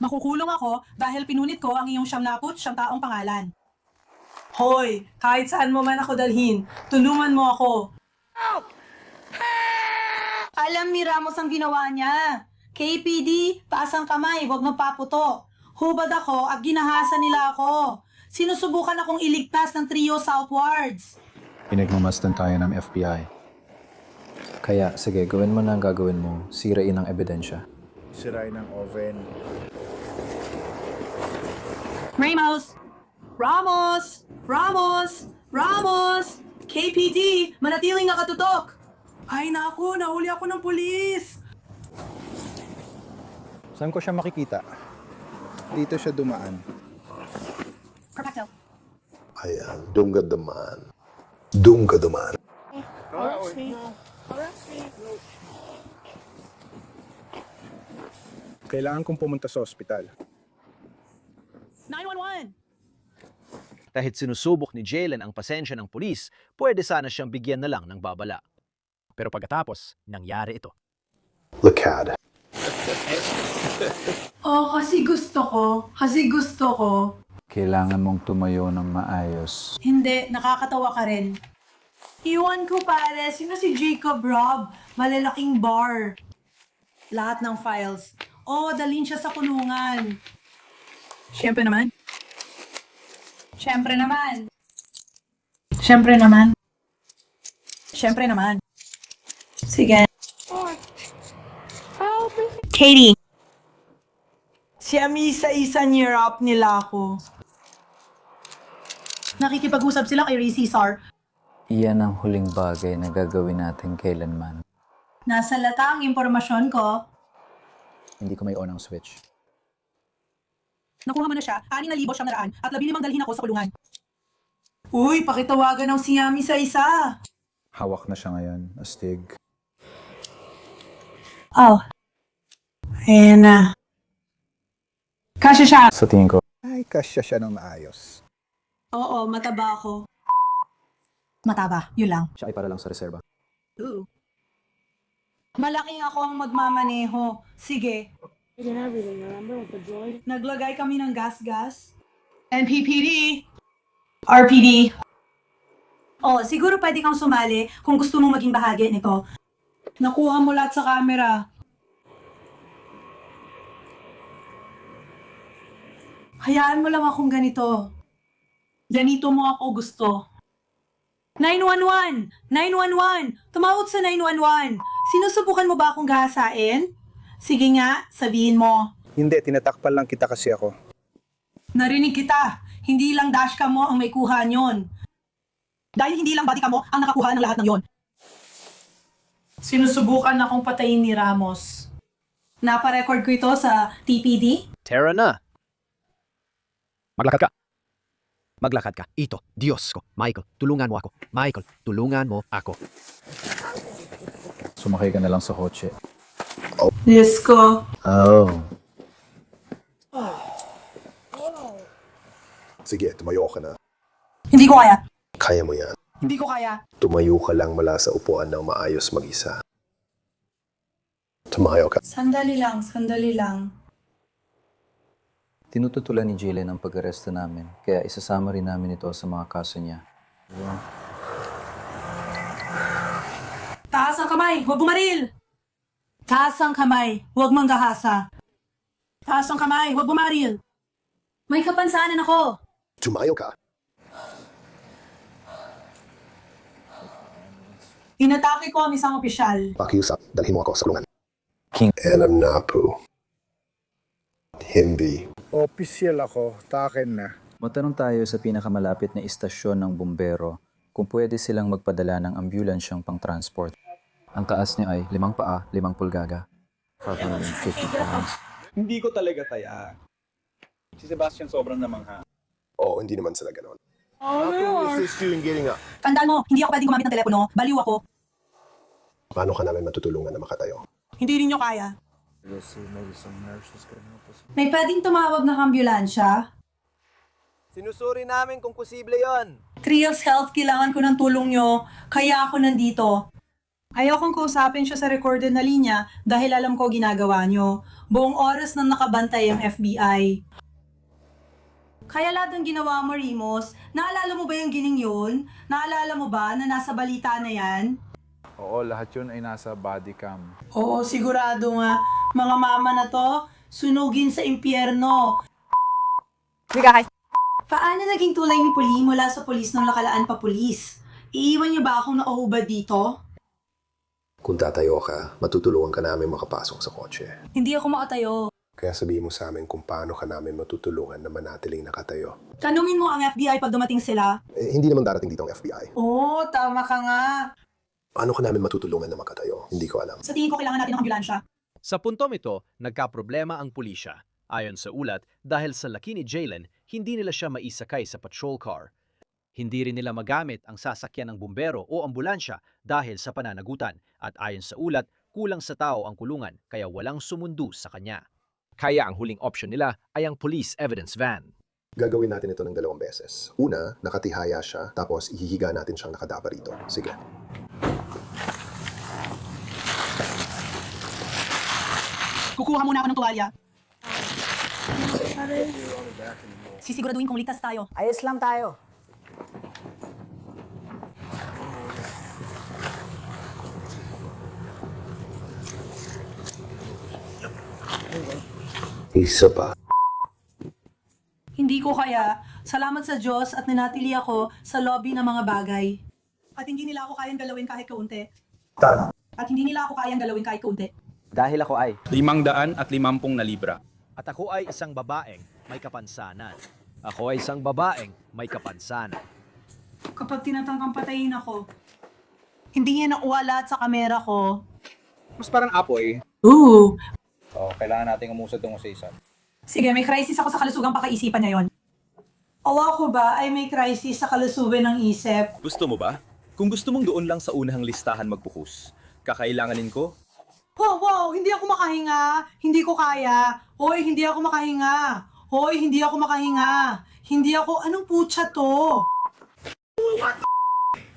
Speaker 22: makukulong ako dahil pinunit ko ang iyong siyam taong pangalan. Hoy, kahit saan mo man ako dalhin, tulungan mo ako. Alam ni Ramos ang ginawa niya. KPD, taas ang kamay, huwag magpaputo. Hubad ako at ginahasa nila ako. Sinusubukan akong iligtas ng Trio Southwards.
Speaker 2: Pinagmamasdan tayo ng FBI. Kaya, sige, gawin mo na ang gagawin mo. Sirain ang ebidensya.
Speaker 12: Sirain ang oven.
Speaker 22: Ramos! Ramos! Ramos! Ramos! KPD, manatiling nakatutok! Ay naku, nahuli ako ng pulis!
Speaker 1: Saan ko siya makikita? Dito siya dumaan.
Speaker 22: Perfecto.
Speaker 10: Ayan, dungga daman. Dungga daman.
Speaker 1: Kailangan kong pumunta sa ospital.
Speaker 22: 911!
Speaker 7: Kahit sinusubok ni Jalen ang pasensya ng pulis, pwede sana siyang bigyan na lang ng babala. Pero pagkatapos, nangyari ito.
Speaker 10: Lakad.
Speaker 22: Kasi gusto ko. Kasi gusto ko.
Speaker 2: Kailangan mong tumayo ng maayos.
Speaker 22: Hindi, nakakatawa ka rin. Iwan ko pare, sino si Jacob Robb? Malalaking bar. Lahat ng files. Dalhin siya sa kulungan. Siyempre naman. Siyempre naman. Siyempre naman. Siyempre naman. Sige. Katie. Isa-isa nirap nila ako. Nakikipag-usap sila kay Ray Cesar.
Speaker 2: Iyan ang huling bagay na gagawin natin kailanman.
Speaker 22: Nasa lata ang impormasyon ko.
Speaker 2: Hindi ko may on ang switch.
Speaker 22: Nakuha mo na siya, 6,900 at 15 dalhin ako sa kulungan. Uy, pakitawagan ng si Yami sa isa.
Speaker 2: Hawak na siya ngayon, astig.
Speaker 22: Ayan na. Kasya siya.
Speaker 2: Sa tingin ko,
Speaker 1: Ay, kasya siya ng maayos.
Speaker 22: Oo, mataba ako. Mataba, yun lang.
Speaker 2: siya ay para lang sa reserba.
Speaker 22: Malaking ako ang magmamaneho. Sige. Naglagay kami ng gas-gas. NPPD. RPD. Siguro pwede kang sumali kung gusto mong maging bahagi nito. Nakuha mo lahat sa camera. Hayaan mo lang akong ganito. Ganito mo ako gusto. 911! 911! Tumawag sa 911! Sinusubukan mo ba akong gahasain? Sige nga, sabihin mo.
Speaker 1: Hindi, tinatakpan lang kita kasi ako.
Speaker 22: Narinig kita. Hindi lang dashcam mo ang may kuha nyon. Dahil hindi lang bodycam mo ang nakakuha ng lahat ng yon. Sinusubukan akong patayin ni Ramos. Naparecord ko ito sa TPD.
Speaker 7: Tara na!
Speaker 13: Maglakad ka. Maglakad ka. Ito, Diyos ko. Michael, tulungan mo ako. Michael, tulungan mo ako.
Speaker 2: Sumakay ka na lang sa kotse.
Speaker 22: Diyos ko.
Speaker 2: Oh.
Speaker 10: Sige, tumayo ka na.
Speaker 22: Hindi ko kaya.
Speaker 10: Kaya mo yan.
Speaker 22: Hindi ko kaya.
Speaker 10: Tumayo ka lang mula sa upuan ng maayos mag-isa. Tumayo ka.
Speaker 22: Sandali lang.
Speaker 2: Tinututulan ni Jaylen ang pag-aresto namin, kaya isasama rin namin ito sa mga kaso niya.
Speaker 22: Taas ang kamay, huwag bumaril! Taas ang kamay, huwag manggahasa. Taas ang kamay, huwag bumaril. May kapansanan ako.
Speaker 10: Tumayo ka.
Speaker 22: Inatake ko ang isang opisyal.
Speaker 10: Pakiusap, dalhin mo ako sa kulungan. Alam na po. Hindi.
Speaker 12: Opisyal ako, takin na.
Speaker 2: Matanong tayo sa pinakamalapit na istasyon ng bumbero kung pwede silang magpadala ng ambulansyang pang-transport. Ang taas niya ay 5 paa, 5 pulgada. 550 pounds.
Speaker 4: Hindi ko talaga taya. Si Sebastian sobrang namangha.
Speaker 10: Oo, hindi naman sila ganon.
Speaker 22: Tandaan mo, hindi ako pwedeng gumamit ng telepono. Baliw ako.
Speaker 10: Paano ka namin matutulungan na makatayo?
Speaker 22: Hindi rin nyo kaya. May pwedeng tumawag ng ambulansya?
Speaker 1: Sinusuri namin kung posible yon.
Speaker 22: Trios Health, kailangan ko ng tulong nyo. Kaya ako nandito. Ayokong kausapin siya sa recorded na linya dahil alam ko ginagawa nyo. Buong oras nang nakabantay ang FBI. Kaya lahat ng ginawa mo, Rimos, naalala mo ba yung gining yun? Naalala mo ba na nasa balita na yan?
Speaker 16: Oo, lahat yun ay nasa body cam.
Speaker 22: Oo, sigurado nga. Mga mama na to, sunugin sa impyerno. Paano naging tulay ni Puli mula sa pulis nung nakalaan pa pulis? Iiwan niyo ba akong nauubad dito?
Speaker 10: Kung tatayo ka, matutulungan ka namin makapasok sa kotse.
Speaker 22: Hindi ako makatayo.
Speaker 10: Kaya sabihin mo sa amin kung paano ka namin matutulungan na manatiling nakatayo.
Speaker 22: Tanungin mo ang FBI pag dumating sila.
Speaker 10: Hindi naman darating dito ang FBI.
Speaker 22: Oo, tama ka nga.
Speaker 10: Paano ka namin matutulungan na makatayo? Hindi ko alam.
Speaker 22: Sa tingin ko kailangan natin ng ambulansya.
Speaker 7: Sa puntong ito, nagkaproblema ang pulisya. Ayon sa ulat, dahil sa laki ni Jaylen, hindi nila siya maisakay sa patrol car. Hindi rin nila magamit ang sasakyan ng bumbero o ambulansya dahil sa pananagutan. At ayon sa ulat, kulang sa tao ang kulungan kaya walang sumundo sa kanya. Kaya ang huling option nila ay ang police evidence van.
Speaker 10: Gagawin natin ito ng 2 beses. Una, nakatihaya siya, tapos ihihiga natin siyang nakadapa rito. Sige.
Speaker 22: Kukuha muna ako ng tuwalya. Sisiguraduhin kong ligtas tayo.
Speaker 1: Ayos lang tayo.
Speaker 10: Isa pa.
Speaker 22: Hindi ko kaya. Salamat sa Diyos at nanatili ako sa lobby ng mga bagay. At hindi nila ako kayang galawin kahit kaunti. At hindi nila ako kayang galawin kahit kaunti.
Speaker 1: Dahil ako ay
Speaker 20: 550 na libra.
Speaker 7: At ako ay isang babaeng may kapansanan. Ako ay isang babaeng may kapansanan.
Speaker 22: Kapag tinatangkang patayin ako, hindi niya nauwala sa kamera ko.
Speaker 20: Mas parang apoy.
Speaker 22: Ooh!
Speaker 20: Kailangan nating umusad ng usay-isa.
Speaker 22: Sige, may crisis ako sa kalusugang pakaisipan niya yon. O ako ba ay may crisis sa kalusugan ng isip?
Speaker 4: Gusto mo ba? Kung gusto mong doon lang sa unang listahan magbukus, kakailanganin ko?
Speaker 22: Wow! Hindi ako makahinga! Hindi ko kaya! Hoy, hindi ako makahinga! Hoy, hindi ako makahinga! Hindi ako... Anong putya to?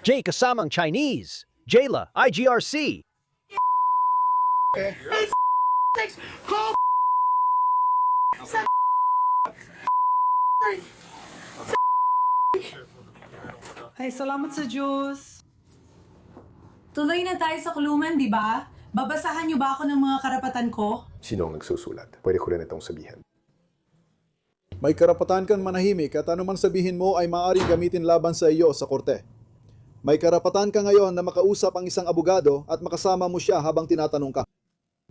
Speaker 7: Jay kasamang Chinese. Jayla, IGRC.
Speaker 22: Ay, salamat sa Diyos. Tuloy na tayo sa kulungan, di ba? Babasahan niyo ba ako ng mga karapatan ko?
Speaker 10: Sino ang nagsusulat? Pwede ko rin itong sabihin.
Speaker 6: May karapatan kang manahimik at anuman sabihin mo ay maaaring gamitin laban sa iyo sa korte. May karapatan ka ngayon na makausap ang isang abogado at makasama mo siya habang tinatanong ka.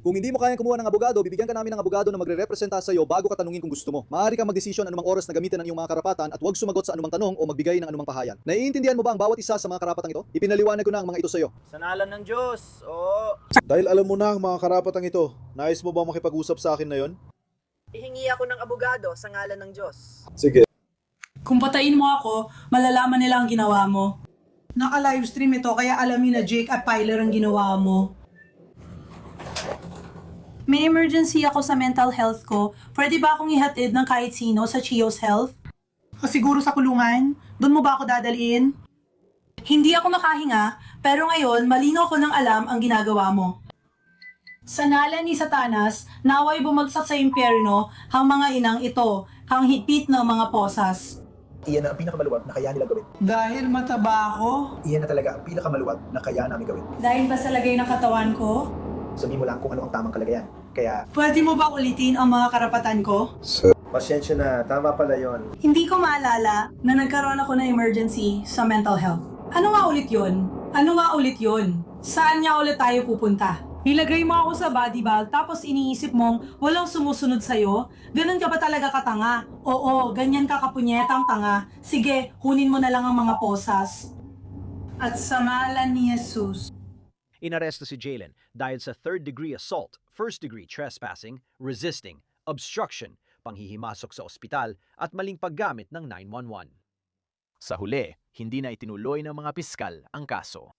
Speaker 6: Kung hindi mo kayang kumuha ng abogado, bibigyan ka namin ng abogado na magre-representa sa iyo bago ka tanungin kung gusto mo. Maaari kang magdesisyon anumang oras na gamitin ang iyong mga karapatan at huwag sumagot sa anumang tanong o magbigay ng anumang pahayan. Naiintindihan mo ba ang bawat isa sa mga karapatang ito? Ipinaliwanag ko na ang mga ito sa iyo.
Speaker 1: Sa ngalan ng Diyos, oo.
Speaker 6: Dahil alam mo na ang mga karapatang ito, nais mo ba makipag-usap sa akin na yon?
Speaker 14: Ihingi ako ng abogado sa ngalan ng Diyos.
Speaker 6: Sige.
Speaker 22: Kung patayin mo ako, malalaman nila ang ginawa mo. Naka-livestream ito, kaya alamin na Jake at Pyler ang ginawa mo. May emergency ako sa mental health ko. Pwede ba akong ihatid ng kahit sino sa Chio's Health? O siguro sa kulungan? Doon mo ba ako dadalhin? Hindi ako makahinga, pero ngayon malino ko ng alam ang ginagawa mo. Sa ngalan ni Satanas, naway bumagsak sa impyerno ang mga inang ito, ang higpit ng mga posas.
Speaker 1: Iyan na ang pinakamaluwag na kaya nila gawin.
Speaker 22: Dahil mataba ako?
Speaker 1: Iyan na talaga ang pinakamaluwag na kaya namin gawin.
Speaker 22: Dahil ba sa lagay ng katawan ko?
Speaker 1: Sabihin mo lang kung ano ang tamang kalagayan. Kaya,
Speaker 22: Pwede mo ba ulitin ang mga karapatan ko?
Speaker 1: pasyensya na, tama pala yon.
Speaker 22: Hindi ko maalala na nagkaroon ako ng emergency sa mental health. Ano nga ulit yun? Ano nga ulit yun? Saan niya ulit tayo pupunta? Ilagay mo ako sa body bag tapos iniisip mong walang sumusunod sa'yo? Ganun ka ba talaga katanga? Oo, ganyan ka kapunyetang tanga. Sige, hunin mo na lang ang mga posas. At sa ngalan ni Jesus.
Speaker 7: Inaresto si Jalen dahil sa third-degree assault, first-degree trespassing, resisting, obstruction, panghihimasok sa ospital at maling paggamit ng 911. Sa huli, hindi na itinuloy ng mga piskal ang kaso.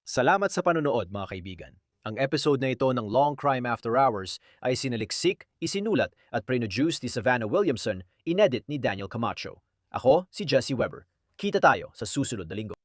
Speaker 7: Salamat sa panonood mga kaibigan. Ang episode na ito ng Long Crime After Hours ay sinaliksik, isinulat at produce ni Savannah Williamson, inedit ni Daniel Camacho. Ako si Jesse Weber. Kita tayo sa susunod na linggo.